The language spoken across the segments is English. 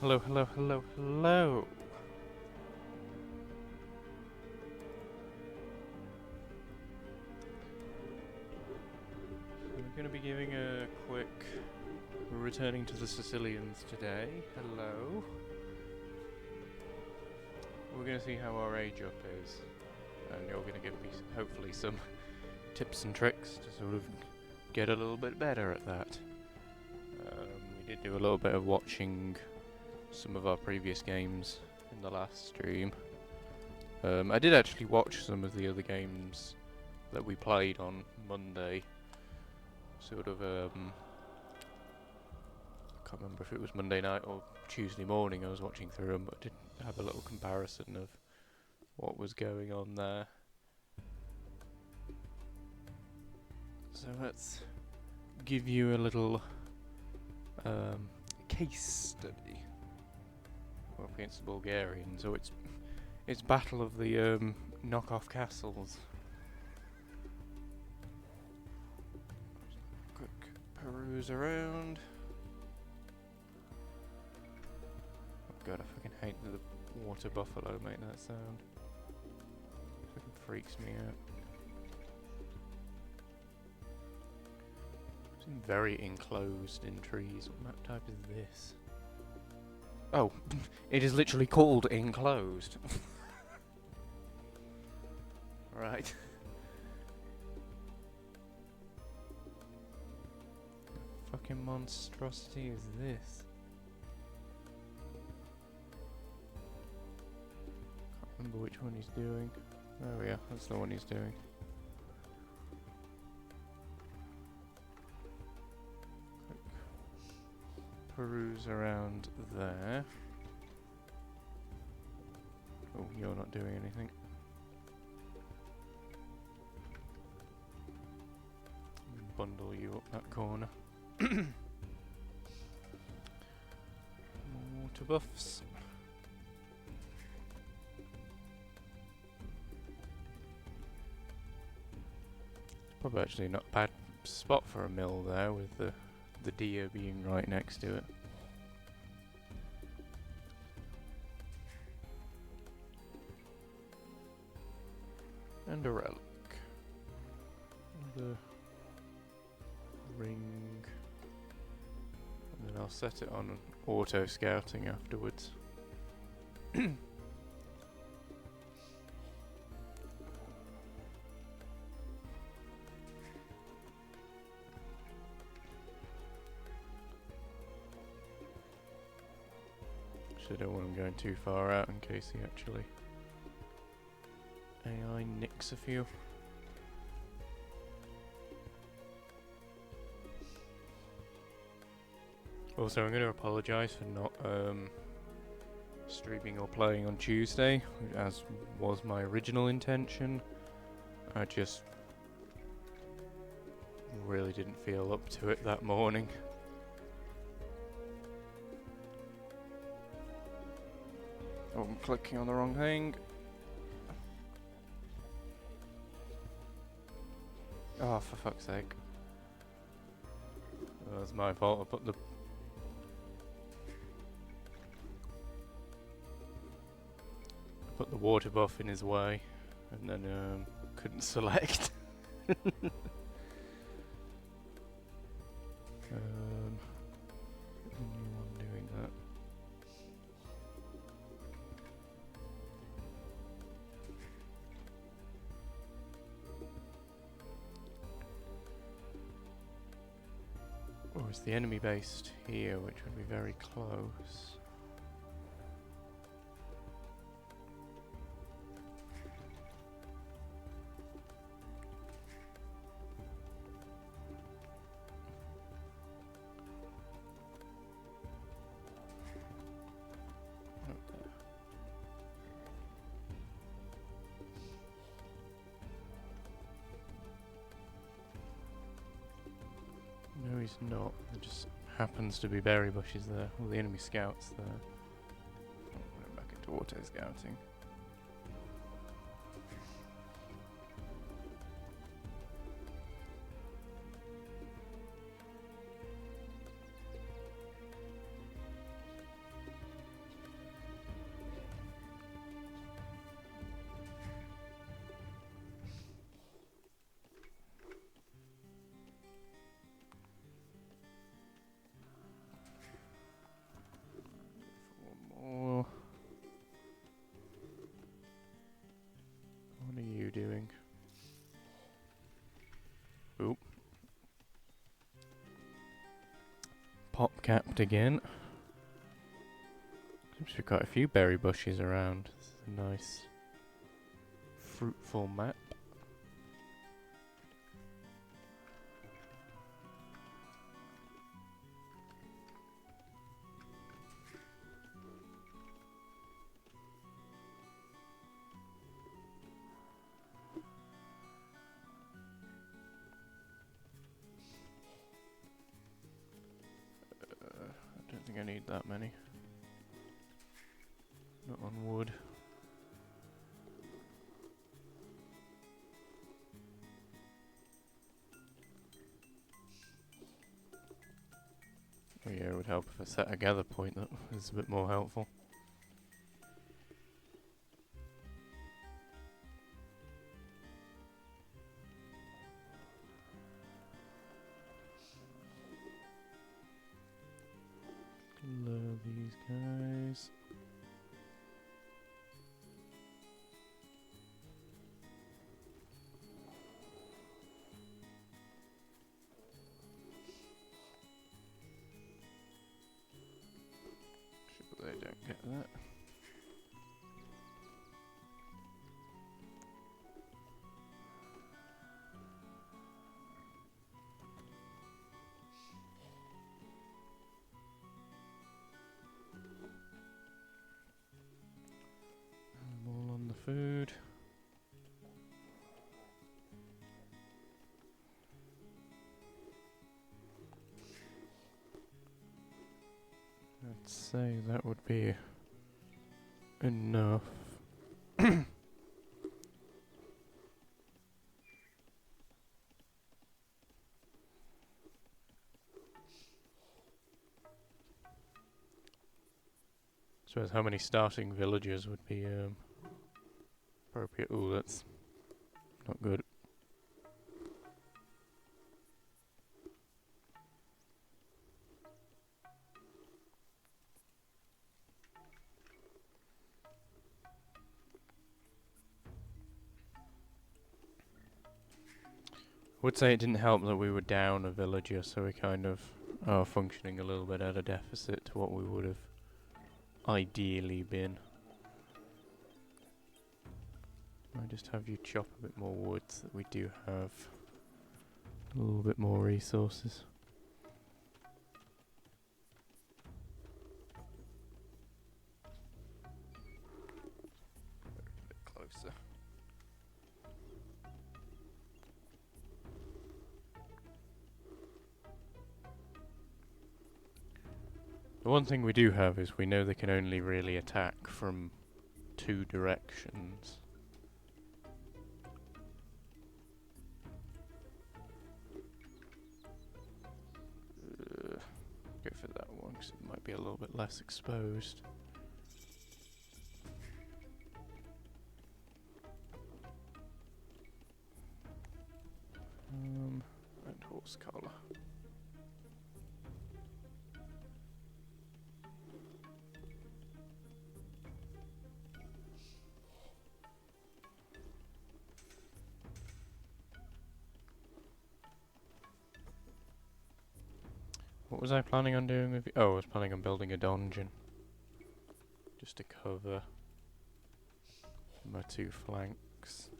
Hello, hello, hello, hello. We're going to be giving a quick returning to the Sicilians today. Hello. We're going to see how our age up is, and you're going to give me hopefully some tips and tricks to sort of get a little bit better at that. We did do a little bit of watching some of our previous games in the last stream. I did actually watch some of the other games that we played on Monday. Sort of, I can't remember if it was Monday night or Tuesday morning I was watching through them, but I did have a little comparison of what was going on there. So let's give you a little case study. We're up against the Bulgarians, so it's Battle of the knockoff castles. Quick peruse around. Oh god, I fucking hate the water buffalo make that sound. Fucking freaks me out. Seem very enclosed in trees. What map type is this? Oh, it is literally called enclosed. Right. What fucking monstrosity is this? Can't remember which one he's doing. Oh yeah, that's the one he's doing. Peruse around there. Oh, you're not doing anything. Bundle you up that corner. Water buffs. Probably actually not a bad spot for a mill there with the deer being right next to it. And a relic. The ring. And then I'll set it on auto scouting afterwards. I don't want him going too far out in case he actually AI nicks a few. Also, I'm going to apologise for not streaming or playing on Tuesday, as was my original intention. I just really didn't feel up to it that morning. Oh, I'm clicking on the wrong thing. Oh, for fuck's sake. Oh, that's my fault. I put the water buff in his way, and then couldn't select. Anyone doing that? Or is the enemy based here, which would be very close? No, he's not. There just happens to be berry bushes there. Well, the enemy scouts there. Oh, back into auto scouting. Oop. Pop capped again. Seems to be quite a few berry bushes around. This is a nice fruitful map. I don't think I need that many. Not on wood. Oh yeah, it would help if I set a gather point that is a bit more helpful. Lure these guys. Sure they don't get that. All on the food. I'd say that would be enough. Suppose how many starting villagers would be appropriate? Ooh, that's not good. I would say it didn't help that we were down a villager, so we kind of are functioning a little bit at a deficit to what we would have ideally been. I just have you chop a bit more wood so that we do have a little bit more resources. A bit closer. The one thing we do have is we know they can only really attack from 2 directions. Go for that one because it might be a little bit less exposed. And horse collar. What was I planning on doing with you? Oh, I was planning on building a dungeon. Just to cover my 2 flanks.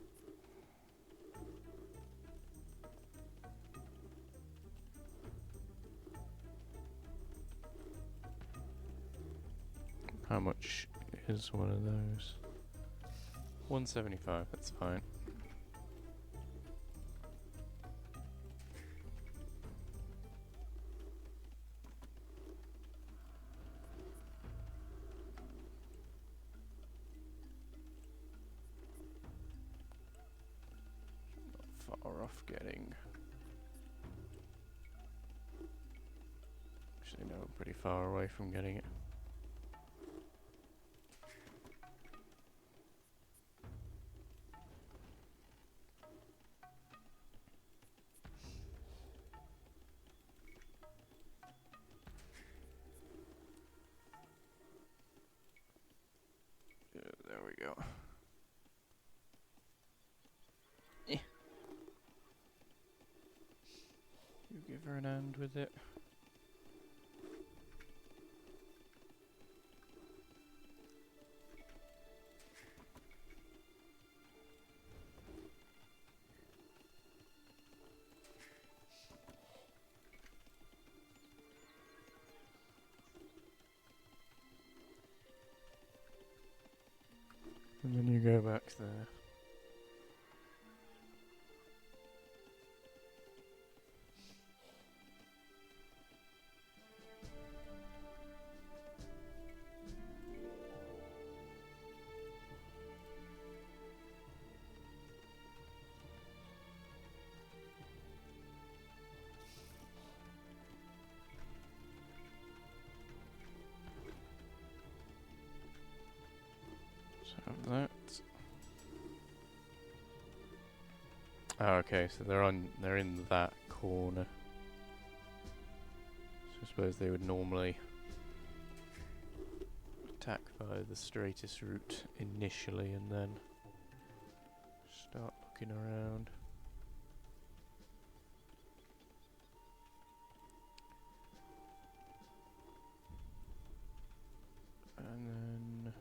How much is one of those? 175, that's fine. Far off getting. Actually, no, pretty far away from getting it. There we go. give her an hand with it. And then you go back there. So that. Oh, okay, so they're in that corner. So I suppose they would normally attack by the straightest route initially and then start looking around. And then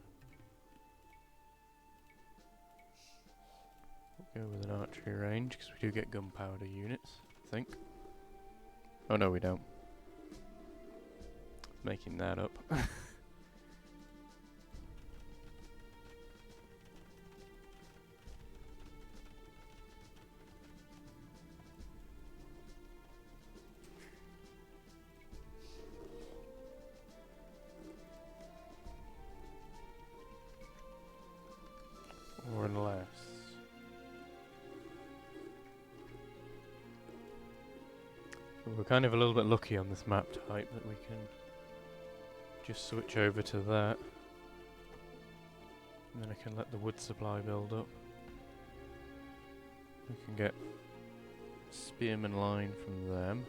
we'll go with an archery range because we do get gunpowder units, I think. Oh no, we don't. Making that up. Or unless... We're kind of a little bit lucky on this map type that we can just switch over to that. And then I can let the wood supply build up. We can get spearman line from them.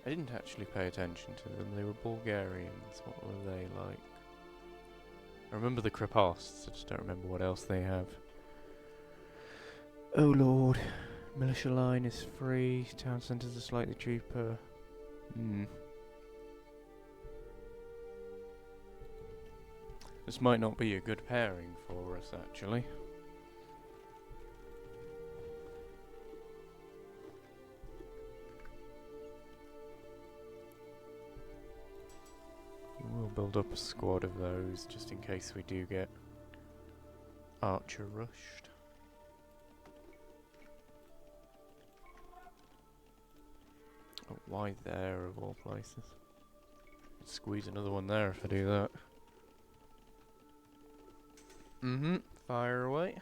I didn't actually pay attention to them. They were Bulgarians. What were they like? I remember the Kreposts. I just don't remember what else they have. Oh lord. Militia line is free. Town centres are slightly cheaper. This might not be a good pairing for us, actually. We'll build up a squad of those just in case we do get archer rushed. Oh, why there of all places? Squeeze another one there if I do that. Fire away.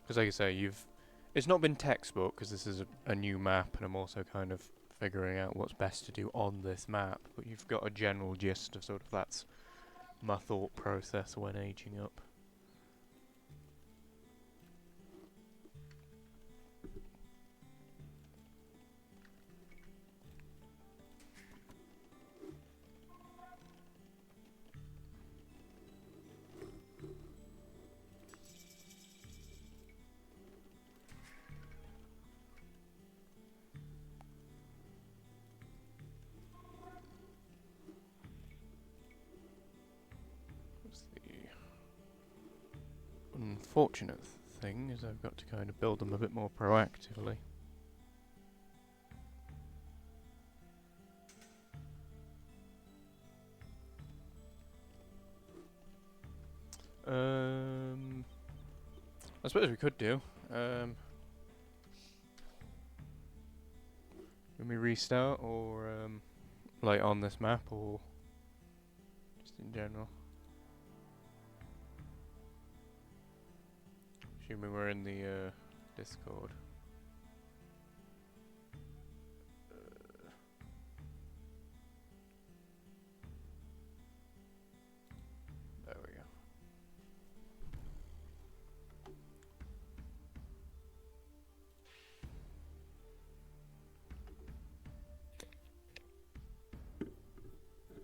Because like I say, it's not been textbook because this is a new map and I'm also kind of figuring out what's best to do on this map, but you've got a general gist of sort of that's my thought process when aging up. Unfortunate thing is I've got to kind of build them a bit more proactively. I suppose we could do. When we restart, or like on this map, or just in general. Assuming we're in the Discord. There we go.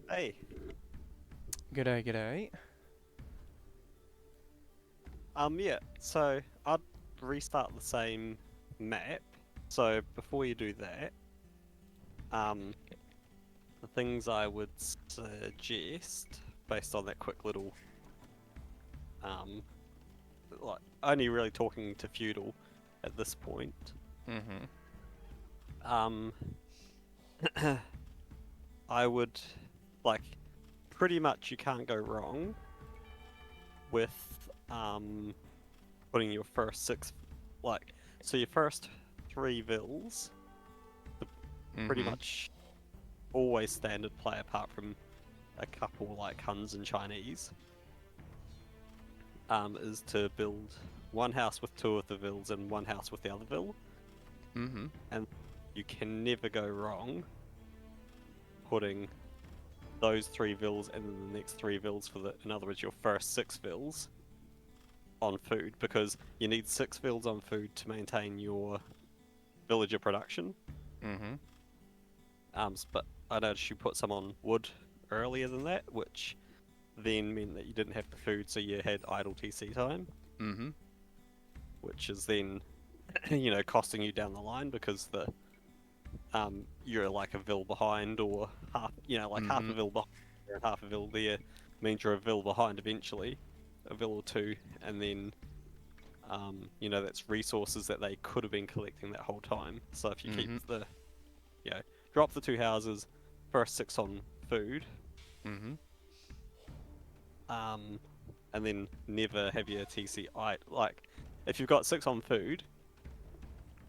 Hey. G'day, g'day. Yeah, so I'd restart the same map. So before you do that, the things I would suggest, based on that quick little, like only really talking to feudal at this point, I would like pretty much you can't go wrong with putting your first six, like, so your first 3 vills, pretty much always standard play apart from a couple like Huns and Chinese, is to build one house with 2 of the vills and one house with the other vill. And you can never go wrong putting those 3 vills and then the next 3 vills for in other words, your first 6 vills on food, because you need 6 vills on food to maintain your villager production. But I noticed you put some on wood earlier than that, which then meant that you didn't have the food, so you had idle TC time. Which is then, costing you down the line because you're like a vill behind, or half, half a vill behind and half a vill there means you're a vill behind eventually, a vill or 2, and then that's resources that they could have been collecting that whole time. So if you keep the, drop the 2 houses, first 6 on food, and then never have your TC. Like, if you've got 6 on food,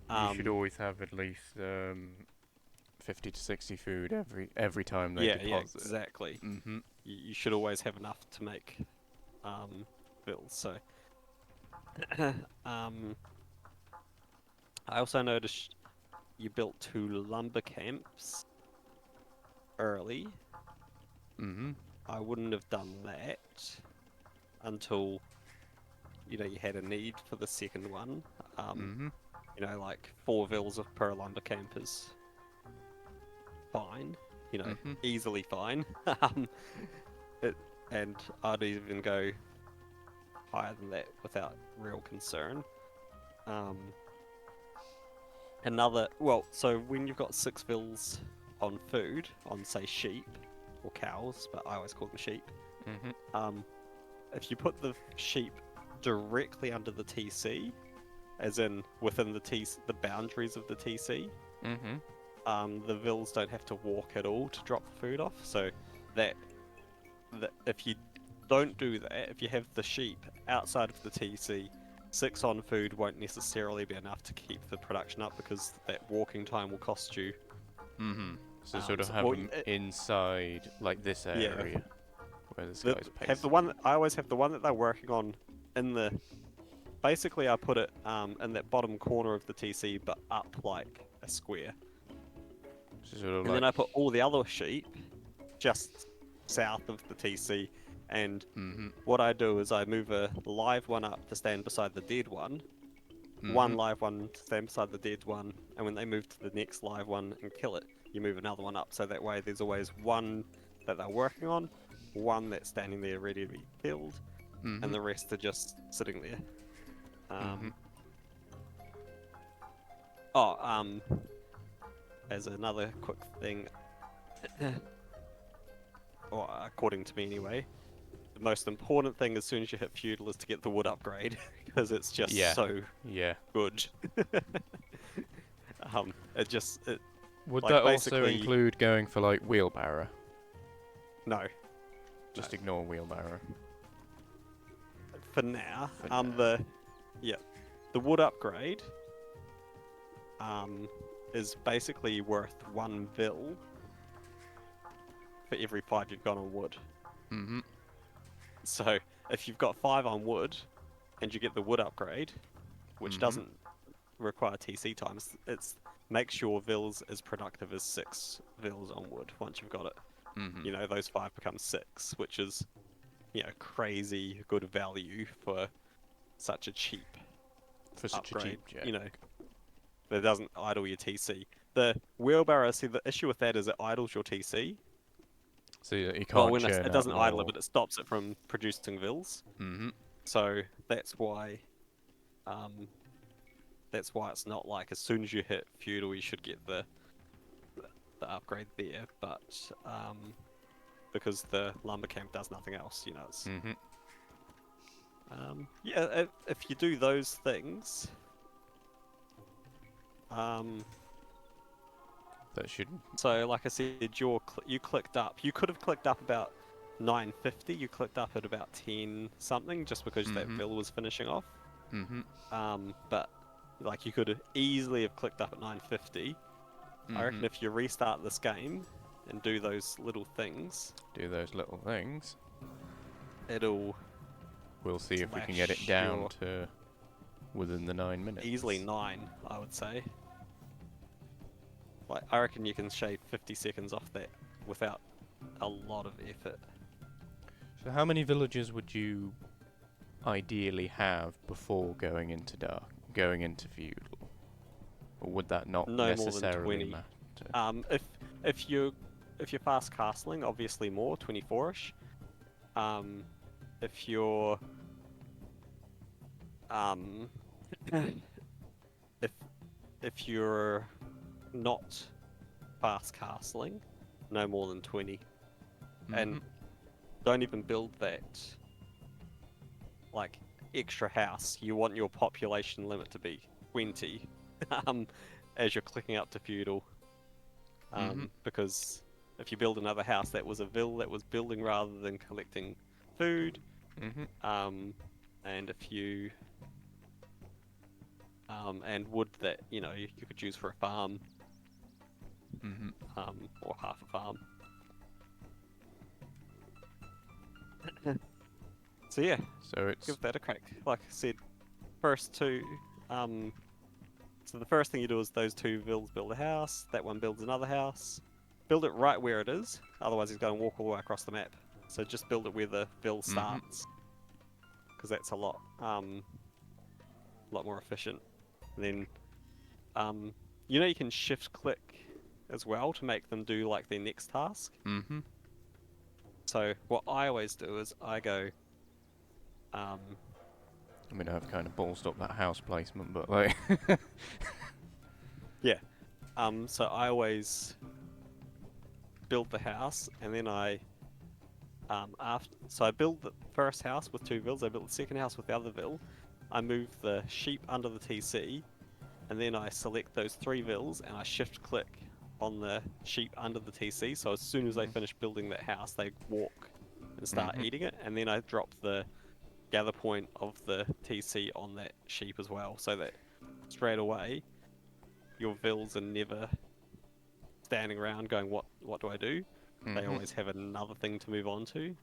you should always have at least 50 to 60 food every time they deposit. Yeah, exactly. You should always have enough to make bills. So, I also noticed you built 2 lumber camps early. I wouldn't have done that until you had a need for the second one. Like 4 vills per lumber camp is fine. Easily fine. And I'd even go higher than that without real concern. So when you've got 6 vills on food, on say sheep or cows, but I always call them sheep. If you put the sheep directly under the TC, as in within the boundaries of the TC, the vills don't have to walk at all to drop the food off. So that if you don't do that, if you have the sheep outside of the TC, 6 on food won't necessarily be enough to keep the production up, because that walking time will cost you. So sort of have them inside, like this area, where this guy's pacing. I always have the one that they're working on in the. Basically, I put it in that bottom corner of the TC, but up like a square. So sort of and then I put all the other sheep just south of the TC. And what I do is I move a live one up to stand beside the dead one, one live one to stand beside the dead one, and when they move to the next live one and kill it, you move another one up. So that way there's always one that they're working on, one that's standing there ready to be killed, and the rest are just sitting there. As another quick thing, or according to me anyway, the most important thing as soon as you hit feudal is to get the wood upgrade, because it's just so good. Would like, that also include going for like wheelbarrow? No. Just ignore wheelbarrow. For now. The wood upgrade is basically worth 1 vill for every 5 you've got on wood. So if you've got 5 on wood and you get the wood upgrade, which doesn't require TC times, it makes your vills as productive as 6 vills on wood once you've got it. Those 5 become 6, which is crazy good value for such a cheap upgrade. That doesn't idle your TC. The wheelbarrow, see, the issue with that is it idles your TC. So you can't it doesn't idle it, but it stops it from producing vills. So that's why that's why it's not like as soon as you hit feudal you should get the upgrade there, but because the lumber camp does nothing else, you know. It's, yeah, if you do those things, that should. So like I said, you clicked up. You could have clicked up about 950. You clicked up at about 10 something, just because that bill was finishing off. But like you could have easily have clicked up at 950. I reckon if you restart this game and do those little things, it'll. We'll see if we can get it down to within the 9 minutes. Easily 9, I would say. Like I reckon you can shave 50 seconds off that without a lot of effort. So how many villagers would you ideally have before going into feudal? Or would that not necessarily matter? If you're fast castling, obviously more, 24ish. If you're if you're not fast castling, no more than 20. And don't even build that like extra house. You want your population limit to be 20 as you're clicking up to feudal. Because if you build another house, that was a vill that was building rather than collecting food. And if you and wood that you could use for a farm, or half a farm. So yeah, give that a crack. Like I said, first two. So the first thing you do is those two vills build a house. That one builds another house. Build it right where it is. Otherwise, he's going to walk all the way across the map. So just build it where the vill starts, because that's a lot more efficient. And then, you can shift click as well to make them do like their next task. So what I always do is I go. I mean, I've kind of ballsed up that house placement, but like. Yeah. So I always build the house, and then I build the first house with 2 vills. I build the second house with the other vill. I move the sheep under the TC, and then I select those 3 vills, and I shift click on the sheep under the TC. So as soon as they finish building that house, they walk and start eating it, and then I drop the gather point of the TC on that sheep as well, so that straight away your vills are never standing around going, what do I do? They always have another thing to move on to.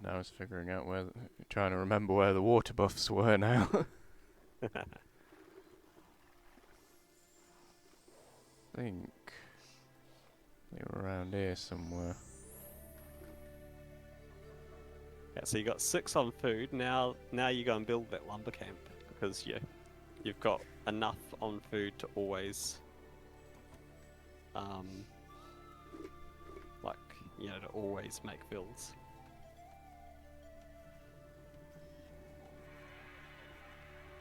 Now it's figuring out trying to remember where the water buffs were now. I think they were around here somewhere. Yeah, so you got 6 on food. Now you go and build that lumber camp, because you've got enough on food to always to always make builds.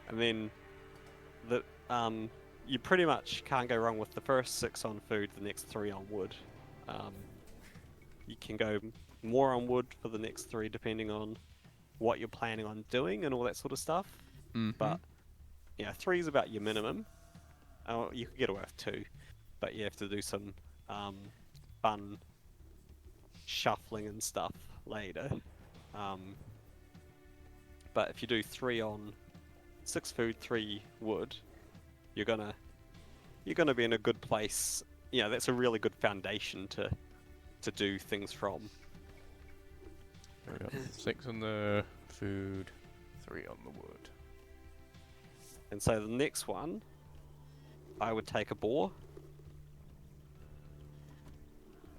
And then you pretty much can't go wrong with the first 6 on food, the next 3 on wood. You can go more on wood for the next 3 depending on what you're planning on doing and all that sort of stuff. But 3 is about your minimum. You could get away with 2, but you have to do some fun shuffling and stuff later. But if you do 3 on 6 food, 3 wood, you're gonna be in a good place. That's a really good foundation to do things from. We got 6 on the food, 3 on the wood. And so the next one, I would take a boar.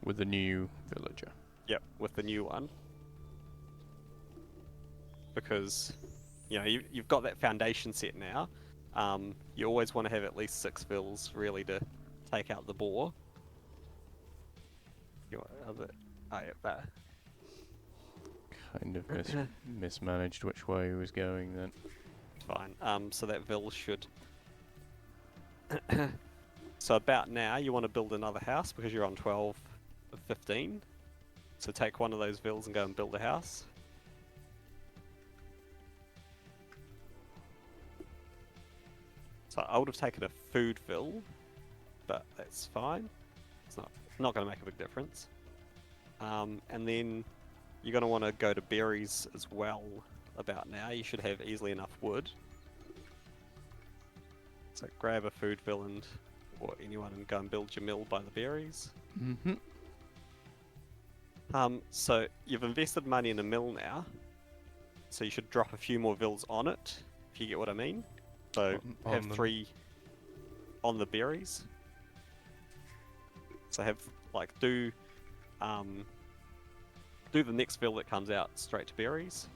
With the new villager. Yep, with the new one. Because, you've got that foundation set now. You always want to have at least 6 vills, really, to take out the boar. That. kind of mismanaged which way he was going then. Fine. So that vill should. So about now, you want to build another house because you're on 12 of 15. So take one of those vills and go and build a house. So I would have taken a food vill, but that's fine. It's not going to make a big difference. And then you're going to want to go to berries as well about now. You should have easily enough wood. So grab a food vill or anyone and go and build your mill by the berries. Mm-hmm. So you've invested money in a mill now. So you should drop a few more vills on it, if you get what I mean. So have 3 on the berries. So have do the next vill that comes out straight to berries.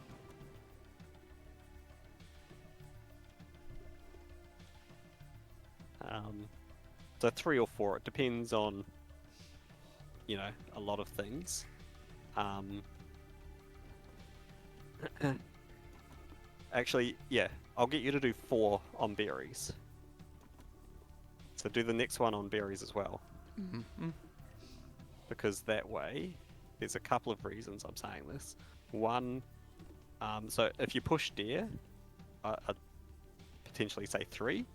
So 3 or 4, it depends on, a lot of things. Actually, yeah, I'll get you to do 4 on berries. So do the next one on berries as well. Mm-hmm. Because that way, there's a couple of reasons I'm saying this. One, so if you push deer, I'd potentially say 3.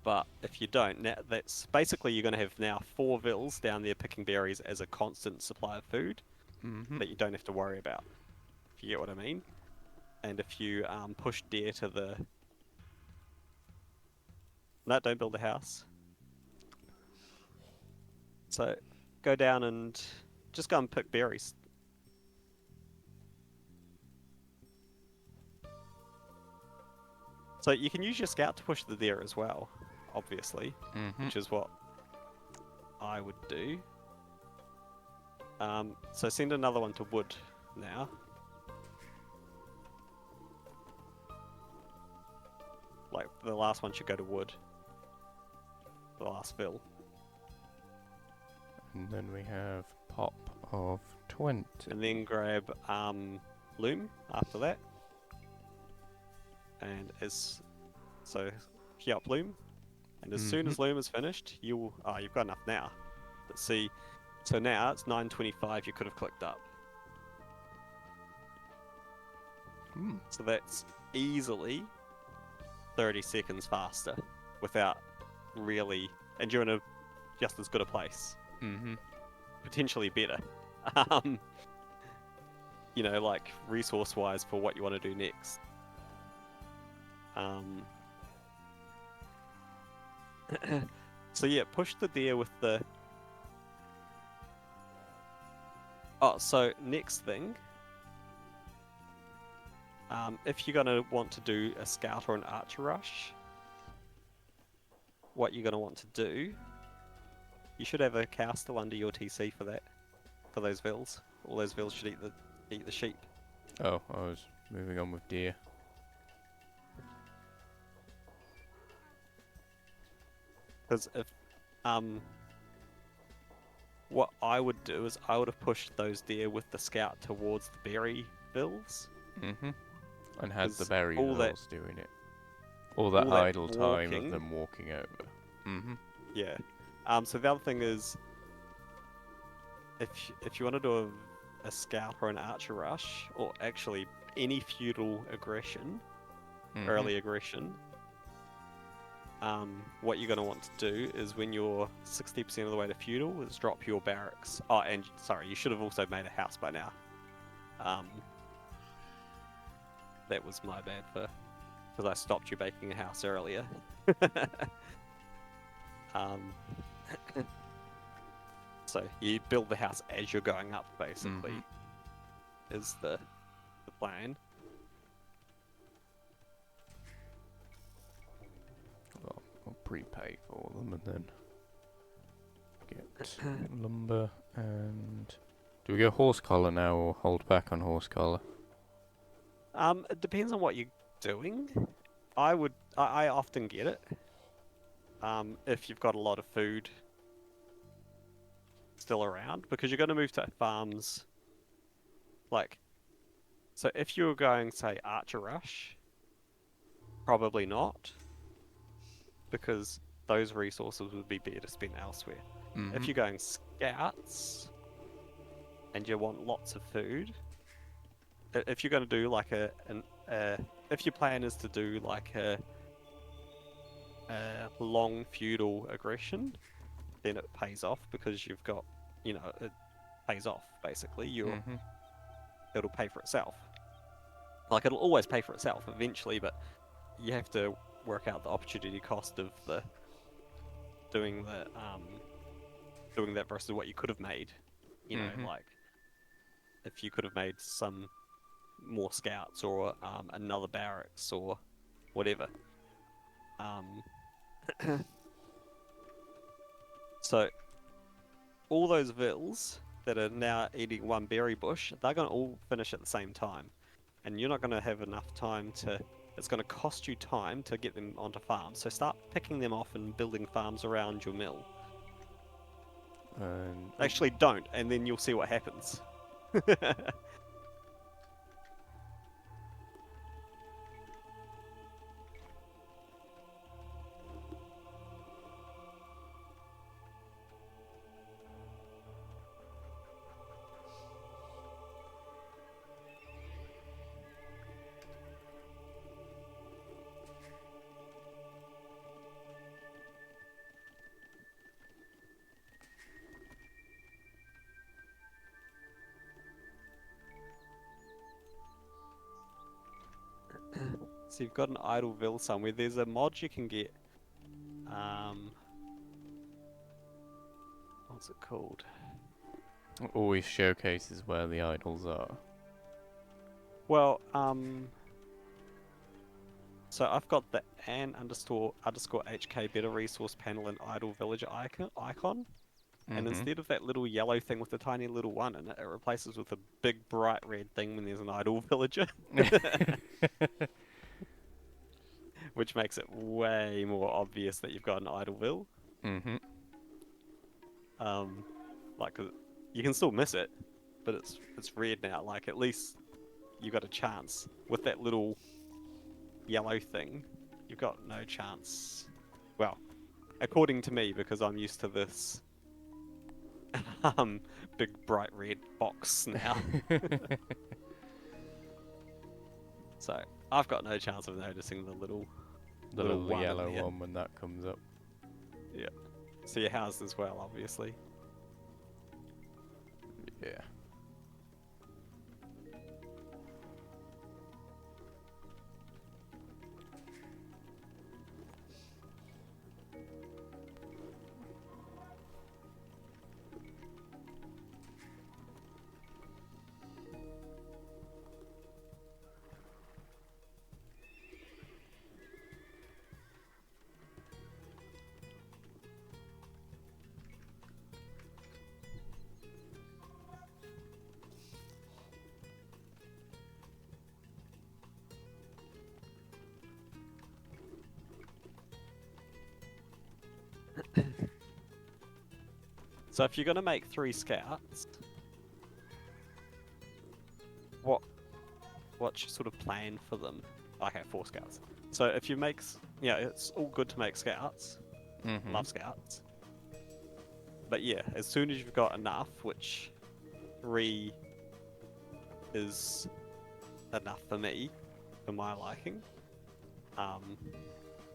But if you don't, now that's basically you're going to have now 4 vills down there picking berries as a constant supply of food that you don't have to worry about. If you get what I mean. And if you push deer to the... No, don't build a house. So go down and just go and pick berries. So you can use your scout to push the deer as well, obviously, which is what I would do. So send another one to wood now. Like the last one should go to wood. The last vill. And then we have pop of 20. And then grab loom after that. And key up loom. And as soon as loom is finished, you've got enough now. Let's see. So now it's 9:25 you could have clicked up. So that's easily 30 seconds faster without really, and you're in just as good a place. Potentially better. Like resource-wise for what you want to do next. So yeah, push the deer with the... so next thing, if you're going to want to do a scout or an archer rush, what you're going to want to do, you should have a cow still under your TC for that, for those vills. All those vills should eat the sheep. Oh, I was moving on with deer. Because if, what I would do is I would have pushed those deer with the scout towards the berry vills. And had the berry all vills doing it. All that idle time of them walking over. Yeah. So the other thing is, if you want to do a scout or an archer rush, or actually any feudal aggression, early aggression, what you're going to want to do is when you're 60% of the way to feudal, is drop your barracks. Oh, and sorry, you should have also made a house by now. That was my bad because I stopped you making a house earlier. So you build the house as you're going up, basically, is the plan. Well, I'll prepay for them and then get lumber and... Do we go horse collar now or hold back on horse collar? It depends on what you're doing. I often get it. If you've got a lot of food. still around, because you're going to move to farms. Like, so if you were going, say, Archer Rush, probably not, because those resources would be better spent elsewhere. If you're going Scouts and you want lots of food, if you're going to do like if your plan is to do like a long feudal aggression, then it pays off because you've got, it pays off basically. It'll pay for itself. Like, it'll always pay for itself eventually, but you have to work out the opportunity cost of doing that versus what you could have made. Like, if you could have made some more scouts or another barracks or whatever. So all those vills that are now eating one berry bush, they're going to all finish at the same time, and you're not going to have enough time to. It's going to cost you time to get them onto farms. So start picking them off and building farms around your mill. Actually, don't, and then you'll see what happens. So you've got an Idleville somewhere. There's a mod you can get. What's it called? Always showcases where the idols are. Well, so I've got the __HK better resource panel and idle villager icon. And instead of that little yellow thing with the tiny little one in it, it replaces with a big bright red thing when there's an idle villager. Which makes it way more obvious that you've got an Idleville. Like, you can still miss it, but it's red now. Like, at least you got a chance. With that little yellow thing, you've got no chance. Well, according to me, because I'm used to this big bright red box now. So I've got no chance of noticing the little one yellow one when that comes up. Yeah. So your house as well, obviously. Yeah. So if you're gonna make 3 scouts, what's your sort of plan for them? Okay, 4 scouts. So if you make, it's all good to make scouts. Love scouts. But yeah, as soon as you've got enough, which 3 is enough for me, for my liking.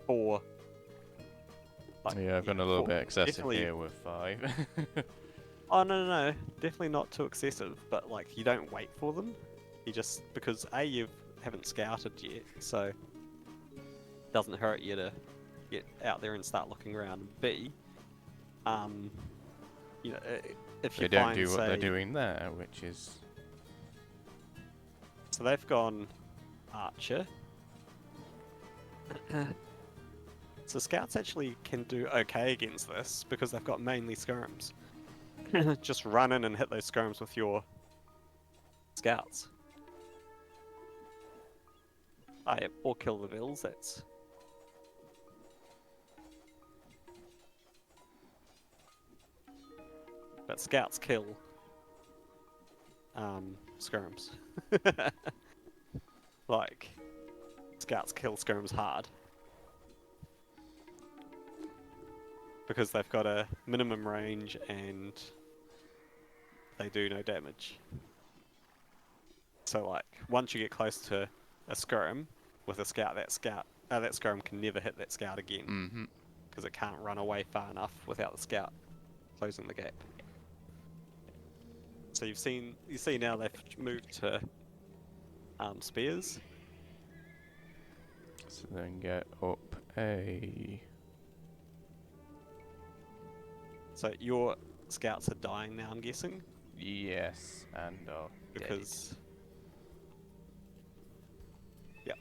4. Like, Yeah, I've gone a little 4, bit excessive definitely. here with 5. Oh, no. Definitely not too excessive, but like, you don't wait for them. You just, because A, you haven't scouted yet, so it doesn't hurt you to get out there and start looking around. B, if you They don't find, do what say, they're doing there, which is... So they've gone Archer. So scouts actually can do okay against this because they've got mainly skirms. Just run in and hit those skirms with your scouts. Oh, yeah, or kill the vills, that's... but scouts kill skirms. Like, scouts kill skirms hard. Because they've got a minimum range and they do no damage. So like, once you get close to a skirm with a scout, that skirm can never hit that scout again. Because it can't run away far enough without the scout closing the gap. So you see now they've moved to spears. So then get up a... So your scouts are dying now, I'm guessing? Yes, and because... Yeah.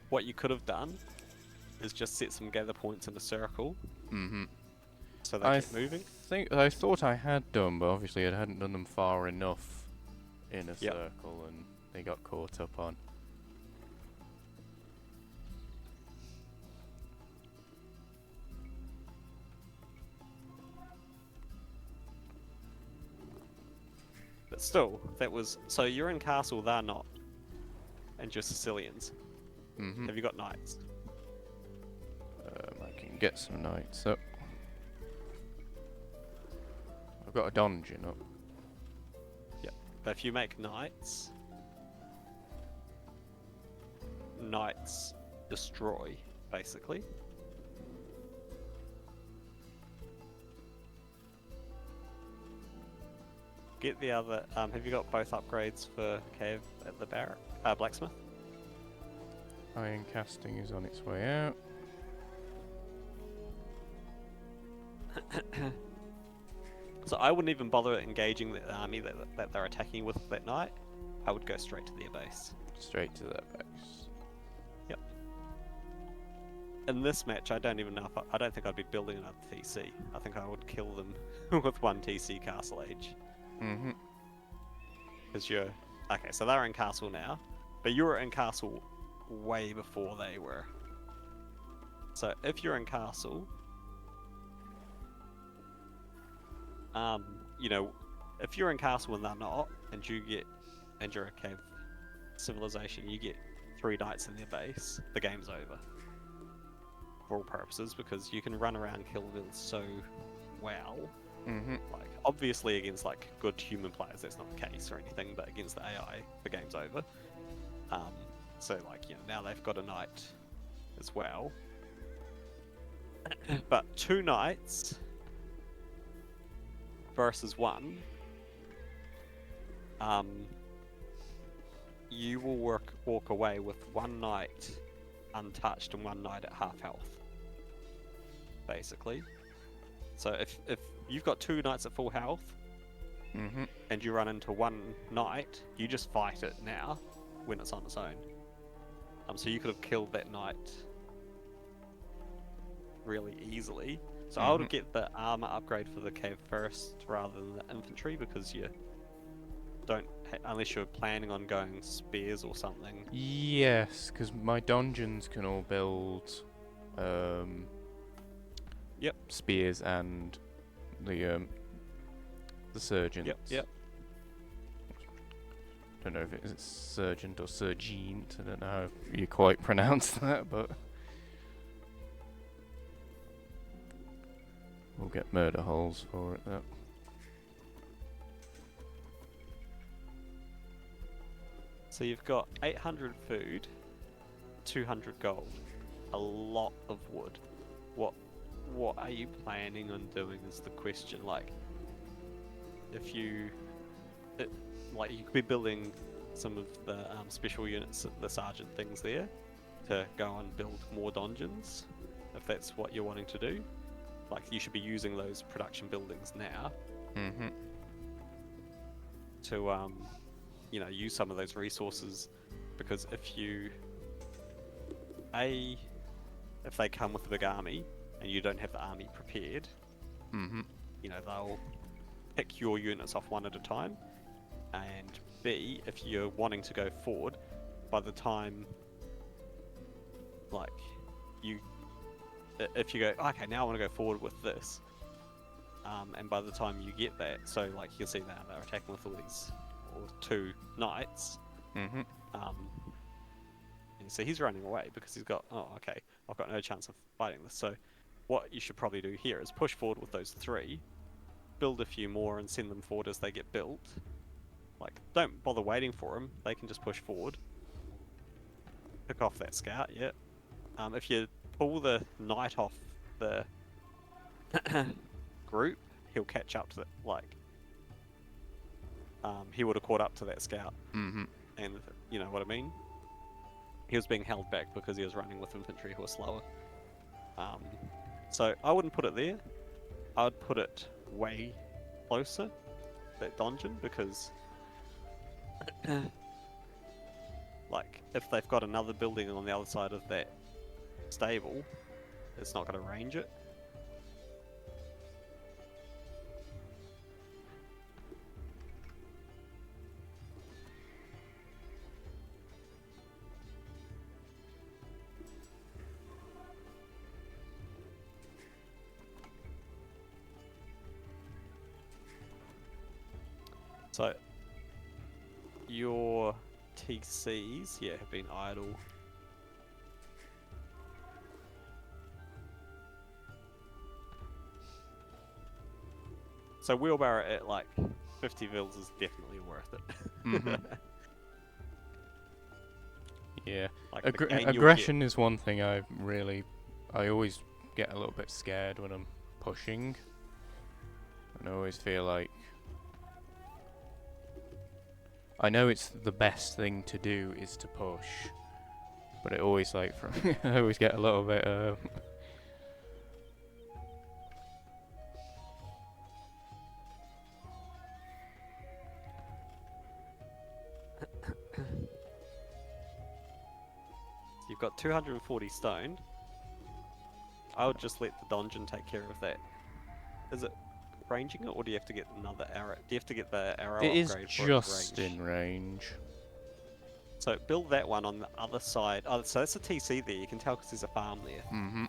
What you could have done is just set some gather points in a circle. So they keep moving. I thought I had done, but obviously I hadn't done them far enough in a circle, and they got caught up on. But still, that was... So you're in castle, they're not. And you're Sicilians. Have you got knights? I can get some knights up. I've got a dungeon up. Yeah. But if you make knights... Knights destroy, basically. Get the other... have you got both upgrades for cave at the barrack? Blacksmith? Iron casting is on its way out. So I wouldn't even bother engaging the army that they're attacking with that night. I would go straight to their base. Straight to their base. Yep. In this match, I don't even know if I don't think I'd be building another TC. I think I would kill them with one TC Castle Age. Because you're... Okay, so they're in castle now, but you were in castle way before they were. So if you're in castle, you know, if you're in castle and they're not, and you're a cave civilization, you get 3 knights in their base, the game's over. For all purposes, because you can run around kill builds so well. Like, obviously against like good human players that's not the case or anything, but against the AI, the game's over. So like, you know, now they've got a knight as well. But 2 knights versus 1, you will walk away with 1 knight untouched and 1 knight at half health, basically. So if you've got 2 knights at full health, and you run into 1 knight, you just fight it now when it's on its own. So you could have killed that knight really easily. So I would get the armor upgrade for the cave first rather than the infantry, because you don't, unless you're planning on going spears or something. Yes, because my dungeons can all build spears and the surgeons. Yep. Don't know if it's sergeant or sergeant. I don't know how you quite pronounce that, but we'll get murder holes for it. Though. So you've got 800 food, 200 gold, a lot of wood. What are you planning on doing is the question. Like, if you... like, you could be building some of the special units, the sergeant things there, to go and build more dungeons, if that's what you're wanting to do. Like, you should be using those production buildings now to, you know, use some of those resources, because if they come with a big army and you don't have the army prepared, you know, they'll pick your units off one at a time. And B, if you're wanting to go forward, by the time, like, if you go, okay, now I want to go forward with this, and by the time you get that, so like you can see now they're attacking with all these, or 2 knights. Mm-hmm. And so he's running away because he's got, oh, okay, I've got no chance of fighting this. So what you should probably do here is push forward with those 3, build a few more and send them forward as they get built. Like, don't bother waiting for them, they can just push forward. Pick off that scout, yeah. If you pull the knight off the group, he'll catch up to it, like, he would have caught up to that scout. Mm-hmm. And you know what I mean? He was being held back because he was running with infantry who were slower. So I wouldn't put it there. I would put it way closer, that dungeon, because like, if they've got another building on the other side of that stable, it's not going to range it. So, your TCs, yeah, have been idle. So wheelbarrow at like 50 vils is definitely worth it. Mm-hmm. Yeah. Like the gain you'll Aggression is one thing I always get a little bit scared when I'm pushing. And I always feel like I know it's the best thing to do is to push, but it always like I always get a little bit You've got 240 stone. I would just let the dungeon take care of that. Is it ranging it, or do you have to get another arrow? Do you have to get the arrow It is upgrade for just range? in range. So build that one on the other side. Oh, so that's a TC there. You can tell because there's a farm there. Mm-hmm.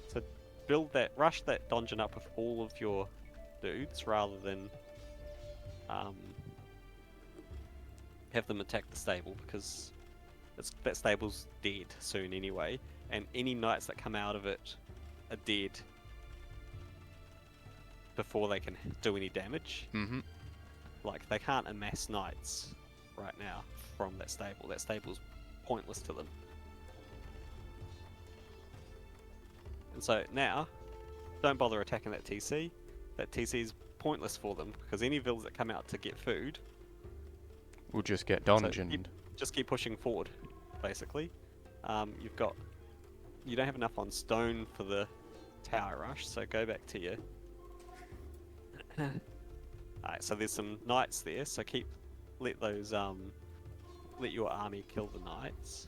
So build that, rush that dungeon up with all of your dudes rather than have them attack the stable, because that stable's dead soon anyway, and any knights that come out of it are dead before they can do any damage. Mm-hmm. Like, they can't amass knights right now from that stable. That stable's pointless to them. And so now, don't bother attacking that TC. That TC is pointless for them, because any vills that come out to get food We'll just get so dungeoned. just keep pushing forward, basically. You don't have enough on stone for the tower rush, so go back to your... Alright, so there's some knights there, so let your army kill the knights.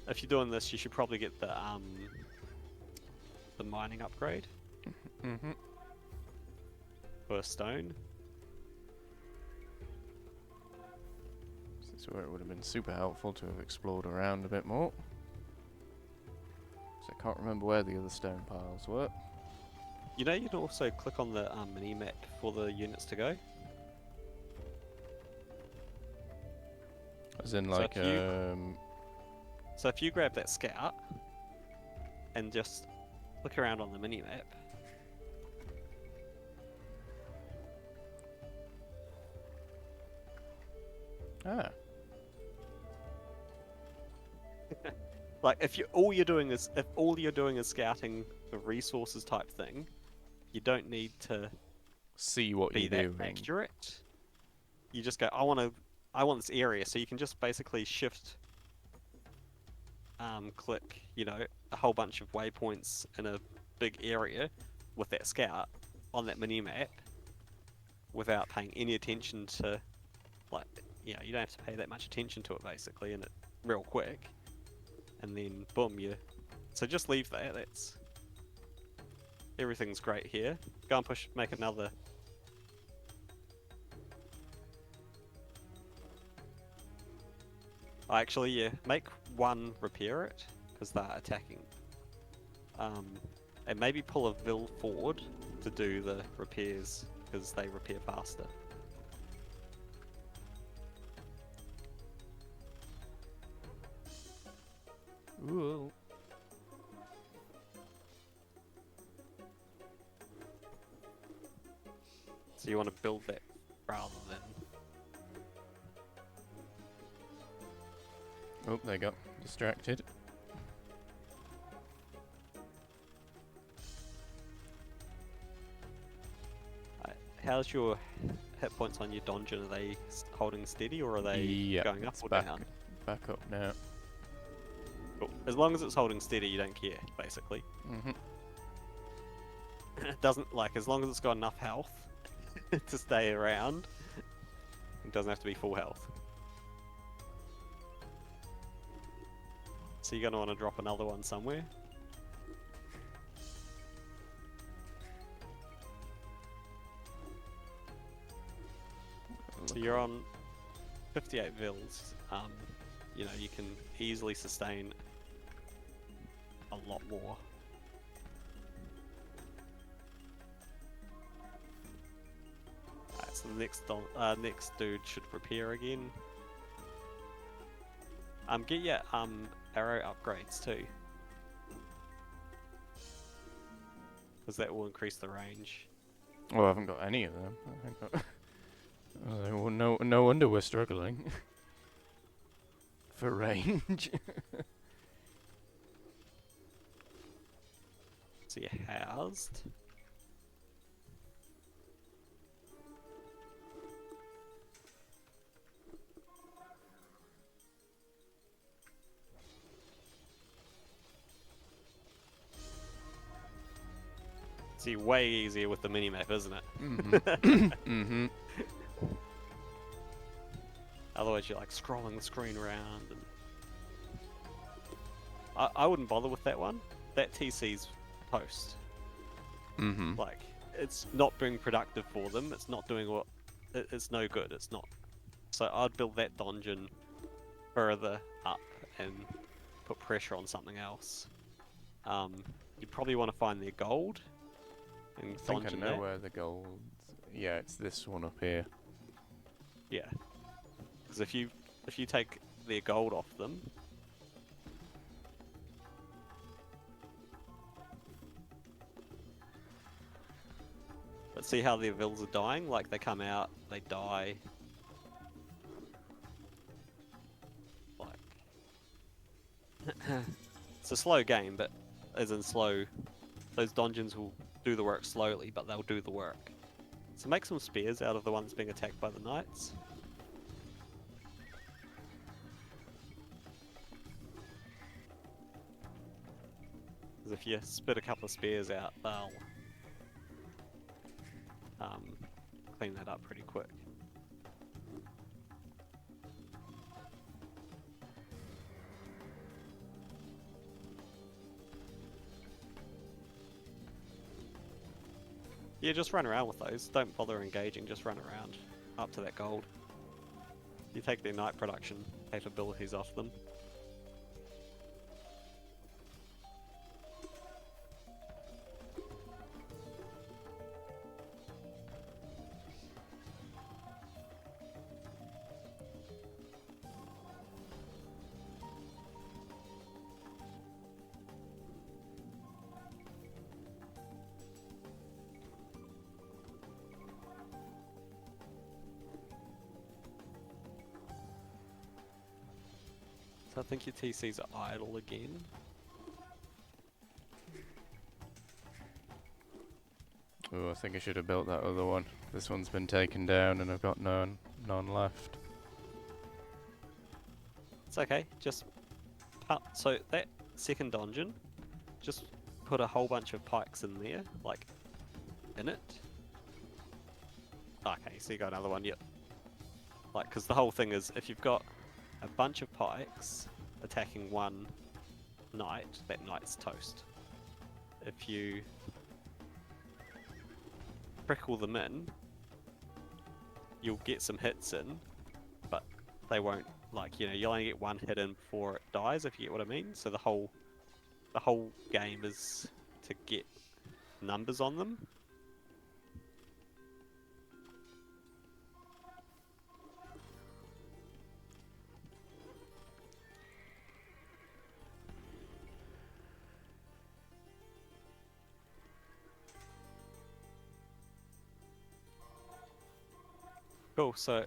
If you're doing this, you should probably get the mining upgrade Mm-hmm. for stone. This is where it would have been super helpful to have explored around a bit more. So I can't remember where the other stone piles were. You know, you can also click on the mini map for the units to go. As in, So like, So if you grab that scout and just look around on the mini map, ah. like if all you're doing is scouting the resources type thing, you don't need to See what be you're that doing. accurate. You just go, I want this area, so you can just basically shift click, you know, a whole bunch of waypoints in a big area with that scout on that mini map without paying any attention to, like, you know, you don't have to pay that much attention to it basically, and it real quick, and then boom, so just leave that. That's everything's great here. Go and make another. Actually, yeah, make one repair it, because they're attacking And maybe pull a Vil forward to do the repairs, because they repair faster. Ooh. So you want to build that rather than... Oh, they got distracted. How's your hit points on your donjon? Are they holding steady or are they Yeah, going up it's or back, down? back up now. Cool. As long as it's holding steady, you don't care, basically. Mm-hmm. It doesn't, like, as long as it's got enough health to stay around, it doesn't have to be full health. So you're going to want to drop another one somewhere. So you're on 58 Vils. You know, you can easily sustain a lot more. Alright, so the next dude should repair again. Get your arrow upgrades too, because that will increase the range. Well, I haven't got any of them. I haven't got well, no wonder we're struggling for range. So you're housed. See, way easier with the minimap, isn't it? Mm-hmm. Mm-hmm. Otherwise, you're like scrolling the screen around, and I wouldn't bother with that one. That TC's post. Mm-hmm. Like, it's not being productive for them. It's not doing what. It's no good. It's not. So I'd build that donjon further up and put pressure on something else. You probably want to find their gold. And I think I donjon know that. where the gold. Yeah, it's this one up here. Yeah. Because if you take their gold off them, but see how their vills are dying? Like they come out, they die. Like it's a slow game, but as in slow, those donjons will do the work slowly, but they'll do the work. So make some spears out of the ones being attacked by the knights. If you spit a couple of spears out, they'll clean that up pretty quick. Yeah, just run around with those. Don't bother engaging, just run around up to that gold. You take their night production capabilities off them. So I think your TCs are idle again. Oh, I think I should have built that other one. This one's been taken down and I've got none left. It's okay, just so that second dungeon, just put a whole bunch of pikes in there, like in it. Okay, so you got another one, yep. Like, because the whole thing is, if you've got a bunch of pikes attacking one knight, that knight's toast. If you prickle them in, you'll get some hits in, but they won't, like, you know, you'll only get one hit in before it dies, if you get what I mean. So the whole the whole game is to get numbers on them. Cool, so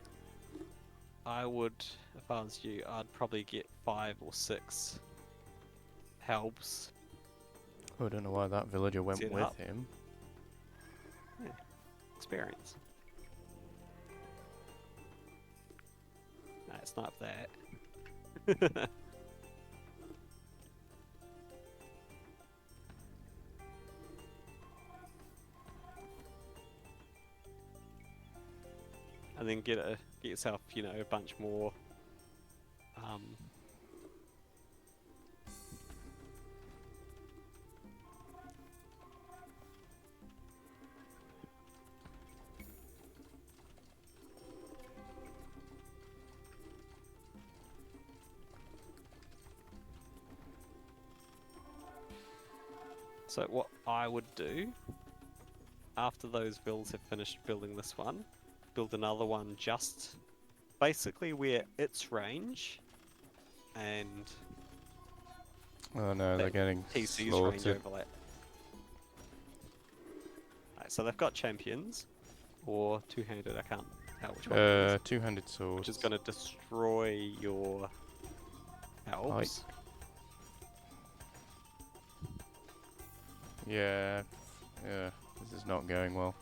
I would, if I was you, I'd probably get 5 or 6 helps. I don't know why that villager went Set with up. him. Yeah, experience. No, it's not that. And then get yourself, you know, a bunch more. So what I would do after those vills have finished building this one, build another one just basically where its range and Oh no, they're that getting TC's range slaughtered. overlap. Right, so they've got champions or two-handed. I can't tell which one it is. Two-handed sword. Which is going to destroy your elves. Yeah, this is not going well.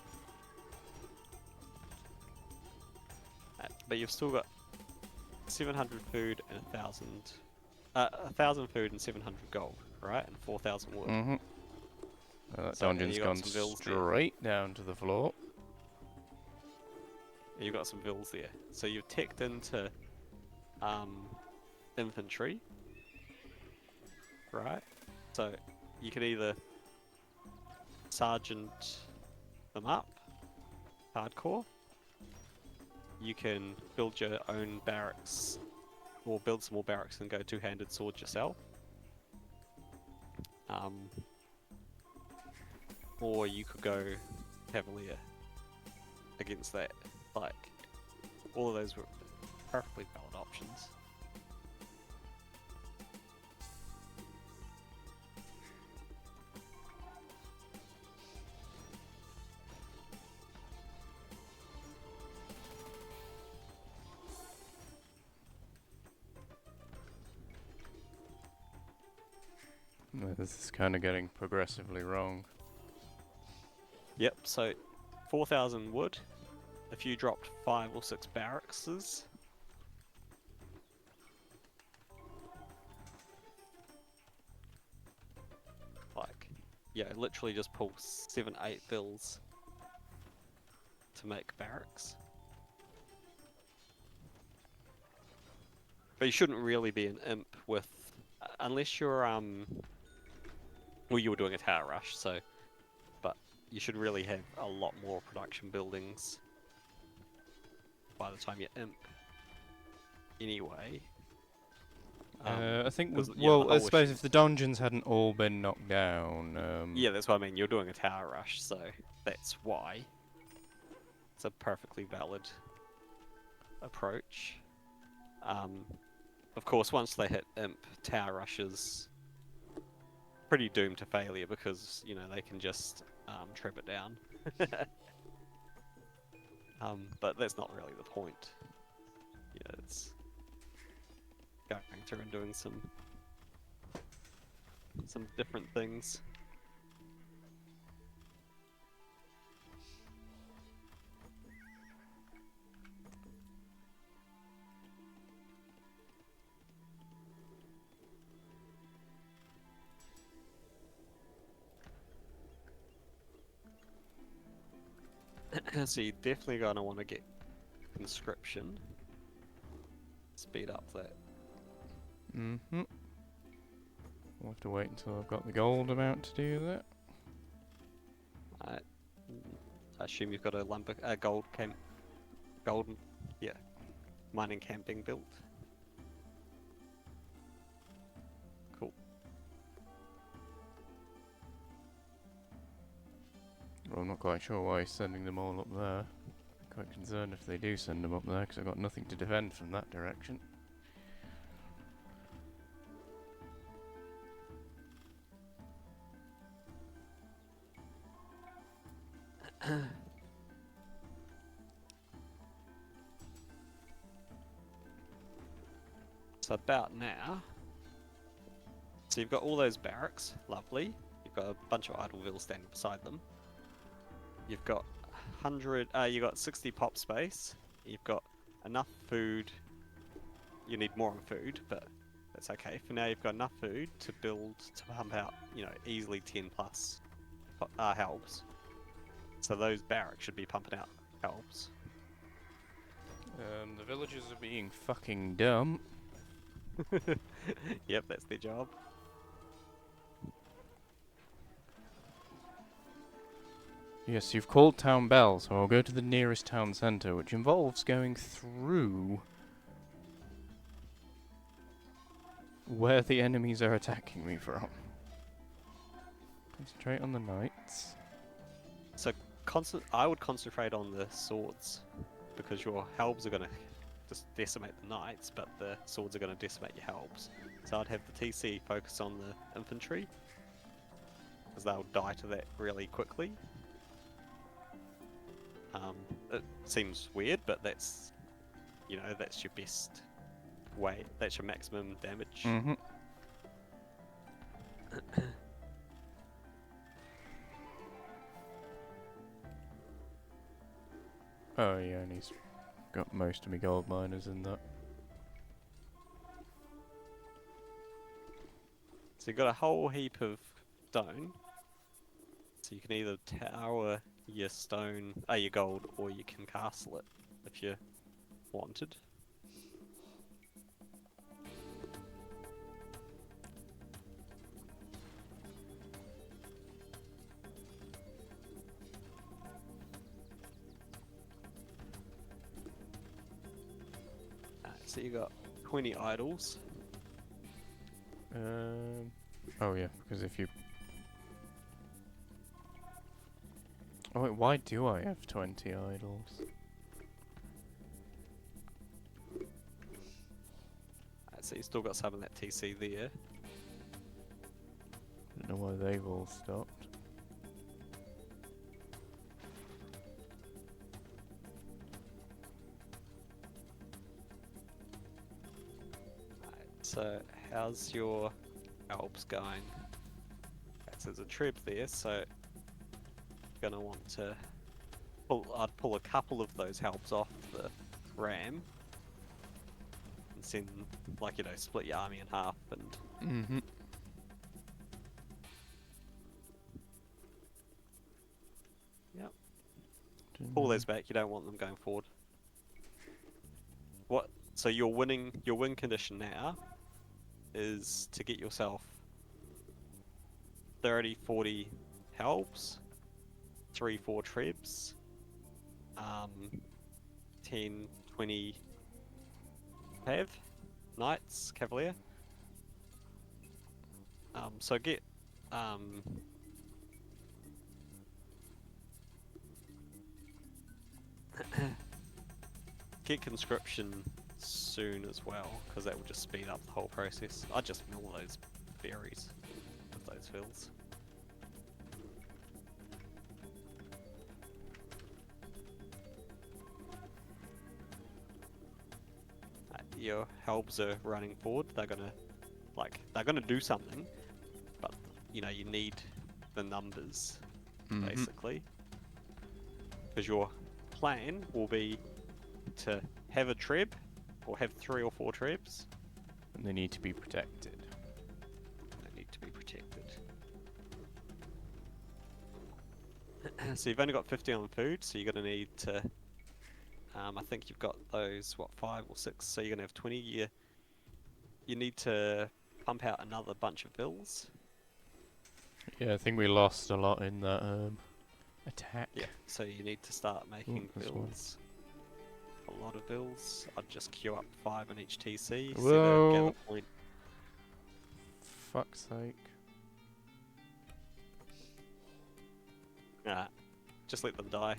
But you've still got 700 food and 1,000 food and 700 gold, right? And 4,000 wood. Mm-hmm. That So, and dungeon's you got gone some vills there. straight down to the floor. You've got some vills there. So you've teched into infantry, right? So you could either sergeant them up, hardcore. You can build your own barracks, or build some more barracks and go two-handed sword yourself. Or you could go Cavalier against that. Like, all of those were perfectly valid options. This is kind of getting progressively wrong. Yep, so 4,000 wood. If you dropped 5 or 6 barracks, like, yeah, literally just pull 7, 8 bills to make barracks. But you shouldn't really be an imp with, unless you're well, you were doing a tower rush, so, but you should really have a lot more production buildings by the time you imp anyway. I think, yeah, well, I suppose if the dungeons hadn't all been knocked down... yeah, that's what I mean, you're doing a tower rush, so that's why. It's a perfectly valid approach. Of course, once they hit imp, tower rushes pretty doomed to failure because, you know, they can just trap it down. But that's not really the point. Yeah, it's going through and doing some different things. So you're definitely going to want to get conscription. Speed up that. Mm-hmm. We'll have to wait until I've got the gold amount to do that. I assume you've got a golden, yeah, mining camping built. Cool. I'm not quite sure why he's sending them all up there. Quite concerned if they do send them up there, because I've got nothing to defend from that direction. So about now. So you've got all those barracks, lovely. You've got a bunch of idle vills standing beside them. You've got 100. You've got 60 pop space. You've got enough food. You need more on food, but that's okay. For now, you've got enough food to pump out, easily 10 plus helps. So those barracks should be pumping out helps. The villagers are being fucking dumb. Yep, that's their job. Yes, you've called town bell, so I'll go to the nearest town centre, which involves going through where the enemies are attacking me from. Concentrate on the knights. So I would concentrate on the swords, because your helps are going to just decimate the knights, but the swords are going to decimate your helps. So I'd have the TC focus on the infantry, because they'll die to that really quickly. It seems weird, but that's your best way. That's your maximum damage. Mm-hmm. Oh yeah, and he's got most of my gold miners in that. So you've got a whole heap of stone. So you can either tower your stone, your gold, or you can castle it if you wanted. So you got 20 idols. Oh yeah, because if you... Oh wait, why do I have 20 idols? So you still got some of that TC there. I don't know why they've all stopped. So how's your Alps going? So there's a trip there, so you're gonna want to I'd pull a couple of those helps off the ram and send, split your army in half and Mm-hmm. yep. Pull those back. You don't want them going forward. So your win condition now is to get yourself 30, 40 helps, 3, 4 trebs, 10, 20 cav, knights, cavalier. So get get conscription soon as well, because that will just speed up the whole process. I'd just mill those berries with those fills. Your helps are running forward. They're gonna do something, but you need the numbers basically, because your plan will be to have a treb or have 3 or 4 trebs. And they need to be protected. So you've only got 50 on food, so you're going to need to I think you've got those 5 or 6, so you're going to have 20. You need to pump out another bunch of vills. Yeah, I think we lost a lot in that attack. Yeah, so you need to start making vills. A lot of vills. I'd just queue up 5 on each TC. Whoa. Gather point. Fuck's sake. just let them die.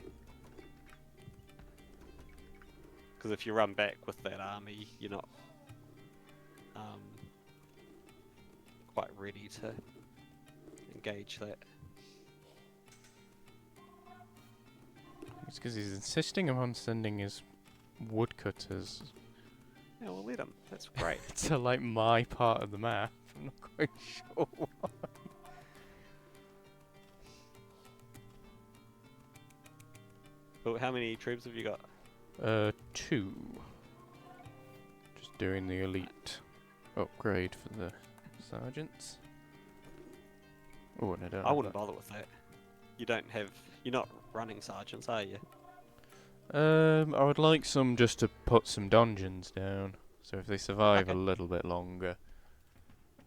Because if you run back with that army, you're not quite ready to engage that. It's because he's insisting upon sending his woodcutters Yeah, we'll let him. That's great. to like my part of the map. I'm not quite sure why. But how many troops have you got? 2. Just doing the elite upgrade for the sergeants. Oh, and I don't. I have wouldn't that. bother with that. You're not running sergeants, are you? I would like some just to put some dungeons down, so if they survive Okay. a little bit longer,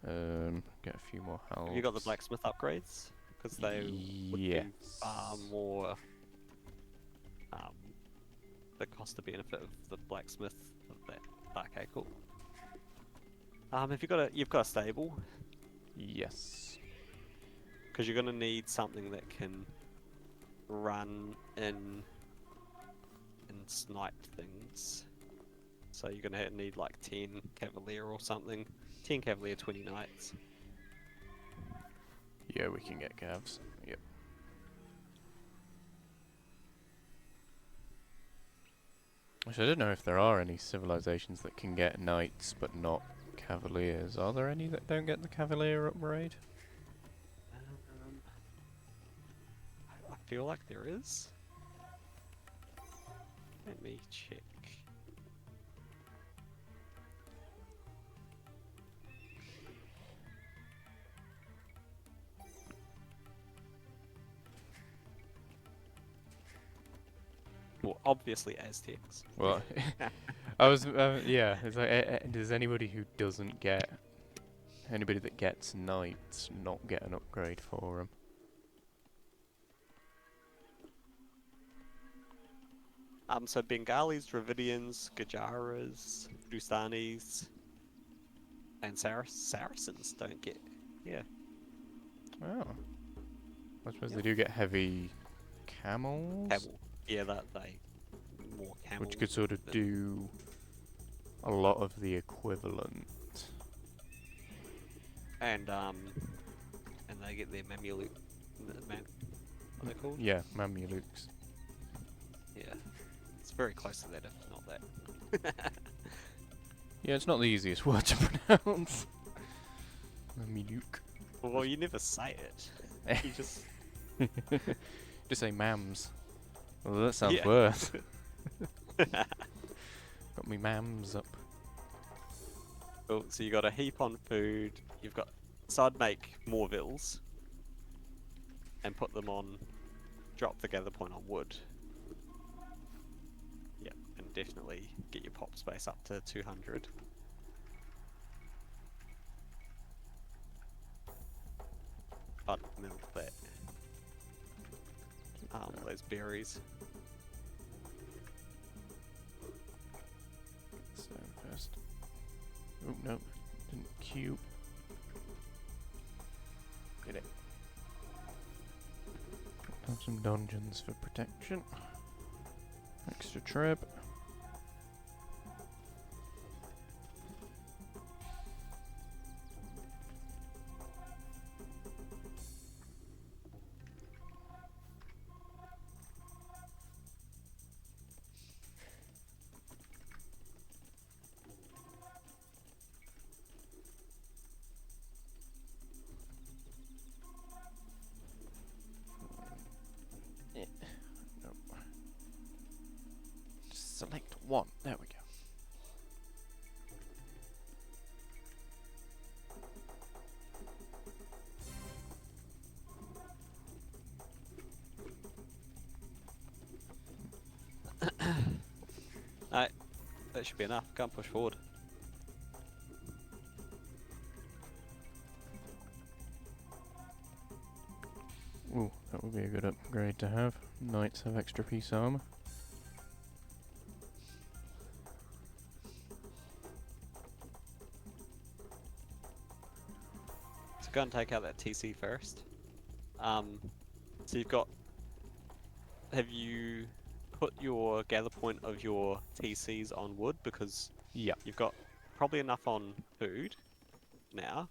get a few more health. Have you got the blacksmith upgrades? Because they would be Yes. far more the cost to benefit of the blacksmith of that. Okay, cool. If you've got a stable, Yes. because you're gonna need something that can run in and snipe things. So you're gonna need like 10 cavalier or something. 10 cavalier, 20 knights. Yeah, we can get cavs. Yep. Which I don't know if there are any civilizations that can get knights but not cavaliers. Are there any that don't get the cavalier upgrade? I feel like there is. Let me check. Well, obviously Aztecs. Well, I was, yeah. It's like, does anybody who doesn't get, anybody that gets knights not get an upgrade for them? So Bengalis, Dravidians, Gujaras, Dustanis, and Saracens don't get. Yeah. Oh. I suppose Yep. they do get heavy camels, Camel. Yeah, that they more camel. which could sort of than- do a lot of the equivalent. And they get their Mamluk. What are they called? Yeah, Mamelukes. Yeah. It's very close to that, if not that. Yeah, it's not the easiest word to pronounce. Mameluk. Well, you never say it. You just. Just say mams. Well, that sounds Yeah. worse. Got me mams up. Cool. So you got a heap on food. You've got. So I'd make more vills. And put them on. Drop the gather point on wood. Yep. And definitely get your pop space up to 200. I'd milk that. Those berries. Stand first. Oh no, didn't queue. Get it. Have some dungeons for protection. Extra trib. Nope. Just select one. There we go. Alright, that should be enough. Can't push forward. Ooh, that would be a good upgrade to have. Knights have extra piece armor. So go and take out that TC first. So you've got have you put your gather point of your TCs on wood? Because Yeah. you've got probably enough on food now,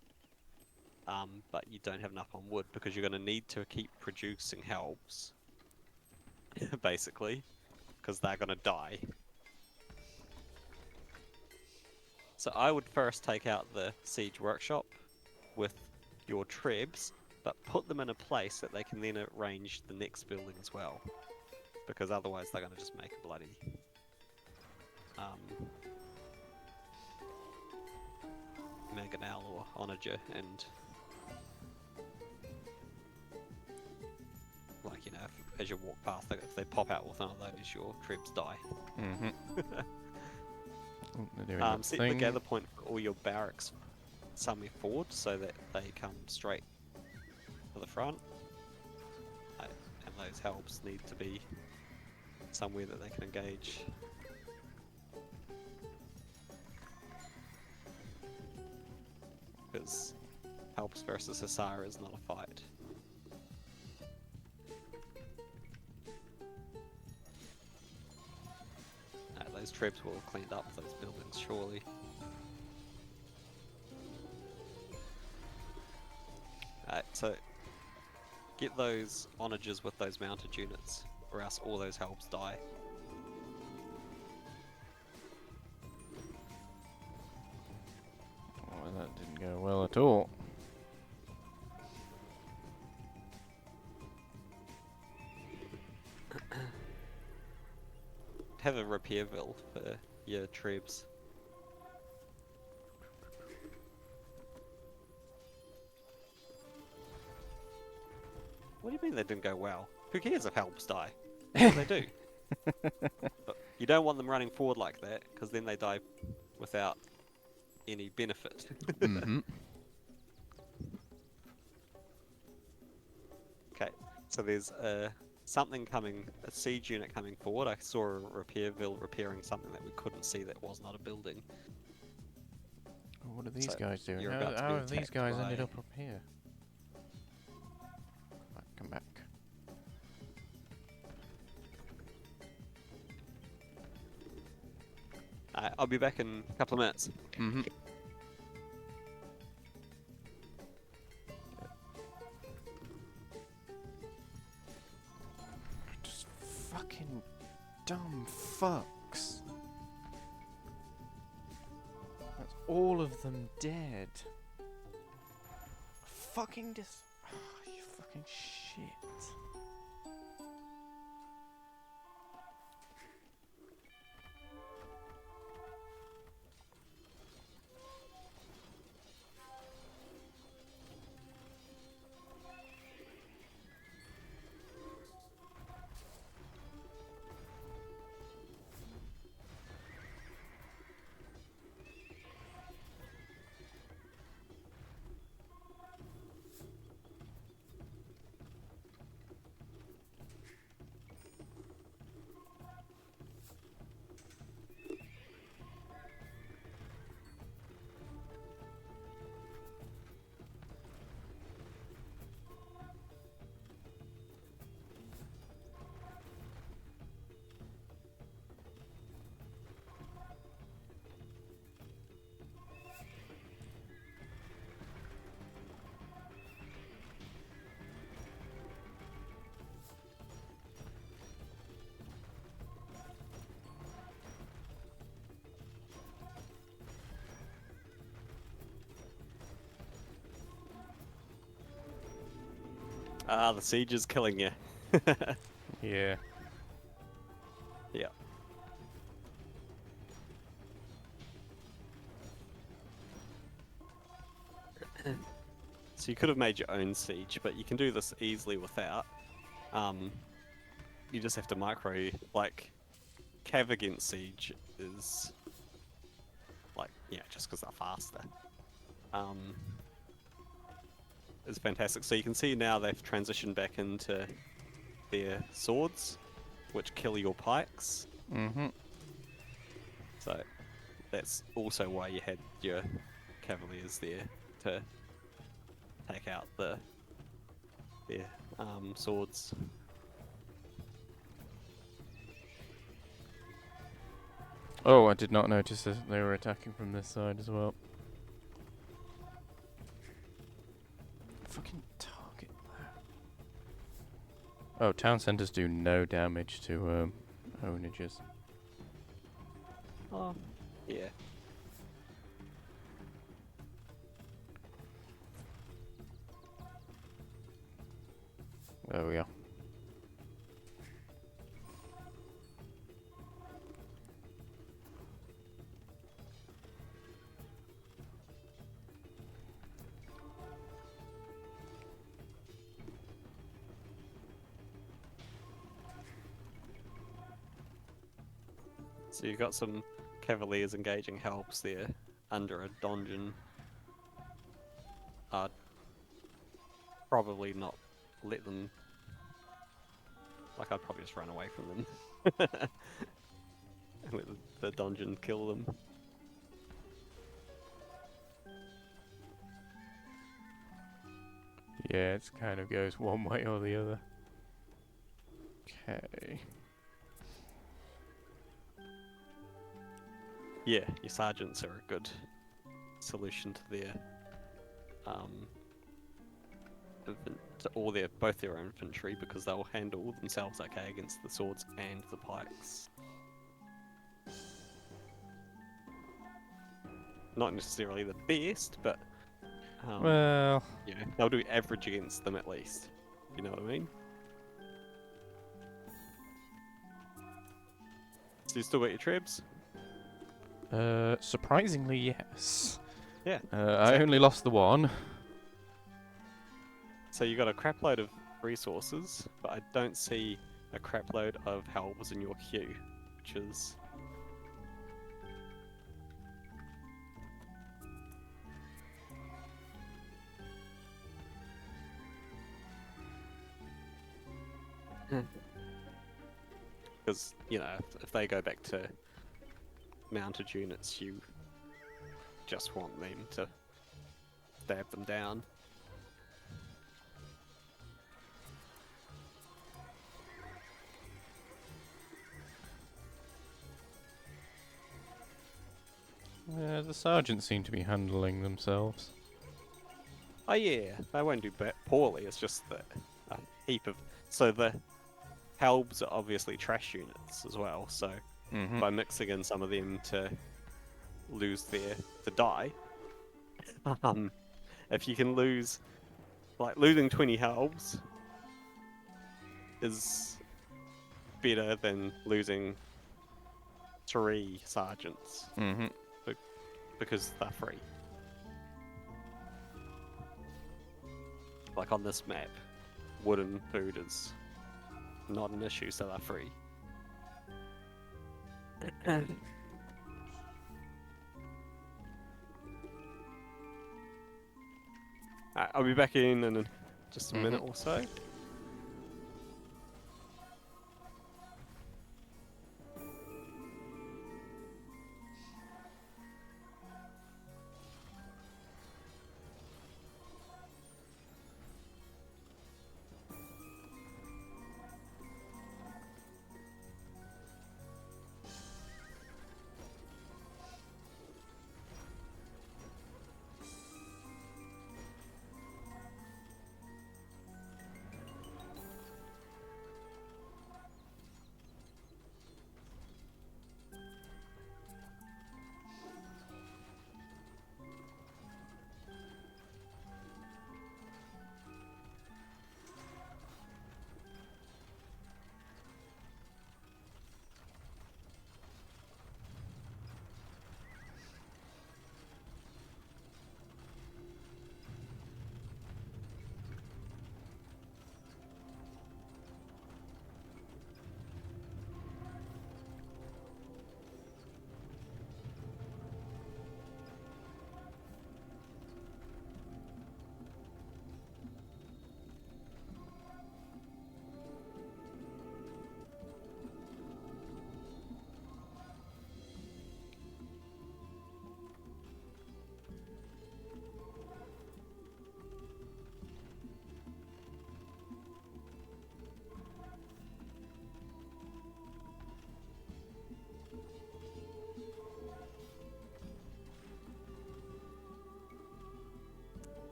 but you don't have enough on wood because you're going to need to keep producing helps, basically, because they're going to die. So I would first take out the siege workshop with your trebs, but put them in a place that they can then arrange the next building as well, because otherwise they're going to just make a bloody mangonel or onager, and like, you know, as you walk past, if they pop out with one of those, your trebs die. Mm-hmm. They're doing that Set the thing. gather point for all your barracks somewhere forward so that they come straight to the front. And those helps need to be somewhere that they can engage. Because helps versus Hussar is not a fight. Those trebs will have cleaned up those buildings, surely. So get those onagers with those mounted units, or else all those helps die. Oh, that didn't go well at all. Have a repairville for your trebs. What do you mean they didn't go well? Who cares if helps die? What do they do? But you don't want them running forward like that, because then they die without any benefit. Mm-hmm. Okay, so there's something coming, a siege unit coming forward. I saw a repairville repairing something that we couldn't see that was not a building. What are these So guys doing? you're about to How be have these attacked guys by- ended up here? Come back. I'll be back in a couple of minutes. Mm-hmm. Just fucking dumb fucks. That's all of them dead. Fucking oh, you fucking shit. The siege is killing you. Yeah. Yeah. So you could have made your own siege, but you can do this easily without. You just have to micro, like, Cav against siege is, like, yeah, just because they're faster. Is fantastic. So you can see now they've transitioned back into their swords, which kill your pikes. Mm-hmm. So that's also why you had your cavaliers there to take out their swords. Oh, I did not notice that they were attacking from this side as well. Fucking target that. Oh, town centres do no damage to onages. Oh, yeah. There we are. So you've got some cavaliers engaging helps there under a donjon. Probably not let them. Like, I'd probably just run away from them. And let the donjon kill them. Yeah, it kind of goes one way or the other. Okay. Yeah, your sergeants are a good solution to their both their infantry, because they'll handle themselves okay against the swords and the pikes. Not necessarily the best, but Well, yeah, they'll do average against them at least. You know what I mean? So you still got your trebs? surprisingly, yes. Yeah. I only lost the one. So you got a crapload of resources, but I don't see a crapload of helps in your queue, which is because, you know, if they go back to mounted units, you just want them to stab them down. The sergeants seem to be handling themselves. Oh yeah, they won't do poorly, it's just that a heap of... So the Helbs are obviously trash units as well, so by mixing in some of them to die, if you can lose... Like, losing 20 Helbs is better than losing 3 sergeants, because they're free. Like on this map, wooden food is not an issue, so they're free. I'll be back in just a minute or so.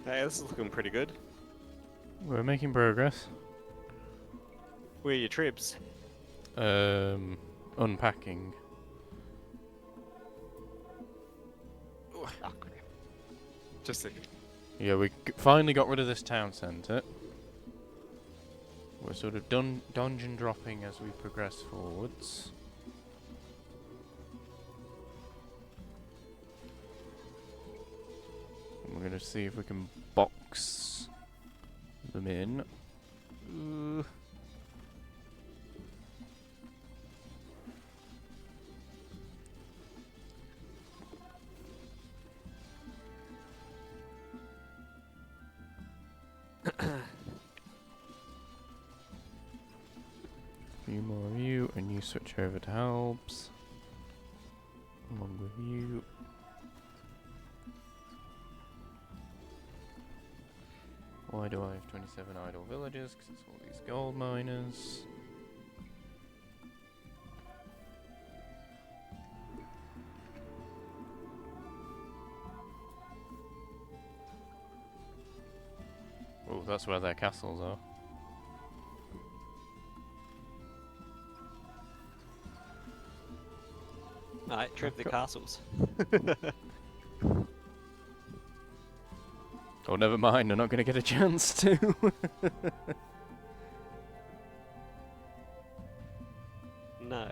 Hey, this is looking pretty good. We're making progress. Where are your tribs? Unpacking. Oh, crap. Just a second. Yeah, we finally got rid of this town centre. We're sort of dungeon dropping as we progress forwards. And we're going to see if we can box them in. Few more of you, and you switch over to helps. Along with you. Why do I have 27 idle villagers? Because it's all these gold miners. Oh, that's where their castles are. Alright, trib the castles. Oh, never mind, I'm not going to get a chance to. No.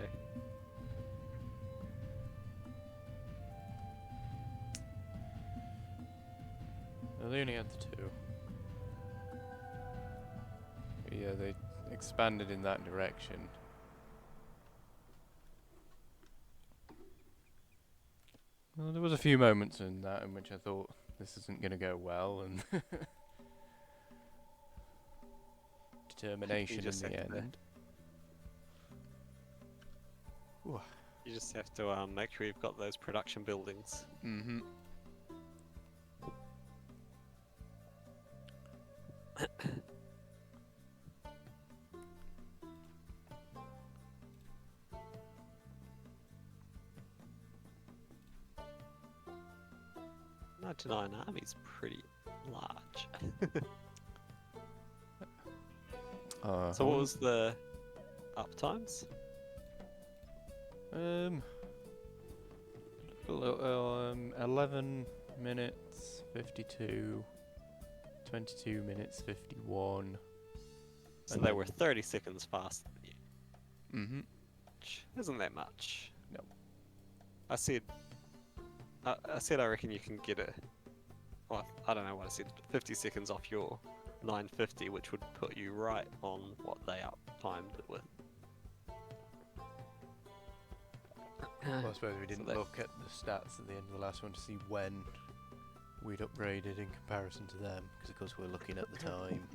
Well, they only had the two. But yeah, they expanded in that direction. Well, there was a few moments in that in which I thought this isn't going to go well, and determination in the end. You just have to make sure you've got those production buildings. Mm-hmm. '99 army's pretty large. So what was the uptimes? 11 minutes 52, 22 minutes 51. So they were 30 seconds faster than you. Mm-hmm. Which isn't that much. No. I said I reckon you can get well, I don't know what I said, 50 seconds off your 950, which would put you right on what they uptimed it with. Well, I suppose we didn't look at the stats at the end of the last one to see when we'd upgraded in comparison to them, because of course we're looking at the time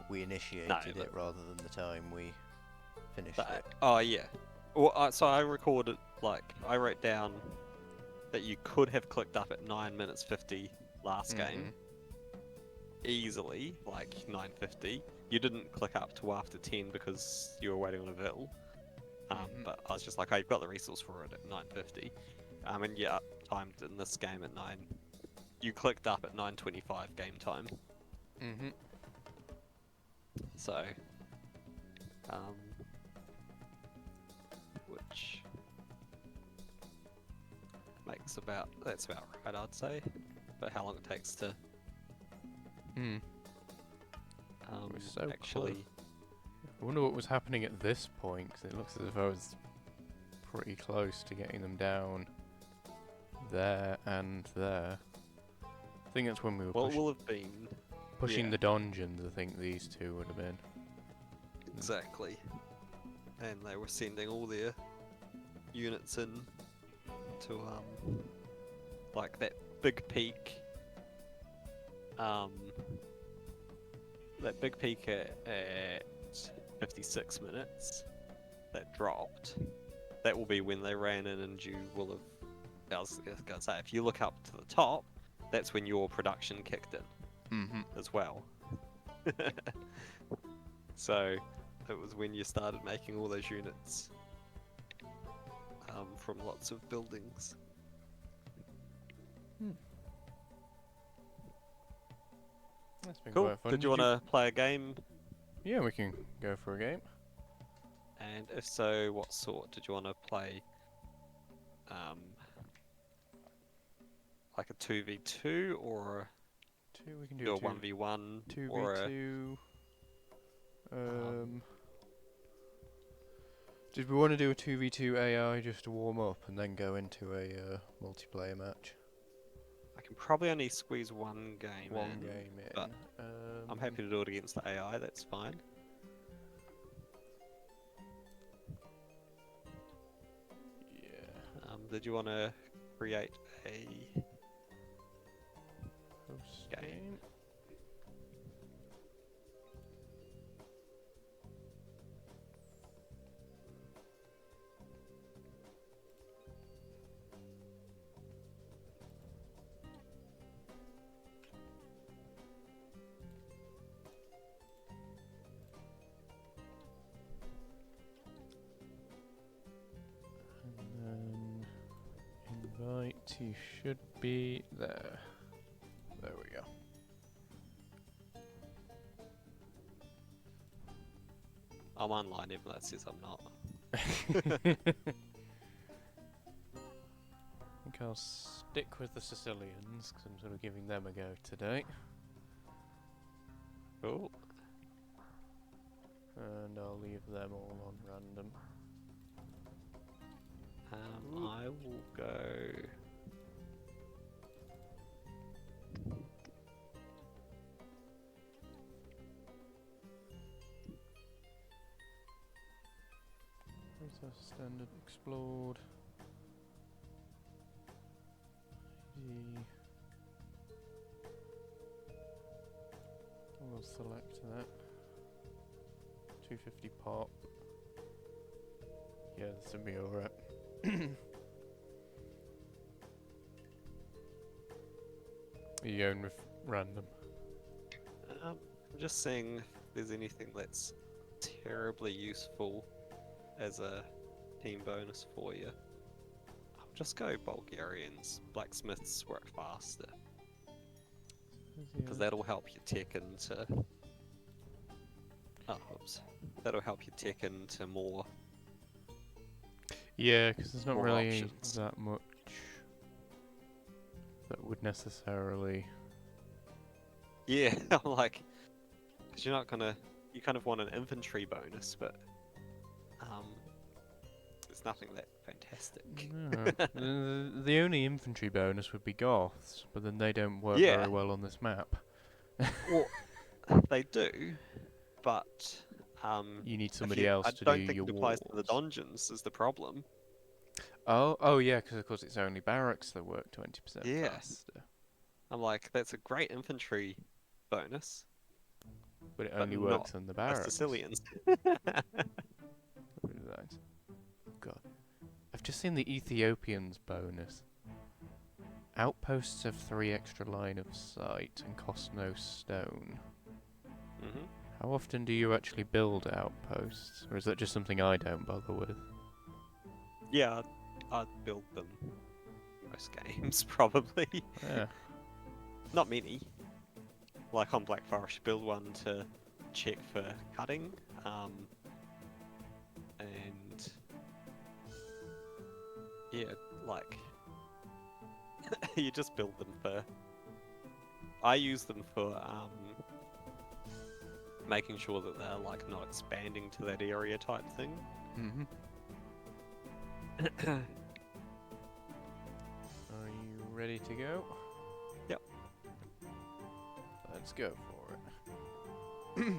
we initiated it rather than the time we finished it. Oh yeah. Well, so I recorded, I wrote down that you could have clicked up at 9 minutes 50 last game. Easily, 9:50. You didn't click up to after 10 because you were waiting on a vill. But I was just like, oh, you've got the resource for it at 9:50. And yeah, timed in this game at 9. You clicked up at 9:25 game time. So, which makes that's about right, I'd say. But how long it takes to We're so actually. close. I wonder what was happening at this point, because it looks as if I was pretty close to getting them down there and there. I think that's when we were will have been pushing the dungeons. I think these two would have been. Exactly. And they were sending all their units in to that big peak. That big peak at 56 minutes that dropped. That will be when they ran in, and you will have. I was gonna say, if you look up to the top, that's when your production kicked in as well. So it was when you started making all those units from lots of buildings. That's been Cool. quite fun. Did you want to play a game? Yeah, we can go for a game. And if so, what sort? Did you want to play? Like a 2v2 or We can do do a two. 1v1 or a 2v2. Did we want to do a 2v2 AI just to warm up and then go into a multiplayer match? I can probably only squeeze one game One in, game in. but I'm happy to do it against the AI, that's fine. Yeah. Did you want to create a Host game? game. Invite, you should be there. There we go. I'm online even though that says I'm not. I think I'll stick with the Sicilians because I'm sort of giving them a go today. Cool. And I'll leave them all on random. I will go. Resource standard explored. ID. We'll select that. 250 pop. Yeah, this will be alright. Are you going with random? I'm just seeing if there's anything that's terribly useful as a team bonus for you. I'll just go Bulgarians. Blacksmiths work faster because that'll help you tech into. Oh, oops. That'll help you tech into more. Yeah, because there's not more really options. that much that would necessarily. Yeah, I'm like, because you're not gonna. You kind of want an infantry bonus, but it's nothing that fantastic. No. The only infantry bonus would be Goths, but then they don't work Yeah. very well on this map. Well, they do, but You need somebody else to I do don't think your it applies to the walls. dungeons is the problem. Oh yeah, because of course it's only barracks that work 20% Yeah. faster. I'm like, that's a great infantry bonus, But it but only not works on the for barracks. Sicilians. Right. God. I've just seen the Ethiopians bonus. Outposts have 3 extra line of sight and cost no stone. Hmm. How often do you actually build outposts? Or is that just something I don't bother with? Yeah, I'd build them most games, probably. Yeah. Not many. Like on Black Forest, you build one to check for cutting, and yeah, like you just build them for. I use them for making sure that they're like not expanding to that area type thing. Mm-hmm. Are you ready to go? Yep. Let's go for it.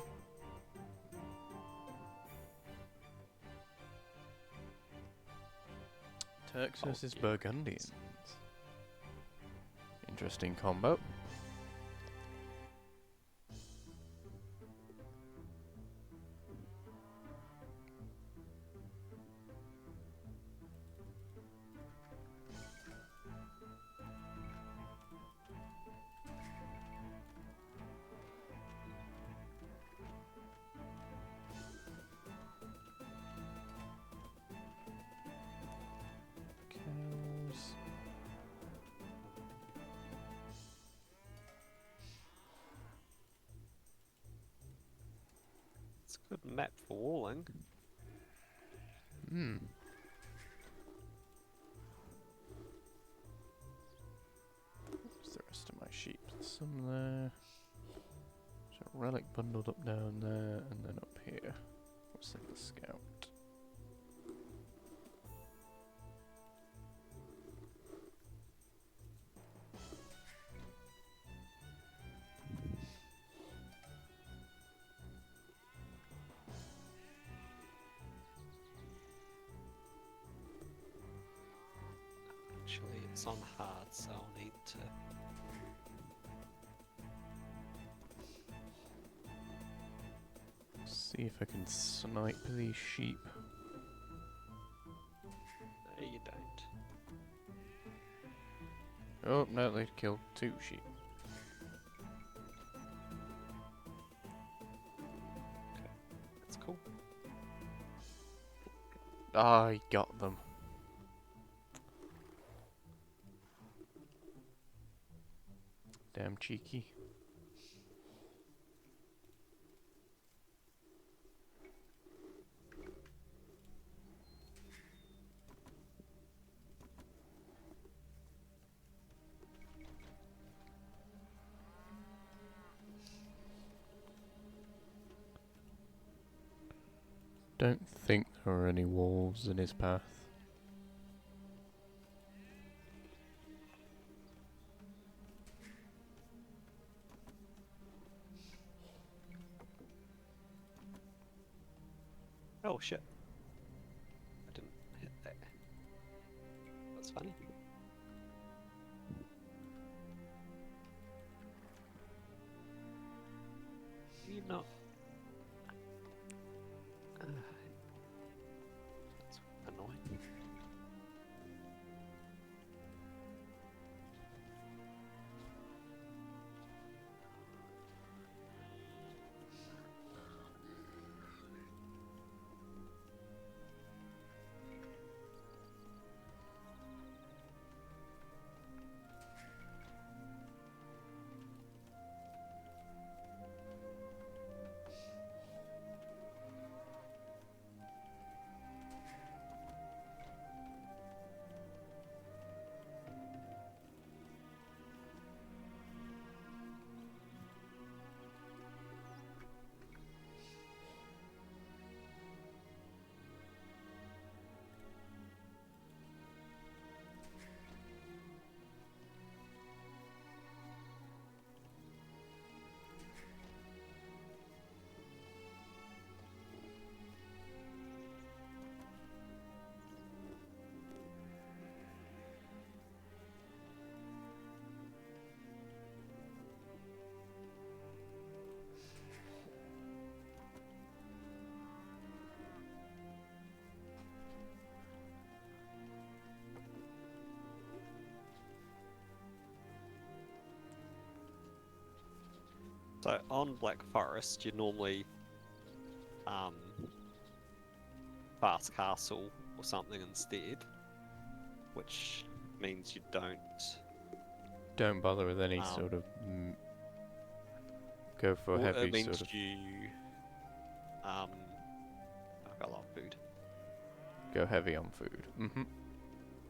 Turks versus Burgundians. Interesting combo. Cows. Good map for walling. Hmm. What's the rest of my sheep? Some there. There's a relic bundled up down there, and then up here. What's in the scout? Actually, it's on hard, so I'll need to. See if I can snipe these sheep. No, you don't. Oh, no, they've killed 2 sheep. That's cool. I got them. Damn cheeky. Don't think there are any wolves in his path. Oh shit. I didn't hit that. That's funny. You not. That's annoying. So on Black Forest, you normally fast castle or something instead, which means you Don't bother with any sort of... go for well, heavy it means sort of... you I've got a lot of food. Go heavy on food. Mm-hmm.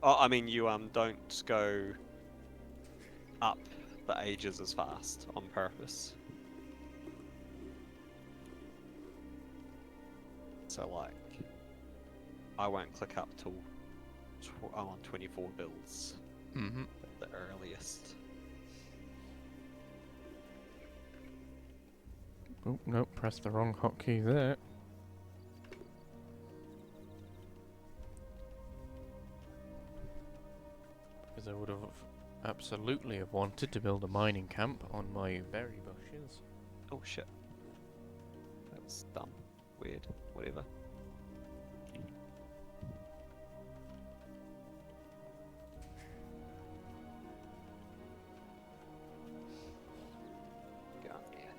Oh, I mean you don't go up the ages as fast on purpose. So like, I won't click up till I'm on 24 builds Mm-hmm. at the earliest. Oh, no, pressed the wrong hotkey there. Because I would have absolutely have wanted to build a mining camp on my berry bushes. Oh shit. That's dumb. Weird. Whatever. Get on here.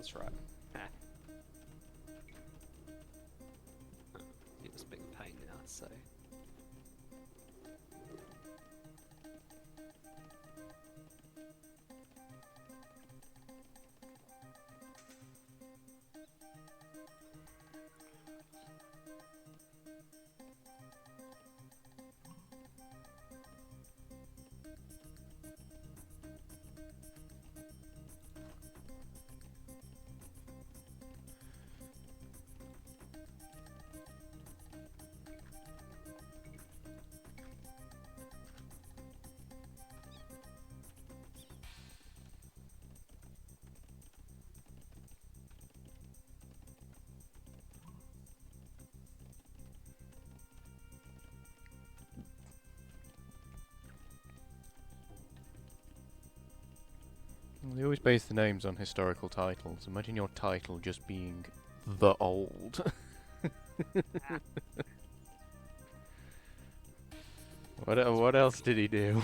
That's right. Ah. You're just being a pain now, so. They always base the names on historical titles. Imagine your title just being The Old. What else did he do?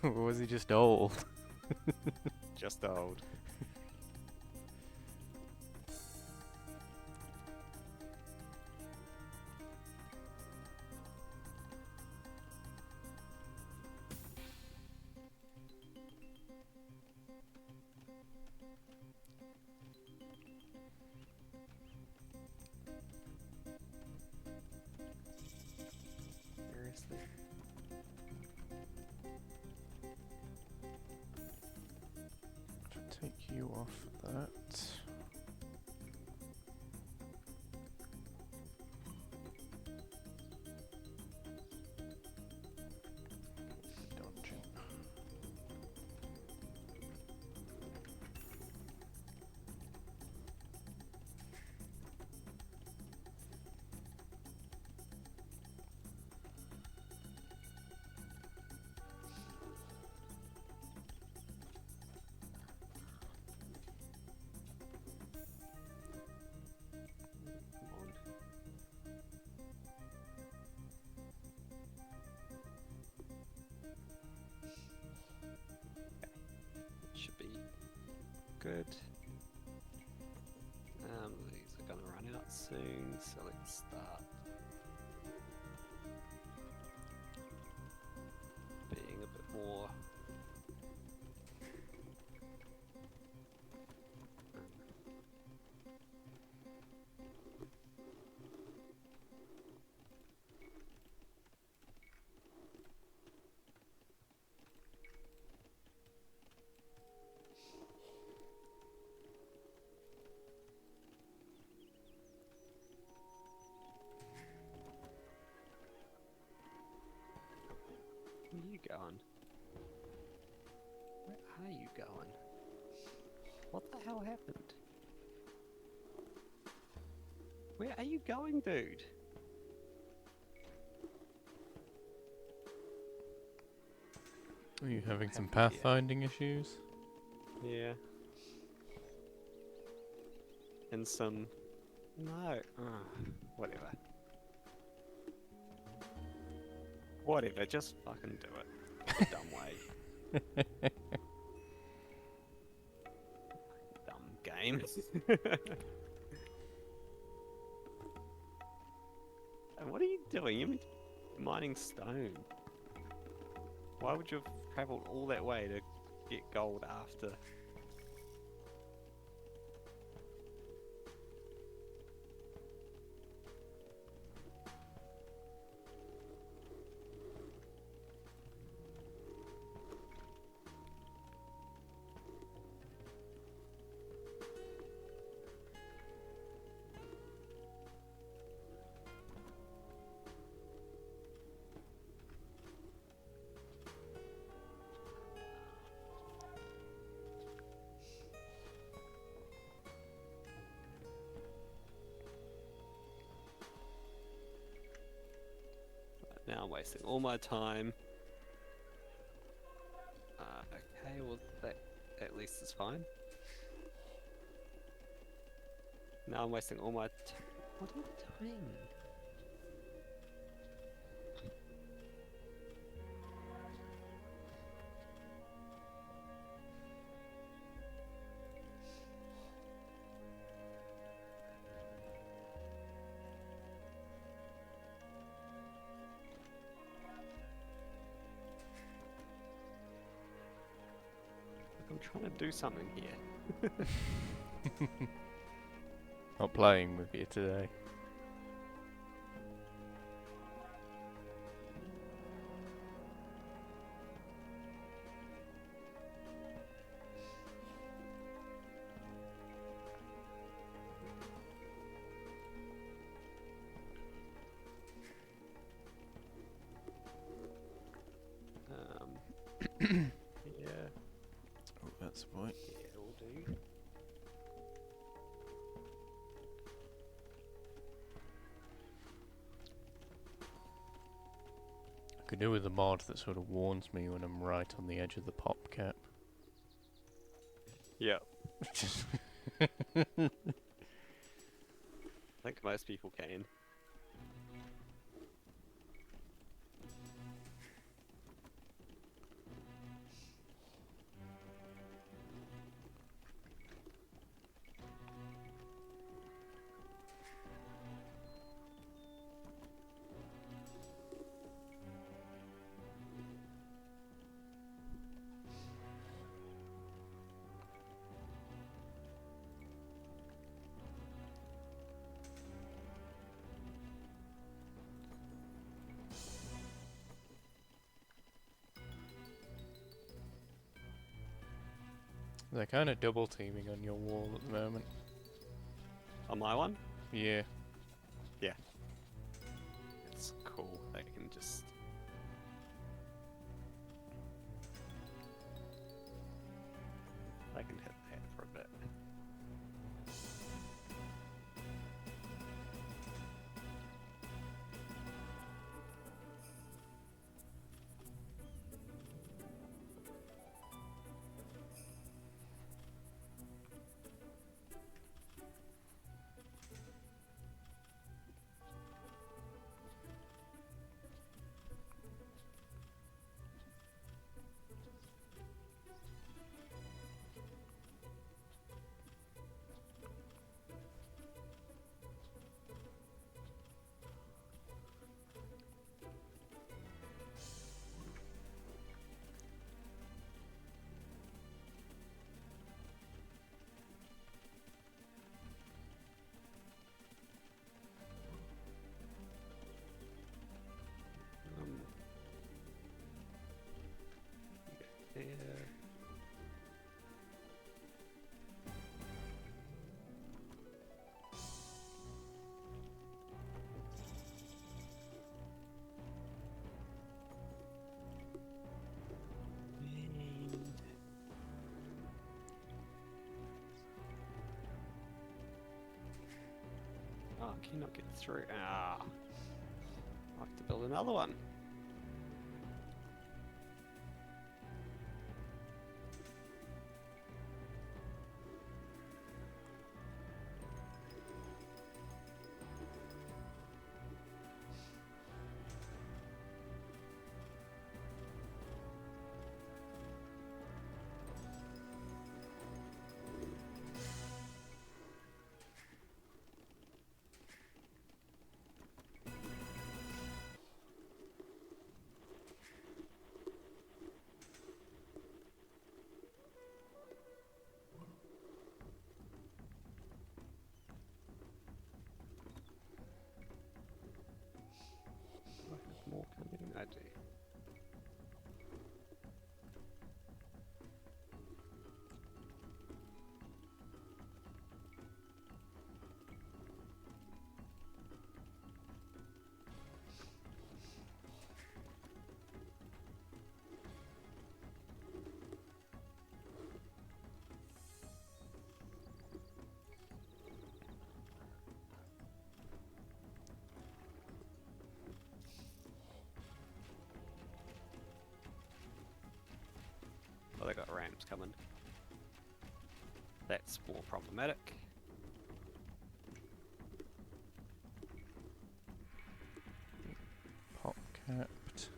Or was he just old? Just old. Seriously? Take you off that. Dungeon. Come on. Should be good. These are gonna run out soon, so let's start being a bit more. Where are you going? Where are you going? What the hell happened? Where are you going, dude? Are you having some Happy here. pathfinding issues? Yeah. And some. No. Whatever. Whatever, just fucking do it. The dumb way. Dumb game. And what are you doing? You're mining stone. Why would you have travelled all that way to get gold after? Now I'm wasting all my time. Okay, well that at least is fine. Now I'm wasting all my what are you doing? trying to do something here. Not playing with you today. Yeah. Oh, that's the point. Yeah, will do. I could do with a mod that sort of warns me when I'm right on the edge of the pop cap. Yeah. I think most people can. They're kind of double teaming on your wall at the moment. On my one? Yeah. It's cool. They can just... I can hit that for a bit. Yeah. Oh, I cannot get through. Ah. I have to build another one. Do I have more coming? I do. Oh, they got ramps coming. That's more problematic. Pop capped.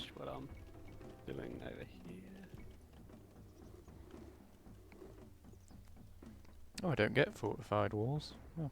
finish what I'm doing over here. Oh, I don't get fortified walls. Oh.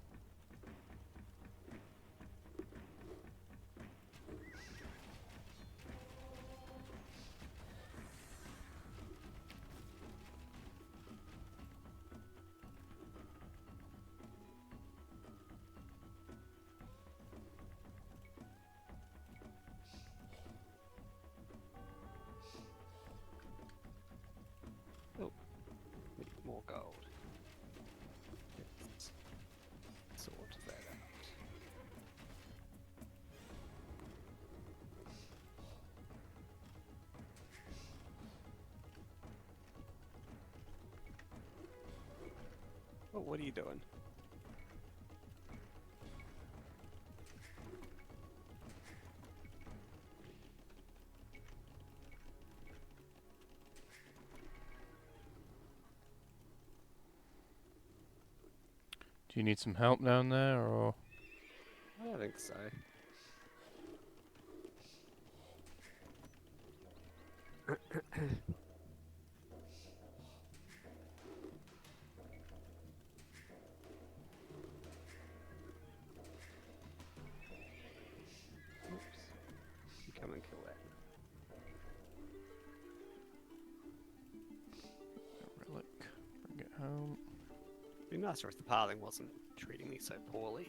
Oh, need more gold. Let's sort that out. Oh, what are you doing? Do you need some help down there, or...? I don't think so. Oops. You come and kill that. Relic. Bring it home. It'd be nicer if the pathing wasn't treating me so poorly.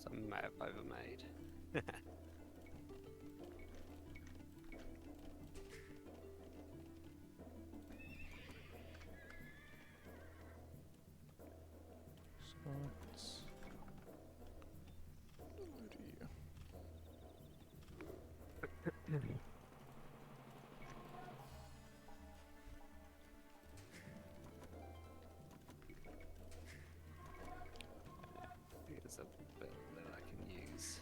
Some may have overmade. Swords. Here's a bit that I can use.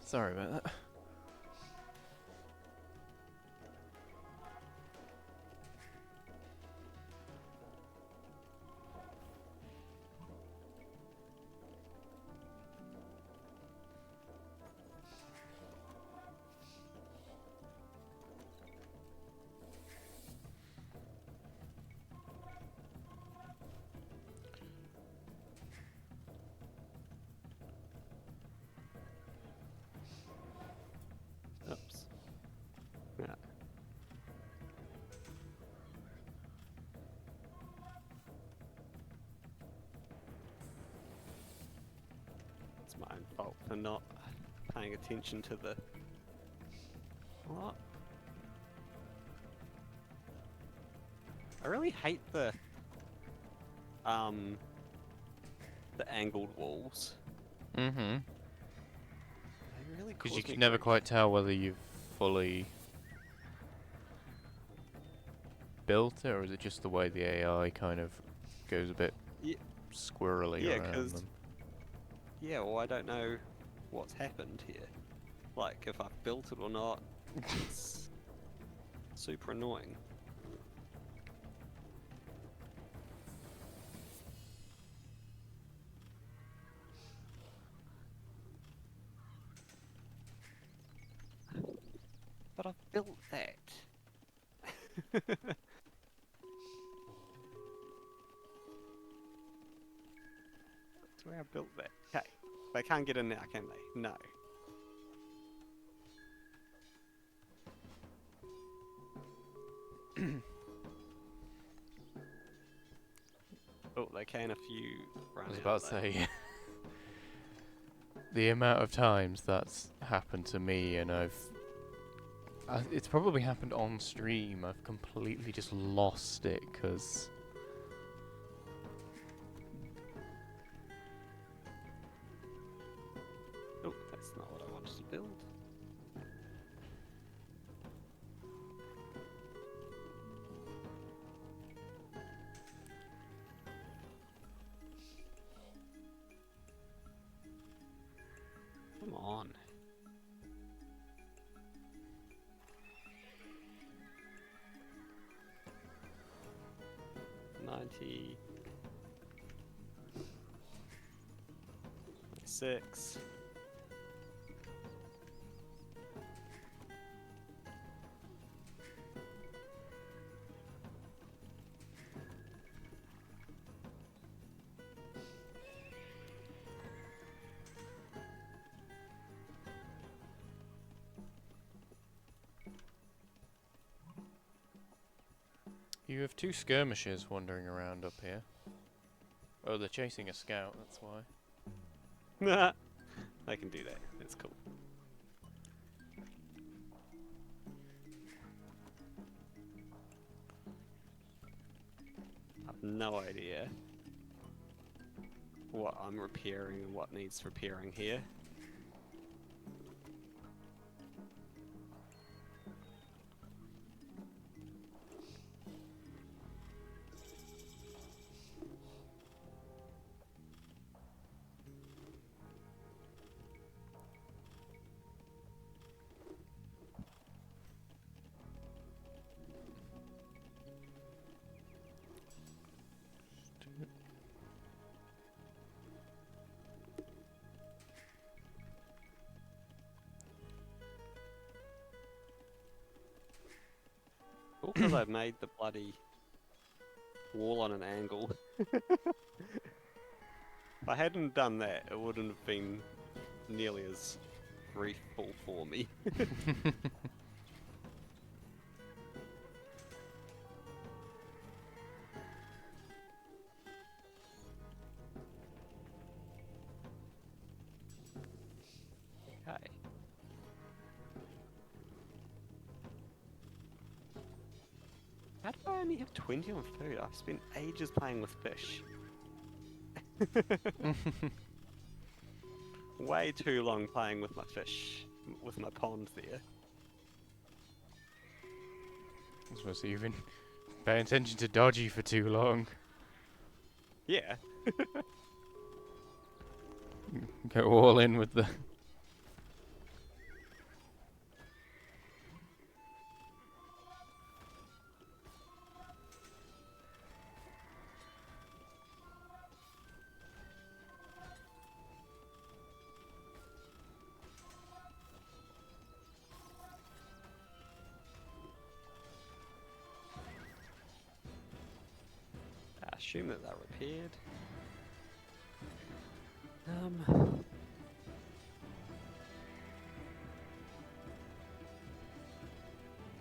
Sorry about that. Oops. Yeah. It's my own fault for not paying attention to the... What? I really hate the angled walls. Mm-hmm. They really Because cause you me can never grief. quite tell whether you've fully built it, or is it just the way the AI kind of goes a bit Ye- squirrely Yeah, around 'cause- them? Yeah, well, I don't know what's happened here. Like, if I've built it or not. It's super annoying. But I've built that. That's where I built that. Okay. They can't get in now, can they? No. Oh, they can if you run I was out about to there. say, the amount of times that's happened to me, and it's probably happened on stream. I've completely just lost it because 20. 6. You have 2 skirmishers wandering around up here. Oh, they're chasing a scout, that's why. I can do that. That's cool. I've no idea what I'm repairing and what needs repairing here. All because I've made the bloody wall on an angle. If I hadn't done that, it wouldn't have been nearly as grieful for me. Okay. How do I only have 20 on food? I've spent ages playing with fish. Way too long playing with my fish, with my pond there. I suppose you've been paying attention to Dodgy for too long. Yeah. Go all in with the... I assume that they're repaired.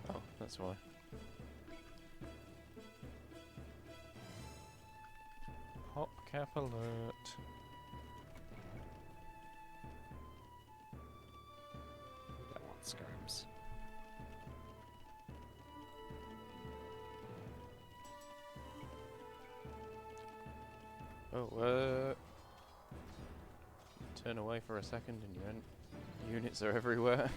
Oh, that's why. Hop cap alert. Don't want skirms. Oh, turn away for a second and your units are everywhere.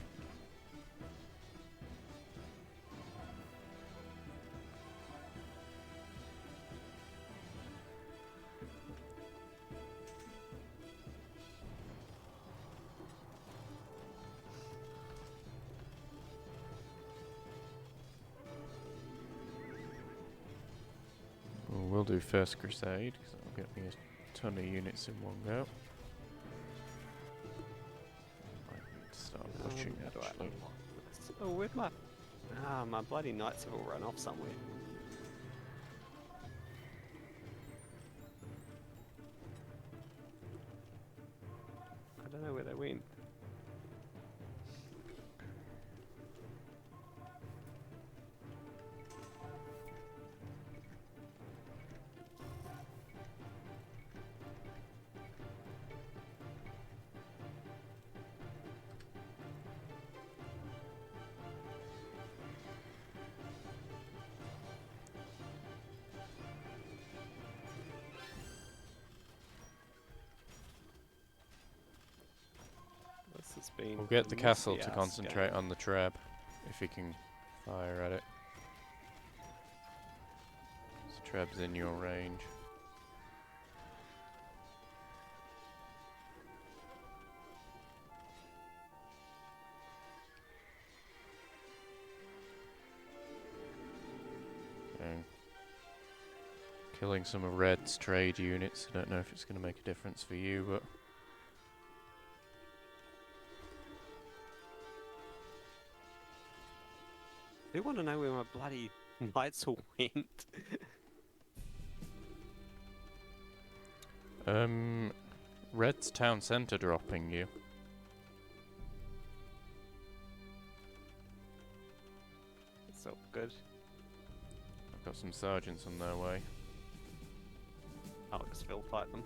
We'll do First Crusade, because that'll get me a ton of units in one go. Might need to start pushing, How do I actually. unlock this? Oh, where'd my... my bloody knights have all run off somewhere. I don't know where they went. This has been We'll get the a castle to messy-ass concentrate game. on the trap, if he can fire at it. So trap's in your range. killing some of Red's trade units. I don't know if it's going to make a difference for you, but... I do want to know where my bloody knights all went. Red's town centre dropping you. So good. I've got some sergeants on their way. I'll just fill fight them.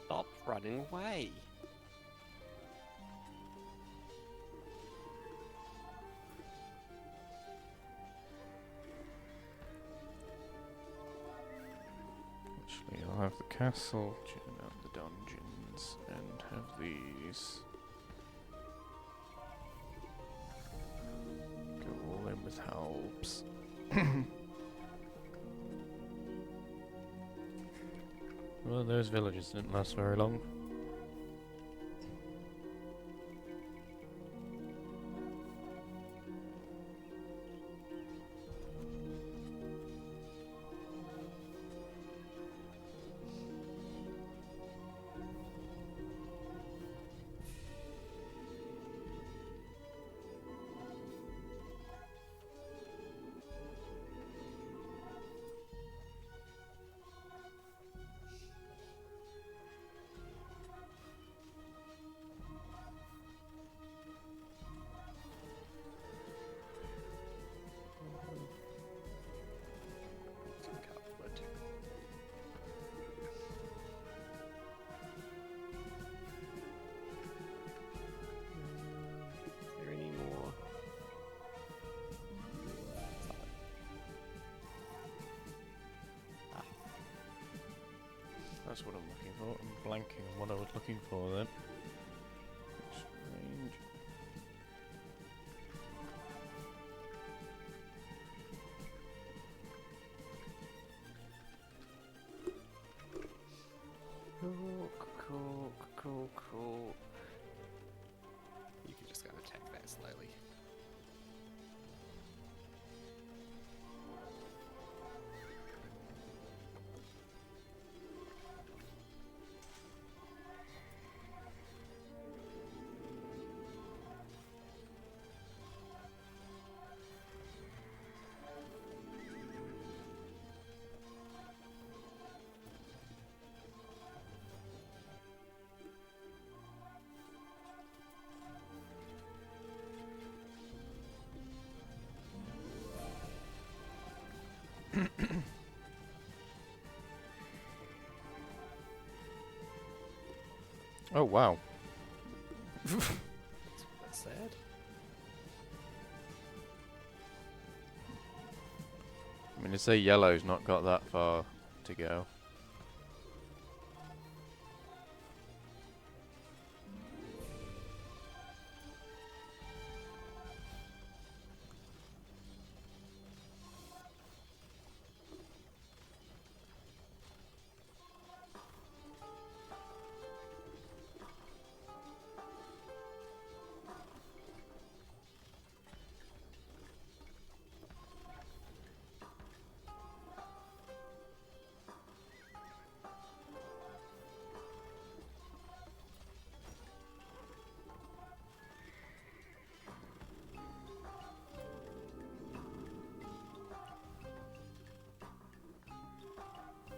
Stop running away. Actually, I'll have the castle, tune out the dungeons, and have these go all in with helps. Well, those villages didn't last very long. Is there any more? That's what I'm looking for. I'm blanking on what I was looking for then. Range. Cool. You can just go and attack that slowly. Oh wow. That's sad. I mean, to say yellow's not got that far to go.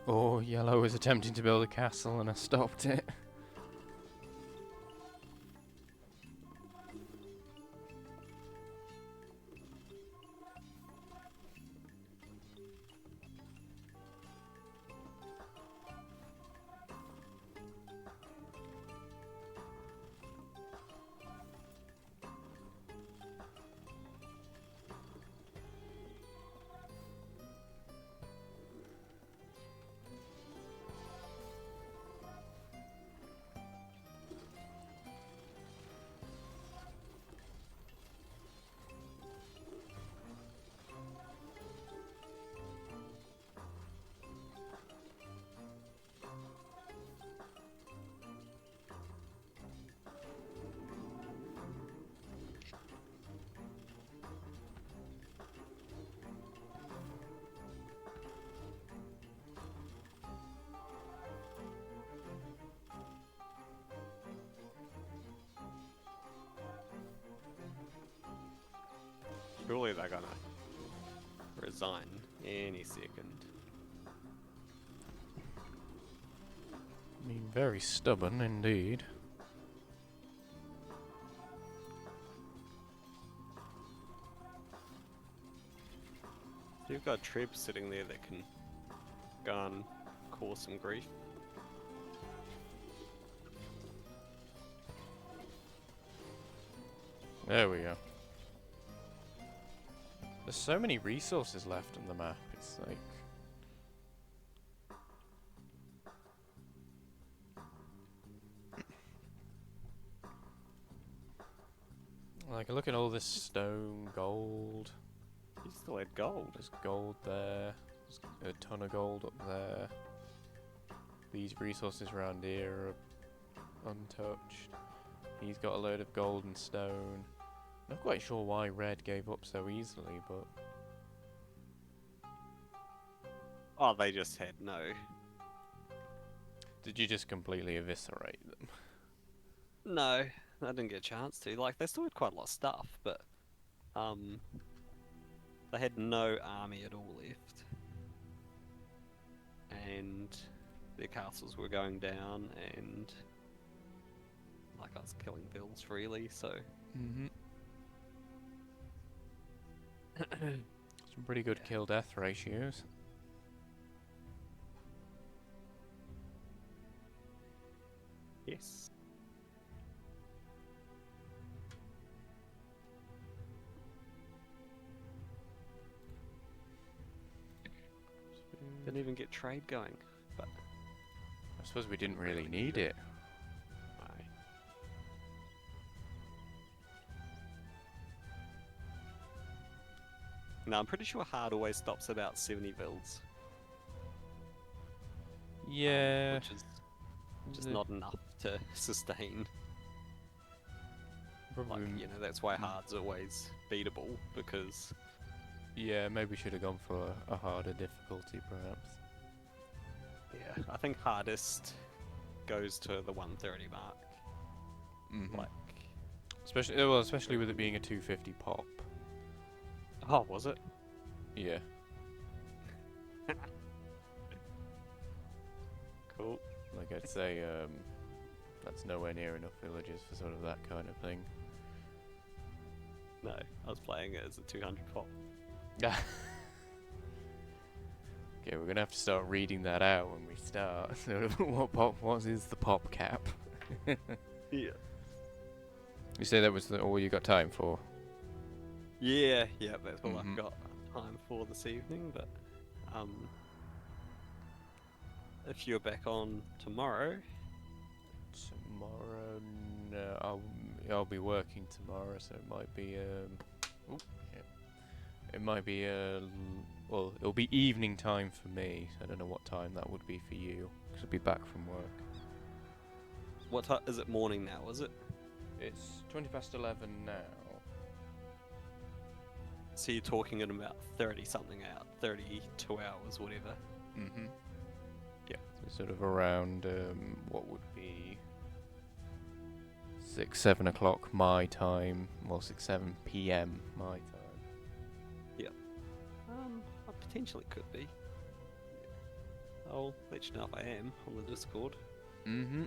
Or yellow was attempting to build a castle and I stopped it. Surely they're gonna resign any second. I mean, very stubborn indeed. You've got troops sitting there that can go and cause some grief. There we go. There's so many resources left on the map, it's like... Like, look at all this stone, gold. You still had gold. There's gold there. There's a ton of gold up there. These resources around here are untouched. He's got a load of gold and stone. Not quite sure why Red gave up so easily, but... Oh, they just had no. Did you just completely eviscerate them? No, I didn't get a chance to. Like, they still had quite a lot of stuff, but they had no army at all left, and their castles were going down, and like I was killing bills freely, so. Mm-hmm. Some pretty good kill-death ratios. Yes. Didn't even get trade going, but I suppose we didn't really need it. aye. No, I'm pretty sure hard always stops about 70 builds, Yeah. which is just not enough to sustain. Probably, Like, you know, that's why hard's always beatable, because yeah, maybe should have gone for a harder difficulty, perhaps. yeah, I think hardest goes to the 130 mark. Mm-hmm. Like, Especially with it being a 250 pop. oh, was it? Yeah. Cool. Like I'd say, that's nowhere near enough villages for sort of that kind of thing. No, I was playing it as a 200 pop. Okay, we're gonna have to start reading that out when we start. Sort of what is the pop cap? Yeah. You say that was all you got time for? Yeah, that's all Mhm. I've got time for this evening, but if you're back on tomorrow, Tomorrow, no, I'll be working tomorrow, so it might be it might be well, it'll be evening time for me. So I don't know what time that would be for you, because I'll be back from work. what time is it? Morning now, is it? It's 11:20 now. So you're talking in about 30 something out, 32 hours, whatever. Mm-hmm. Yeah, so sort of around what would be 6-7 o'clock my time, well 6-7 p.m. my time. Potentially could be. I'll let you know if I am on the Discord. Mm-hmm.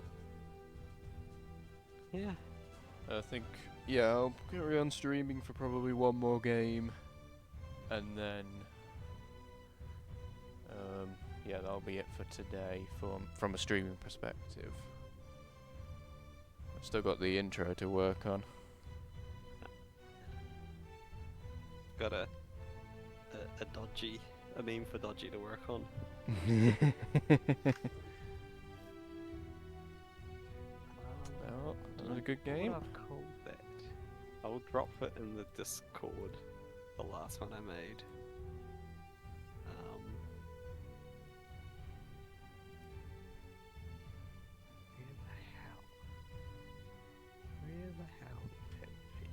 Yeah. I think, yeah, I'll carry on streaming for probably one more game, and then, yeah, that'll be it for today from a streaming perspective. I've still got the intro to work on. Got a meme for dodgy to work on. Oh, that was a good game. What I've called that. I'll drop it in the Discord. The last one I made. Where the hell would that be?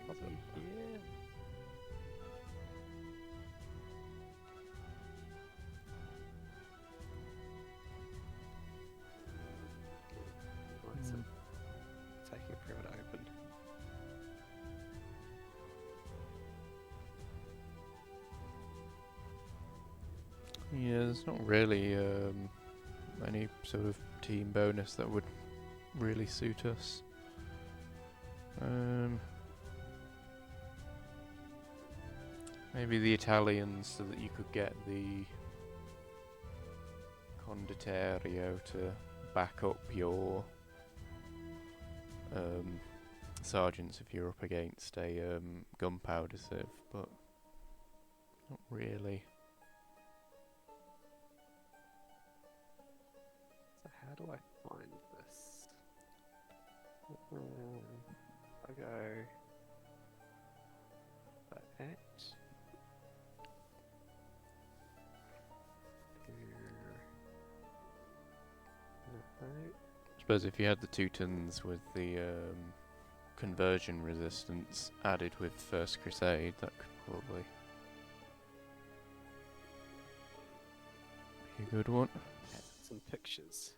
Probably here. It's taking forever to open. Yeah, there's not really any sort of team bonus that would really suit us. Maybe the Italians, so that you could get the Condottiero to back up your sergeants if you're up against a gunpowder sieve, but not really. So how do I find this? I go that I suppose if you had the Teutons with the conversion resistance added with First Crusade, that could probably be a good one. add some pictures.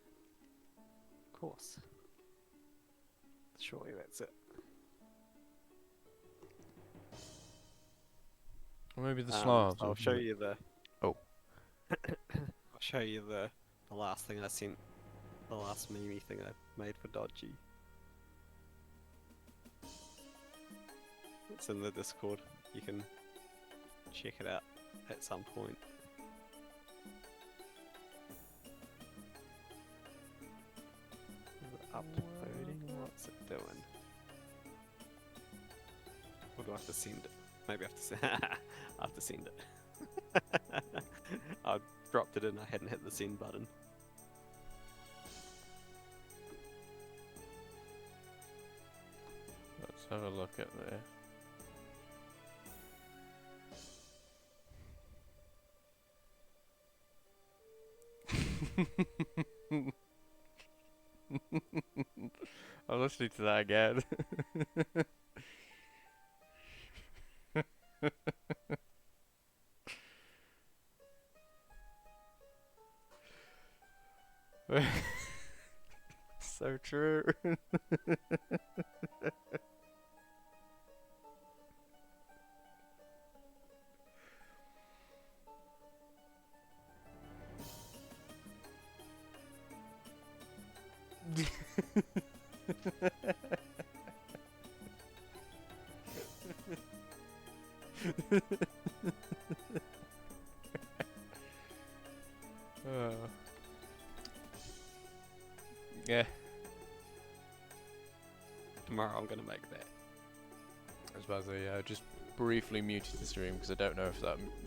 Of course. Surely that's it. Or maybe the Slavs. I'll show you the. Oh. I'll show you the last thing I sent. The last meme thing I made for Dodgy. It's in the Discord. You can check it out at some point. Is it uploading? What's it doing? Or do I have to send it? Maybe I have to send I have to send it. I dropped it in, I hadn't hit the send button. Let's have a look at there. I'm listening to that again. So true. Yeah. Tomorrow I'm gonna make that. I was about to say, yeah, I just briefly muted the stream because I don't know if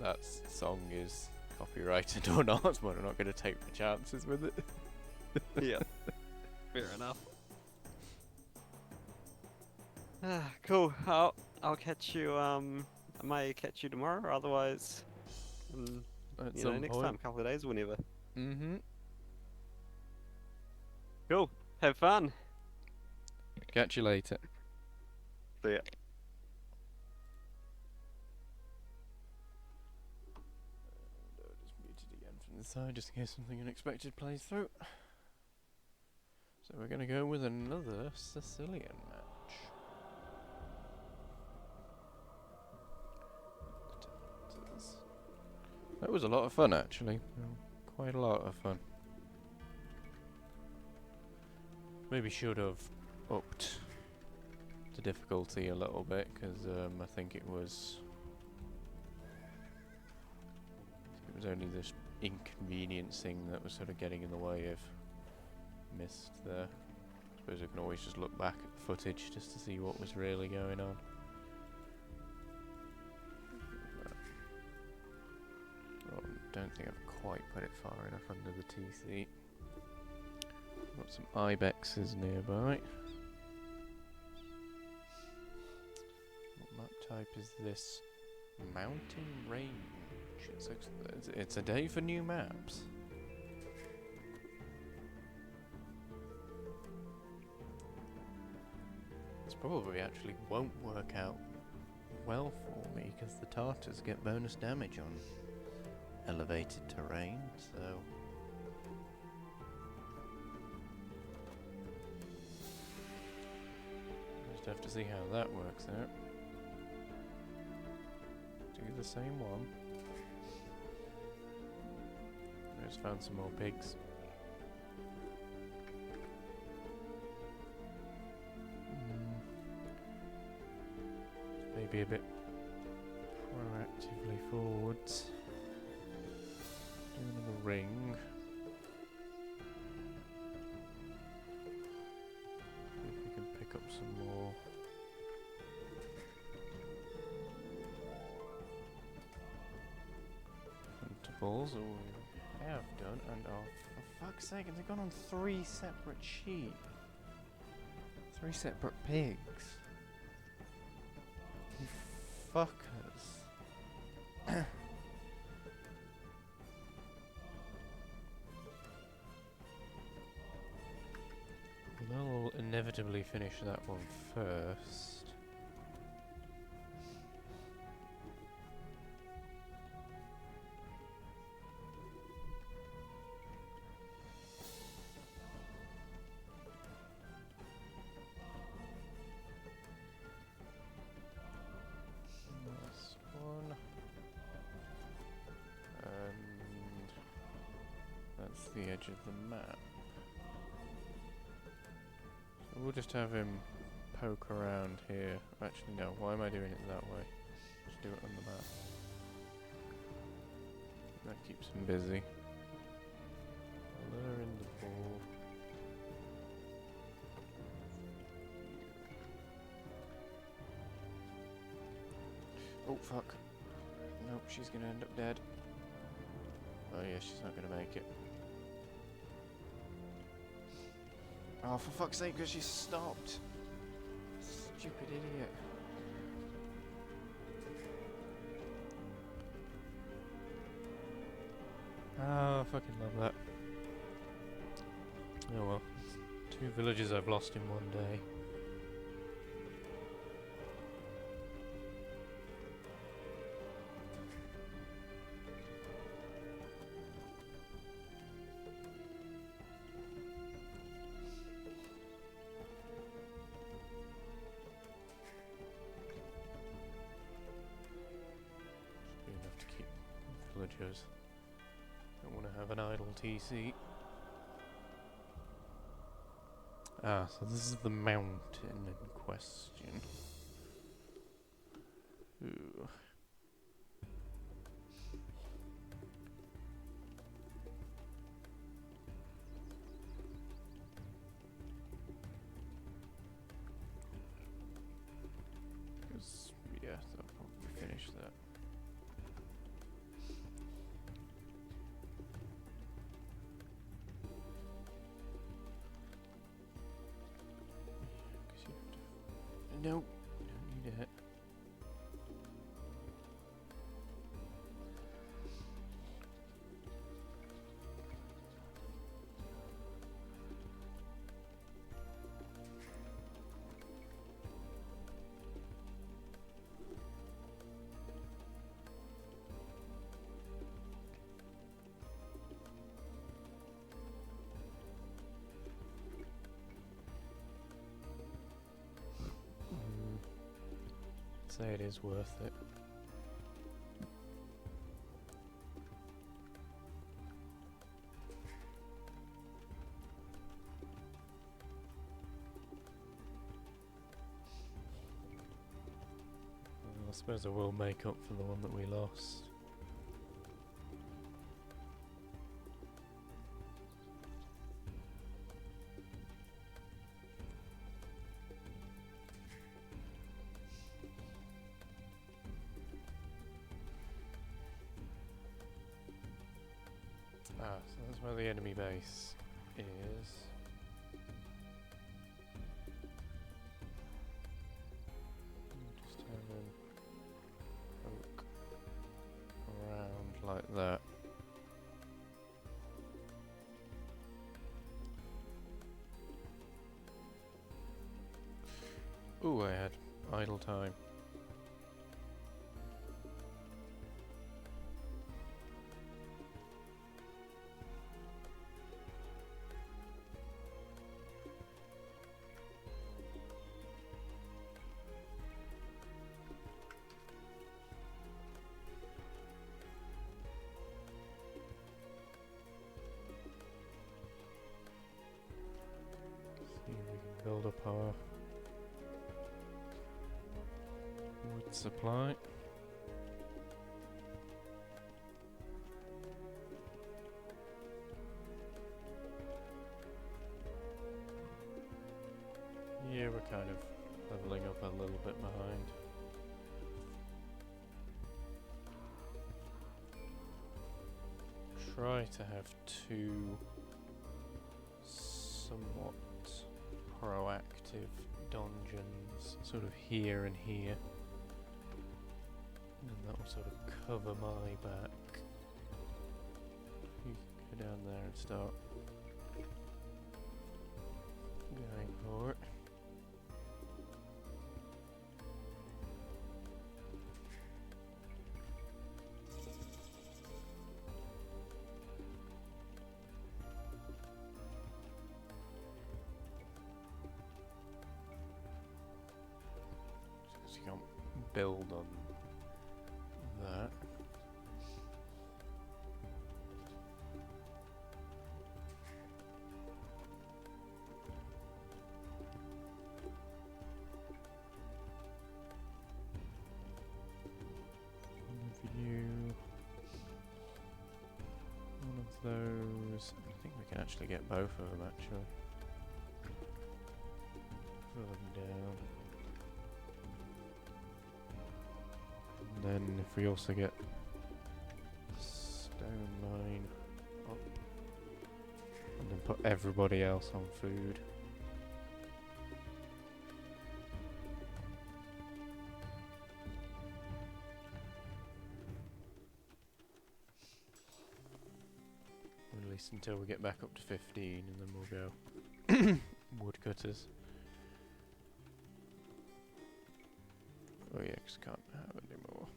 that song is copyrighted or not, but I'm not going to take the chances with it. Yeah. Fair enough. Cool. I'll catch you. I may catch you tomorrow. Otherwise, At you know, some next point. time, couple of days, whenever. Mm-hmm. Cool. Have fun. Catch you later. See ya. Just muted again from the side, just in case something unexpected plays through. So we're going to go with another Sicilian match. That was a lot of fun, actually. Quite a lot of fun. Maybe should have upped the difficulty a little bit, because I think it was only this inconveniencing that was sort of getting in the way of mist there. I suppose I can always just look back at the footage just to see what was really going on. Oh, don't think I've quite put it far enough under the TC. Got some ibexes nearby. What map type is this? Mountain Range. It's a day for new maps. This probably actually won't work out well for me because the Tartars get bonus damage on elevated terrain, so just have to see how that works out. Do the same one. I just found some more pigs. Maybe a bit proactively forwards. Do another ring. See if we can pick up some more. Balls, or we have done, and oh, for fuck's sake, they've gone on 3 separate sheep. 3 separate pigs. You fuckers. We'll inevitably finish that one first. The edge of the map. So we'll just have him poke around here. Actually, no. Why am I doing it that way? Just do it on the map. That keeps him busy. Lure in the ball. Oh fuck! Nope, she's gonna end up dead. Oh yeah, she's not gonna make it. Oh, for fuck's sake, because she stopped. Stupid idiot. Ah, I fucking love that. Oh well. 2 villages I've lost in one day. Villagers. Don't want to have an idle TC. Ah, so this is the mountain in question. Ooh. Yeah, I'll probably finish that. Nope, don't need it. Say it is worth it. suppose I will make up for the one that we lost. Ah, so that's where the enemy base is. Just having a look around like that. Ooh, I had idle time. See if we can build up our wood supply. Yeah, we're kind of leveling up a little bit behind. Try to have two somewhat proactive dungeons, sort of here and here. And that will sort of cover my back. You can go down there and start going for it. Just 'cause you can't build on that. View one of those. I think we can actually get both of them actually. Put them down. And then if we also get stone mine up and then put everybody else on food. At least until we get back up to 15 and then we'll go woodcutters. Oh yeah, 'cause can't have any more.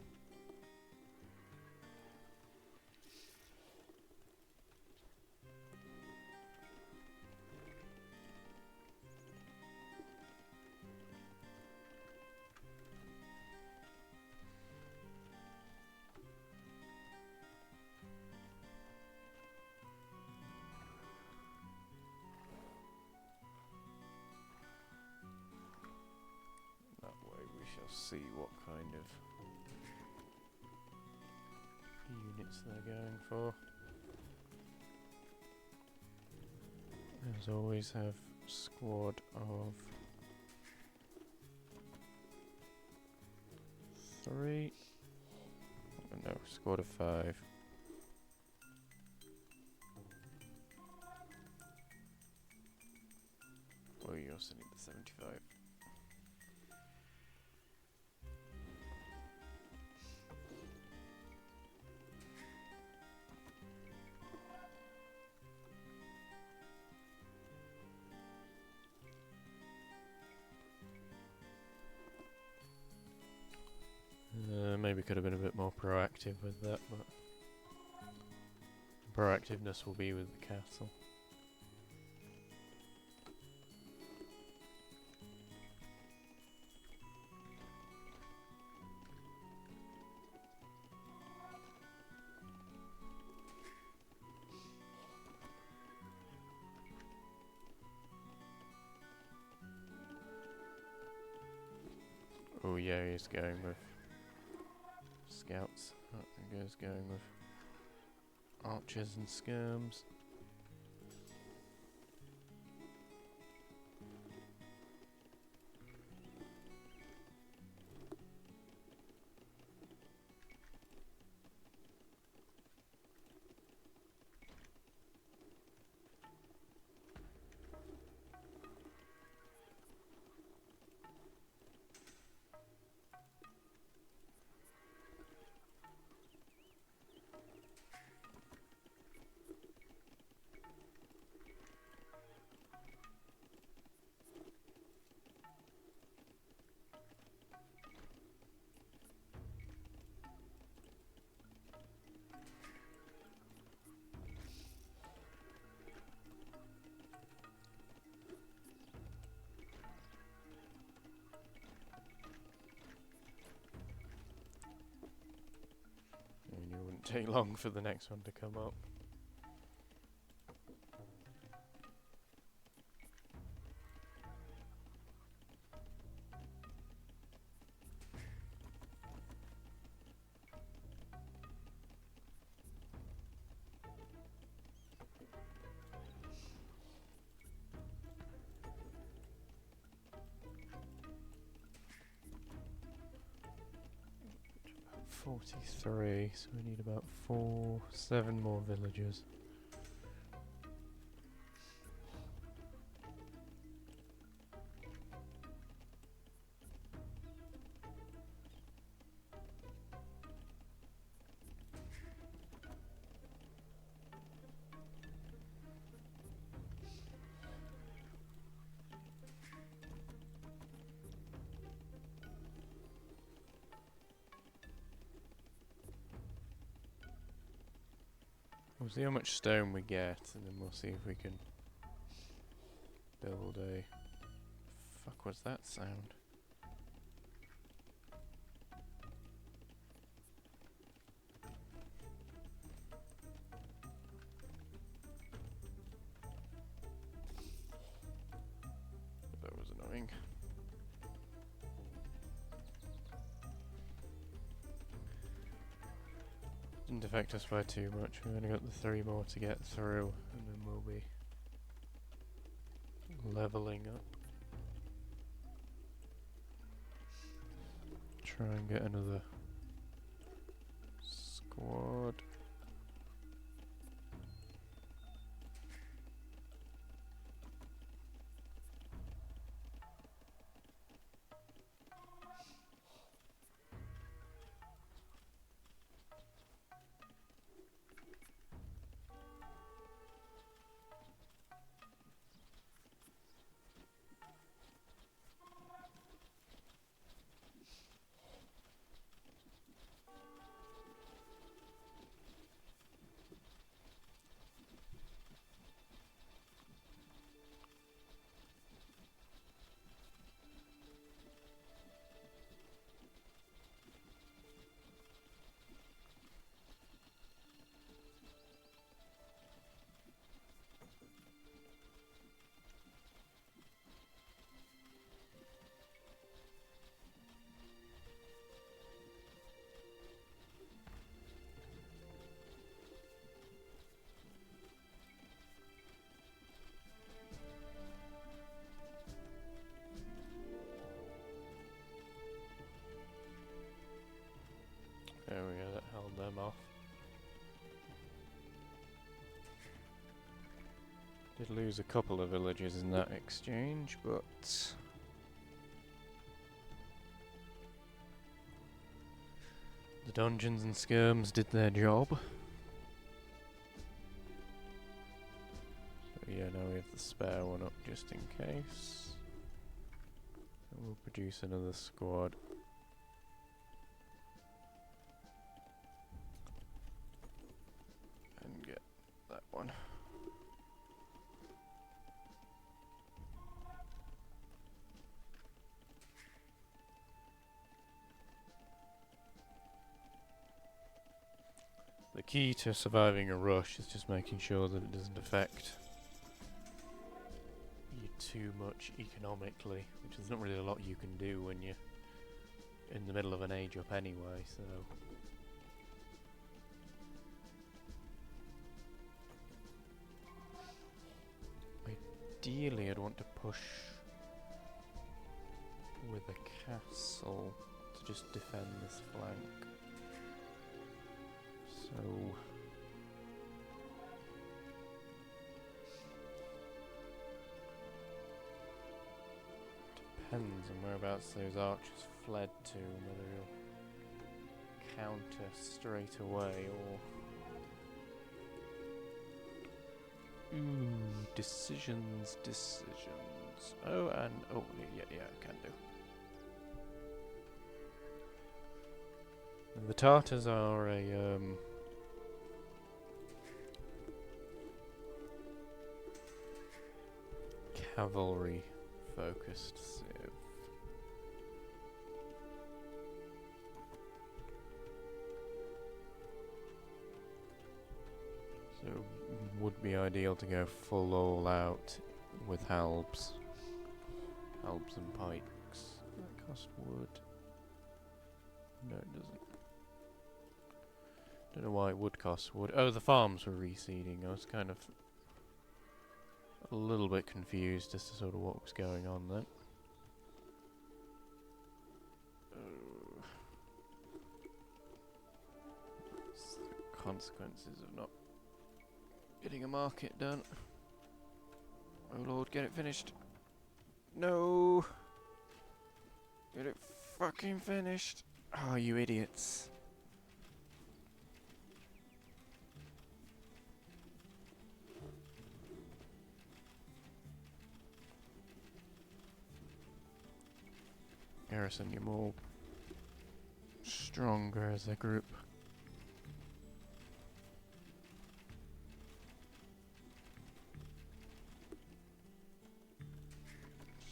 That way we shall see what kind of units they're going for. As always, have squad of 3. Oh, no, squad of 5. Oh, you also need the 75. Maybe could have been a bit more proactive with that, but proactiveness will be with the castle. Oh yeah, he's going with scouts. There goes going with archers and skirms. It wouldn't take long for the next one to come up. About 43, so we need about 7 more villagers. We'll see how much stone we get, and then we'll see if we can build a... Fuck, what's that sound? That was annoying. Didn't affect us by too much. We've only got the 3 more to get through, and then we'll be leveling up. Try and get another squad. There we go, that held them off. Did lose a couple of villages in that exchange, but the dungeons and skirms did their job. So yeah, now we have the spare one up just in case. And we'll produce another squad. And get that one. The key to surviving a rush is just making sure that it doesn't affect you too much economically, which there's not really a lot you can do when you're in the middle of an age up anyway, so ideally I'd want to push with a castle to just defend this flank. So depends on whereabouts those archers fled to, and whether he'll counter straight away or... Ooh, decisions. Oh, and... oh, yeah, I can do. And the Tartars are a, cavalry-focused civ. So, would be ideal to go full all out with halbs. Halbs and pikes. That cost wood. No, it doesn't. Don't know why it would cost wood. Oh, the farms were reseeding. I was kind of a little bit confused as to sort of what was going on there. It's the consequences of not getting a market done. Oh lord, get it finished. No! Get it fucking finished. Oh, you idiots. Garrison, you're more stronger as a group.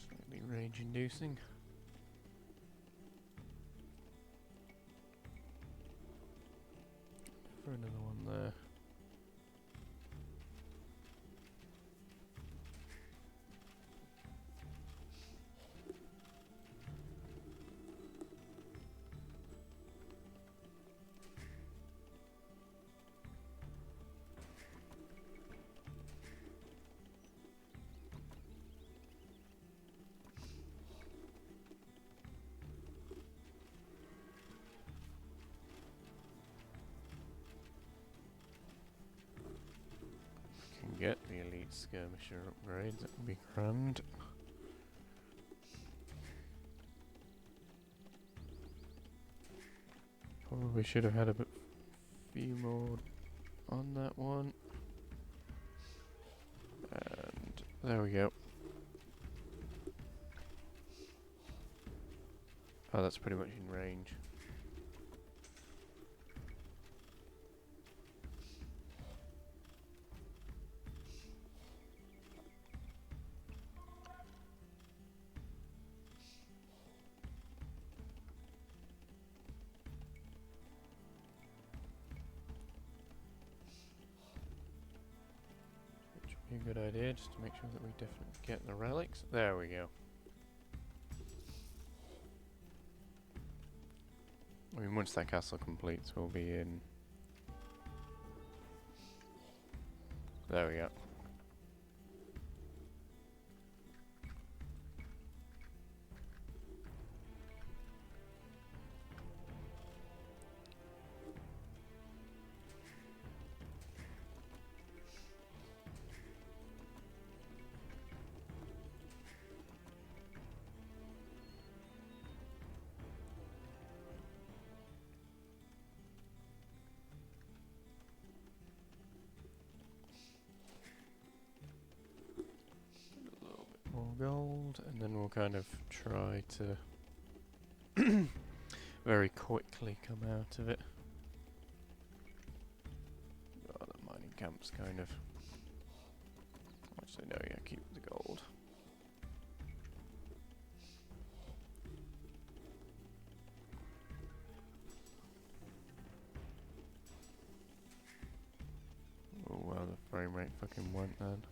Slightly rage-inducing. For another one there. Get the elite skirmisher upgrades, that would be grand. Probably should have had a few more on that one. And there we go. Oh, that's pretty much in range. A good idea, just to make sure that we definitely get the relics. There we go. I mean, once that castle completes, we'll be in. There we go. More gold, and then we'll kind of try to very quickly come out of it. Oh, the mining camp's kind of... Actually, no, yeah, keep the gold. Oh wow, the frame rate fucking went then.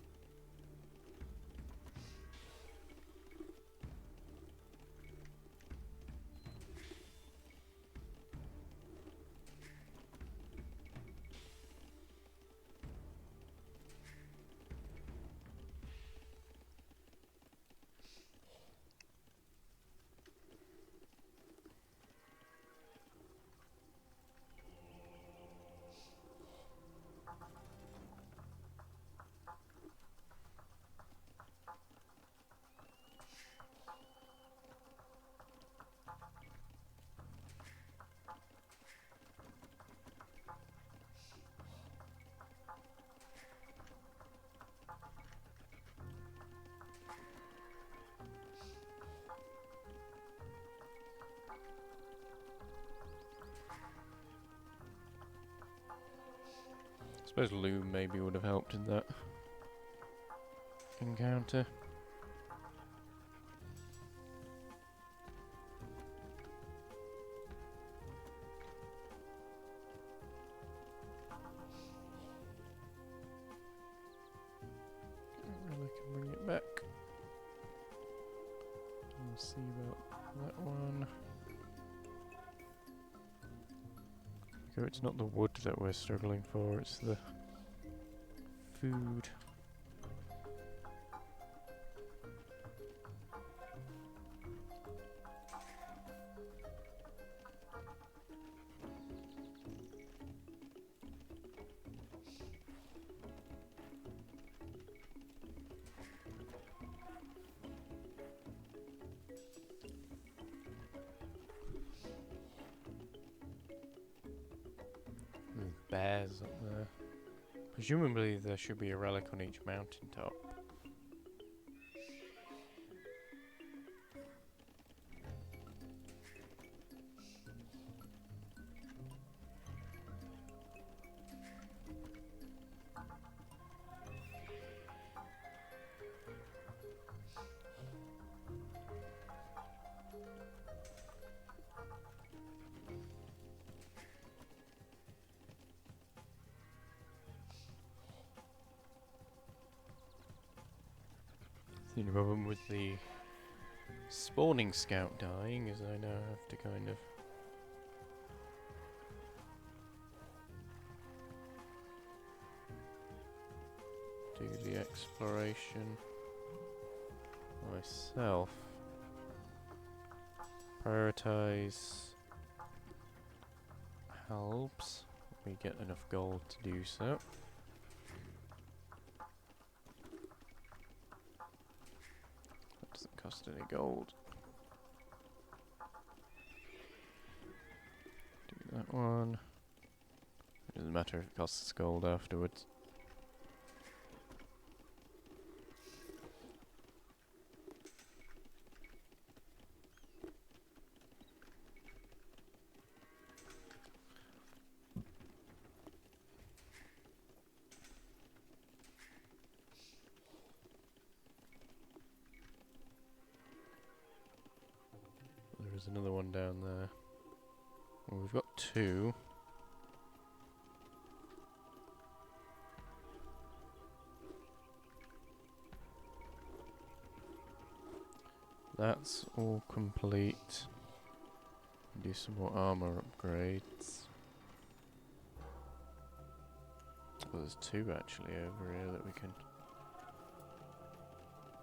suppose loom maybe would have helped in that encounter. And I can bring it back. We'll see about that one. So it's not the wood that we're struggling for, it's the food. There's bears up there. Presumably there should be a relic on each mountaintop. The only problem with the spawning scout dying is I now have to kind of do the exploration myself. Prioritize helps. We get enough gold to do so. Doesn't cost any gold. Do that one. It doesn't matter if it costs gold afterwards. There's another one down there. Well, we've got two. That's all complete. Do some more armor upgrades. Well, there's two actually over here that we can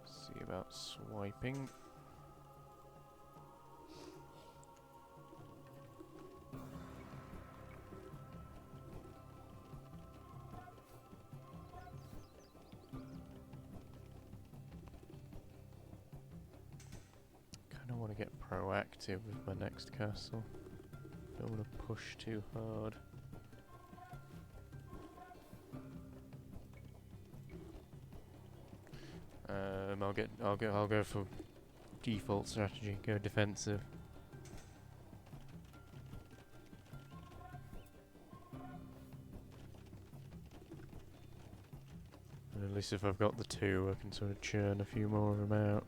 see about swiping. I want to get proactive with my next castle. Don't want to push too hard. I'll go for default strategy. Go defensive. And at least if I've got the two, I can sort of churn a few more of them out.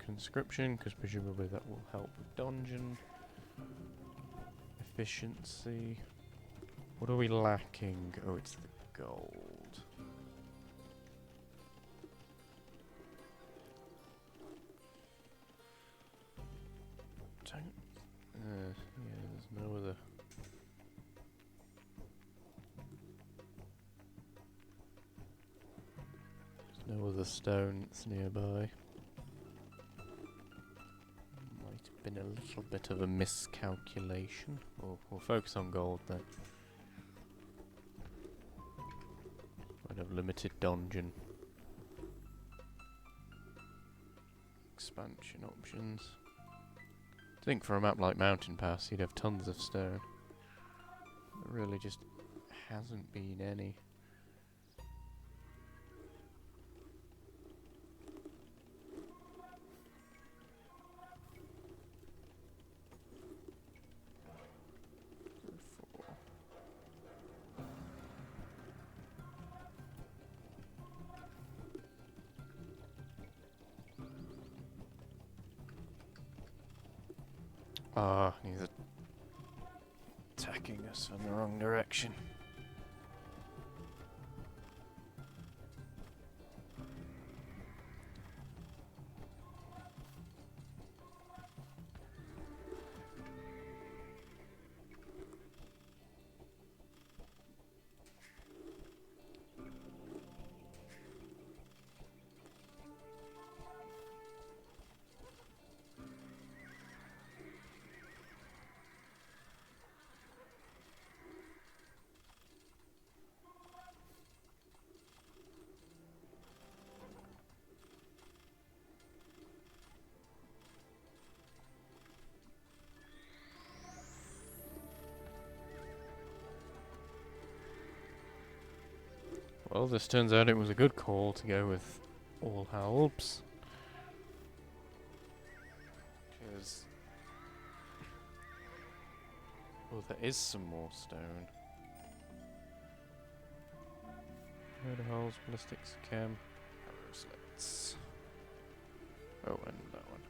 Conscription, because presumably that will help with dungeon efficiency. What are we lacking? Oh, it's the gold. Yeah, there's no other. There's no other stones nearby. Been a little bit of a miscalculation. We'll focus on gold then. Might have limited dungeon expansion options. I think for a map like Mountain Pass you'd have tons of stone. There really just hasn't been any. Ah, he's attacking us from the wrong direction. Well, this turns out it was a good call to go with all helps. Because... well, there is some more stone. Murder holes, ballistics, chem, arrow slits. Oh, and that one.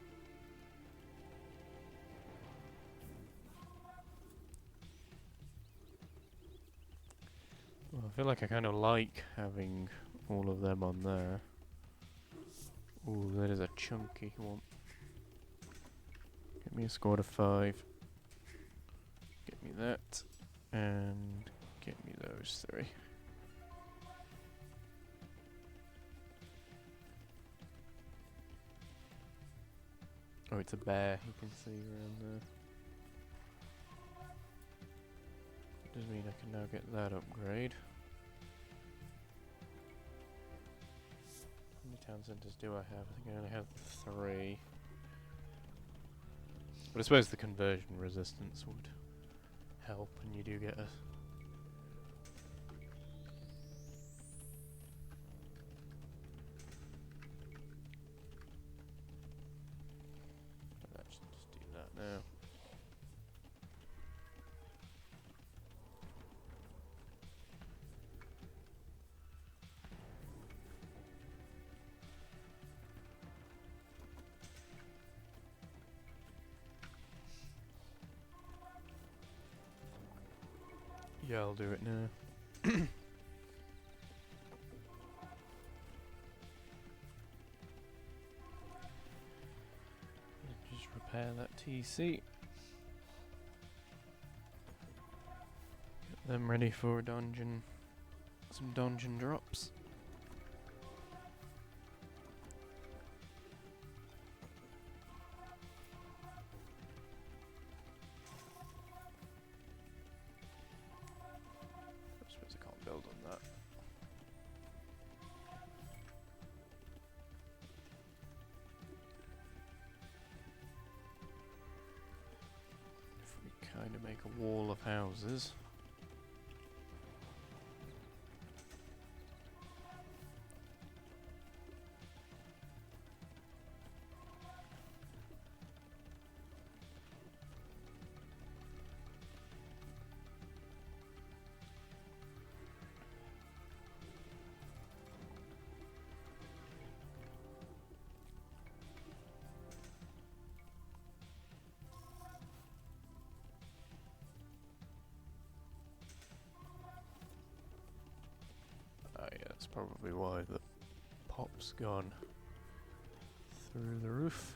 Well, I feel like I kind of like having all of them on there. Ooh, that is a chunky one. Get me a squad of 5. Get me that. And get me those 3. Oh, it's a bear, you can see around there. Does mean I can now get that upgrade. How many town centres do I have? I think I only have 3. But I suppose the conversion resistance would help, and you do get a... Let's just do that now. Yeah, I'll do it now. Just repair that TC. Get them ready for dungeon. Some dungeon drops. I suppose I can't build on that. If we kind of make a wall of houses. Yeah, that's probably why the pop's gone through the roof.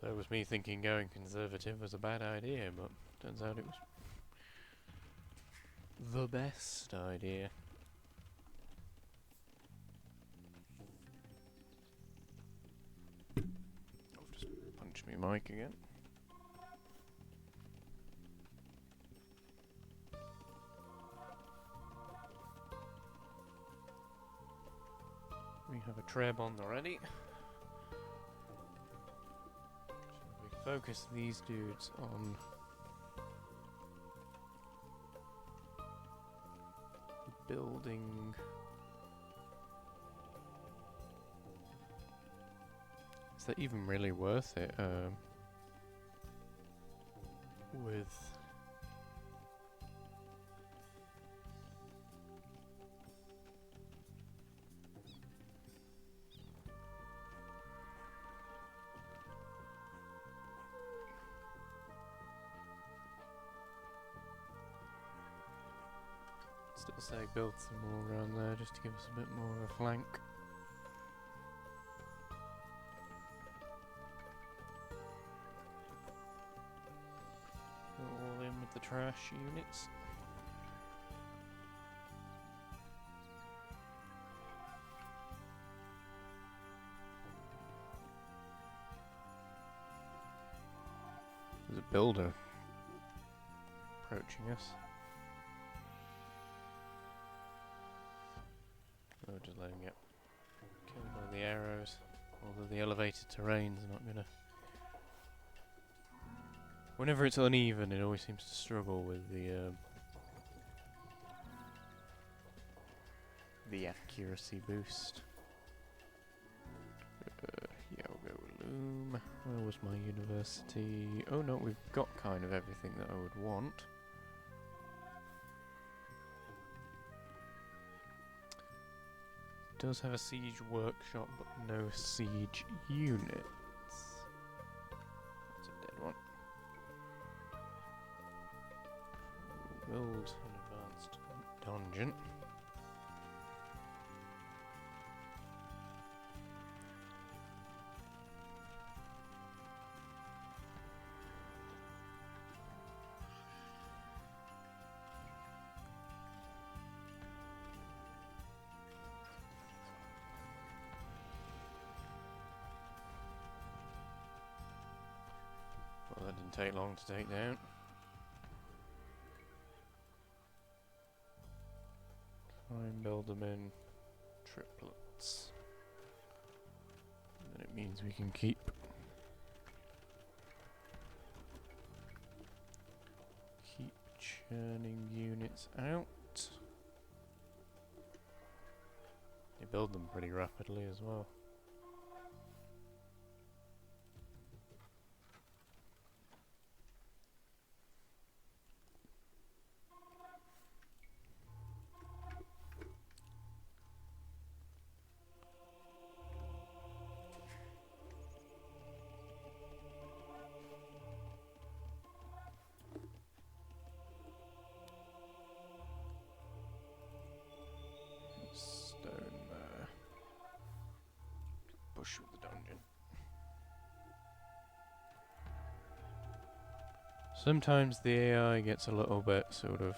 That was me thinking going conservative was a bad idea, but turns out it was the best idea. I've just punched me mic again. We have a treb on the ready. Shall we focus these dudes on building? Is that even really worth it? still say build some more around there just to give us a bit more of a flank. Go all in with the trash units. There's a builder approaching us. Oh, just letting it get killed by the arrows. Although the elevated terrain's not gonna... Whenever it's uneven, it always seems to struggle with the accuracy boost. Yeah, we'll go with loom. Where was my university? Oh no, we've got kind of everything that I would want. Does have a siege workshop, but no siege units. That's a dead one. Build an advanced dungeon. Well, that didn't take long to take down. Try and build them in triplets. And then it means we can keep churning units out. You build them pretty rapidly as well. Stone there. Push with the dungeon. Sometimes the AI gets a little bit sort of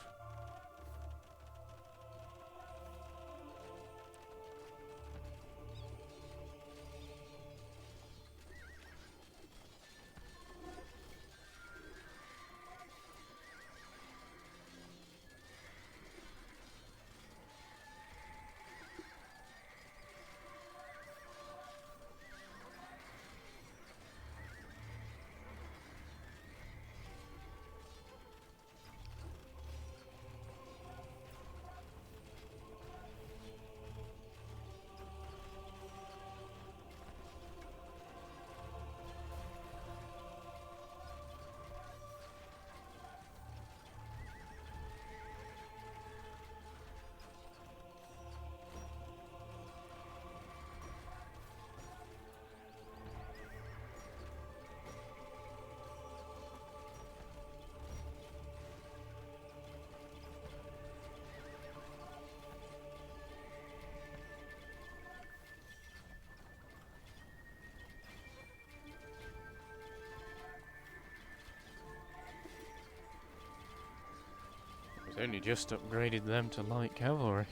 It's only just upgraded them to light cavalry.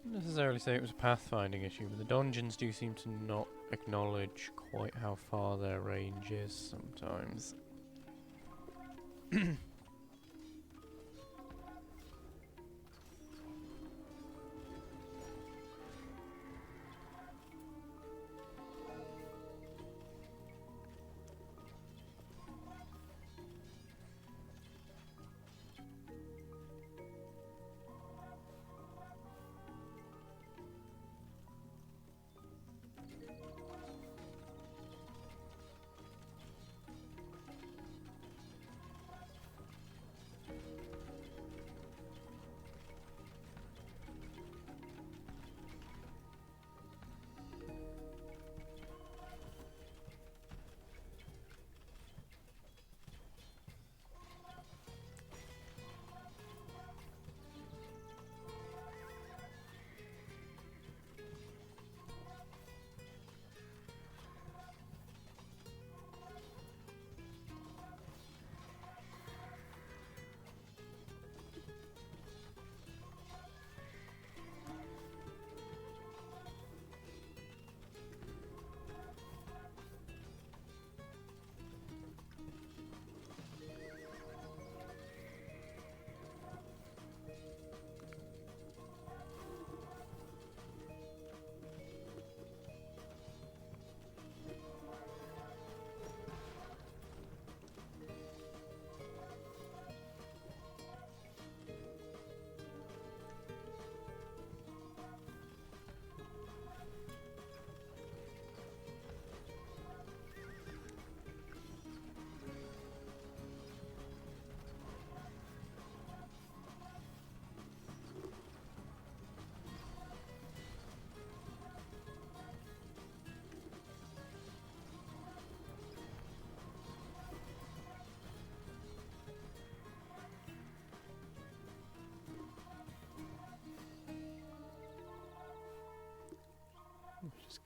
Not necessarily say it was a pathfinding issue, but the dungeons do seem to not acknowledge quite how far their range is sometimes.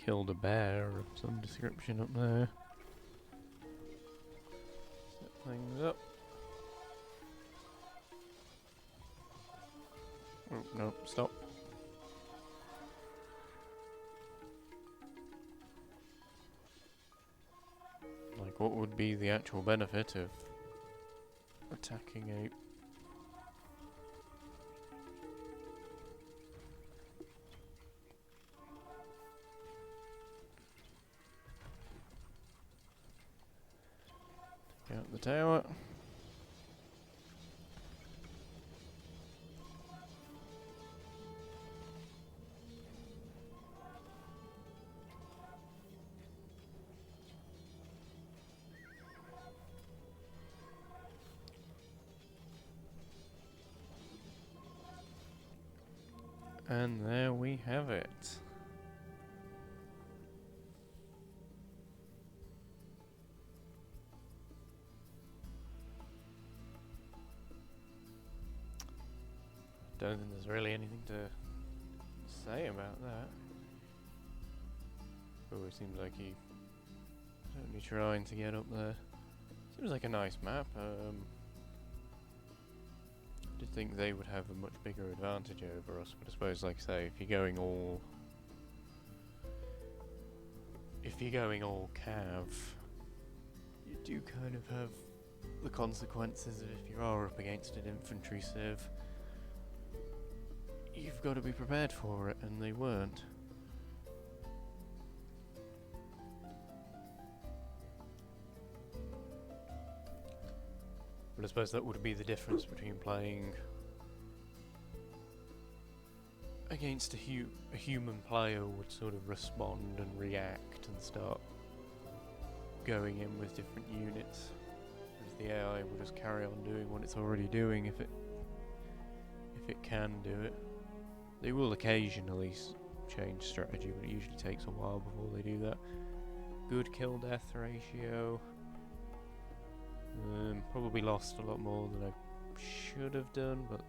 killed a bear of some description up there. Set things up. Oh, no, stop. Like, what would be the actual benefit of attacking a... Take out the tower. And there we have it. Don't think there's really anything to say about that. Oh, it seems like he's certainly trying to get up there. Seems like a nice map. I did think they would have a much bigger advantage over us, but I suppose, like I say, if you're going all cav, you do kind of have the consequences of if you are up against an infantry civ. You've got to be prepared for it, and they weren't. But I suppose that would be the difference between playing against a human player would sort of respond and react and start going in with different units, whereas the AI will just carry on doing what it's already doing if it can do it. They will occasionally change strategy, but it usually takes a while before they do that. Good kill-death ratio. Probably lost a lot more than I should have done, but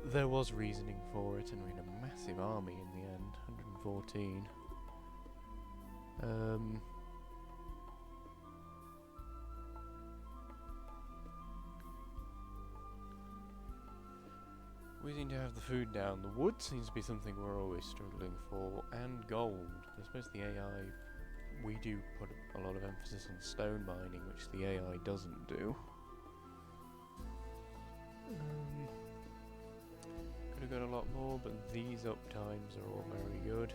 there was reasoning for it, and we had a massive army in the end, 114. We seem to have the food down. The wood seems to be something we're always struggling for, and gold. I suppose the AI, we do put a lot of emphasis on stone mining, which the AI doesn't do. Could have got a lot more, but these uptimes are all very good.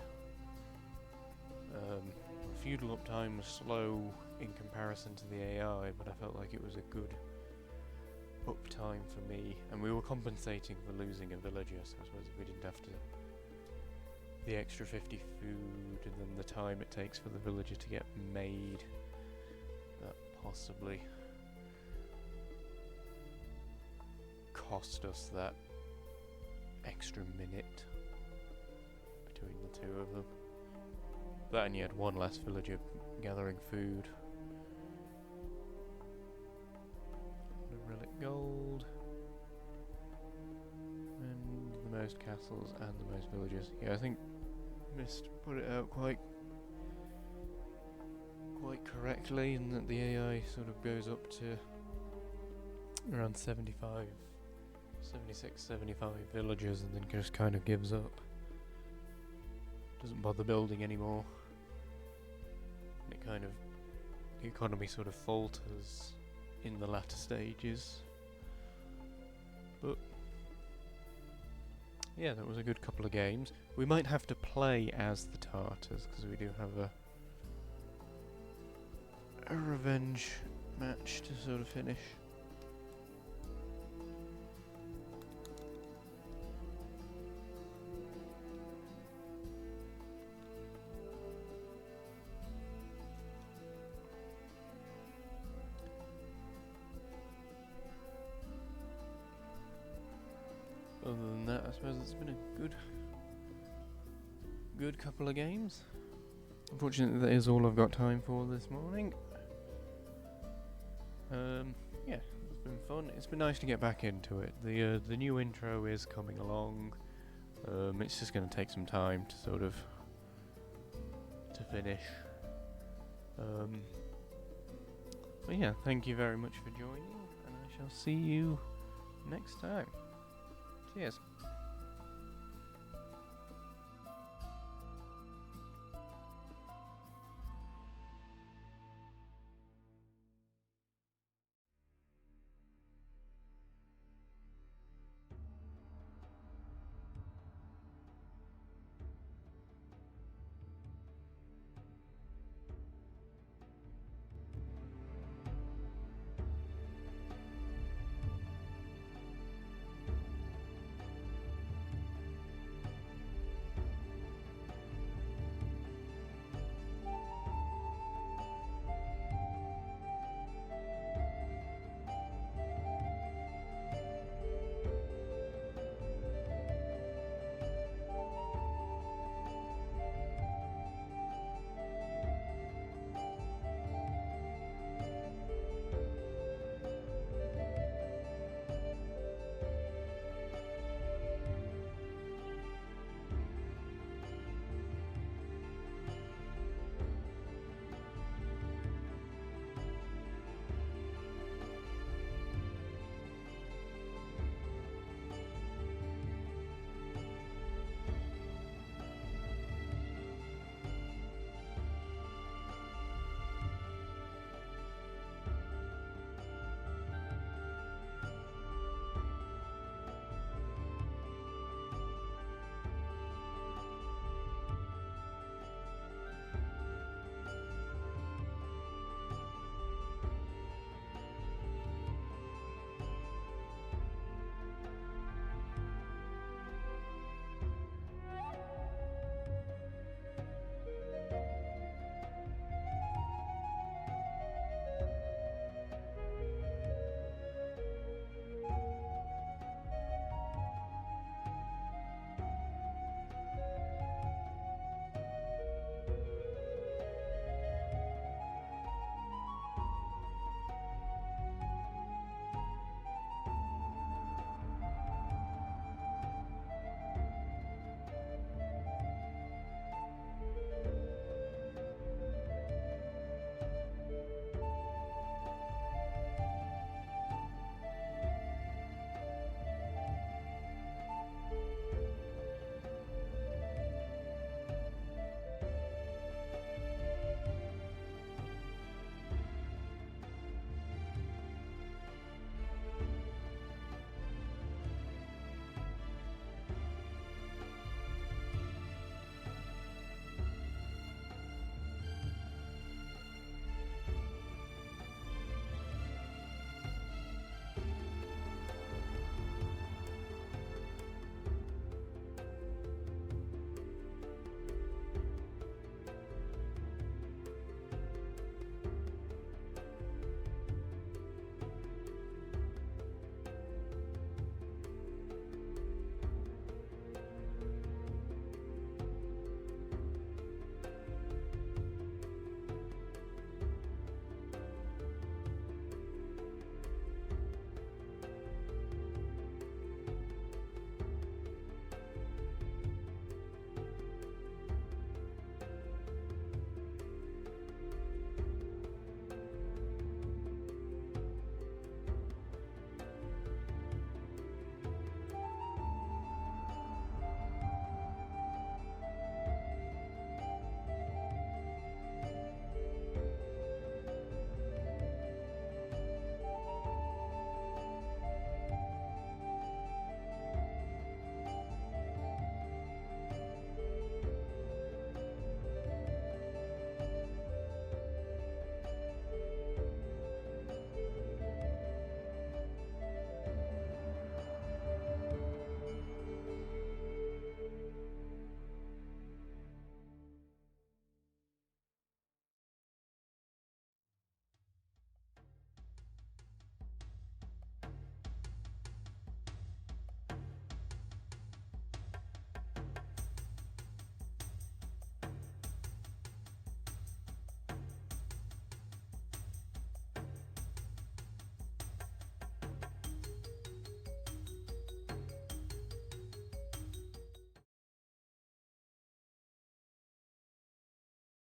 Feudal uptime was slow in comparison to the AI, but I felt like it was a good uptime for me, and we were compensating for losing a villager, so I suppose if we didn't have to the extra 50 food and then the time it takes for the villager to get made, that possibly cost us that extra minute between the two of them. That, and you had one less villager gathering food. Relic gold. And the most castles and the most villages. Yeah, I think Mist put it out quite correctly, in that the AI sort of goes up to around 76, 75 villagers and then just kind of gives up. Doesn't bother building anymore. And it kind of, the economy sort of falters in the latter stages. But yeah, that was a good couple of games. We might have to play as the Tartars, because we do have a revenge match to sort of finish. Other than that, I suppose it's been a good couple of games. Unfortunately, that is all I've got time for this morning. Yeah, it's been fun. It's been nice to get back into it. The new intro is coming along. It's just going to take some time to sort of to finish. But yeah, thank you very much for joining, and I shall see you next time. Cheers.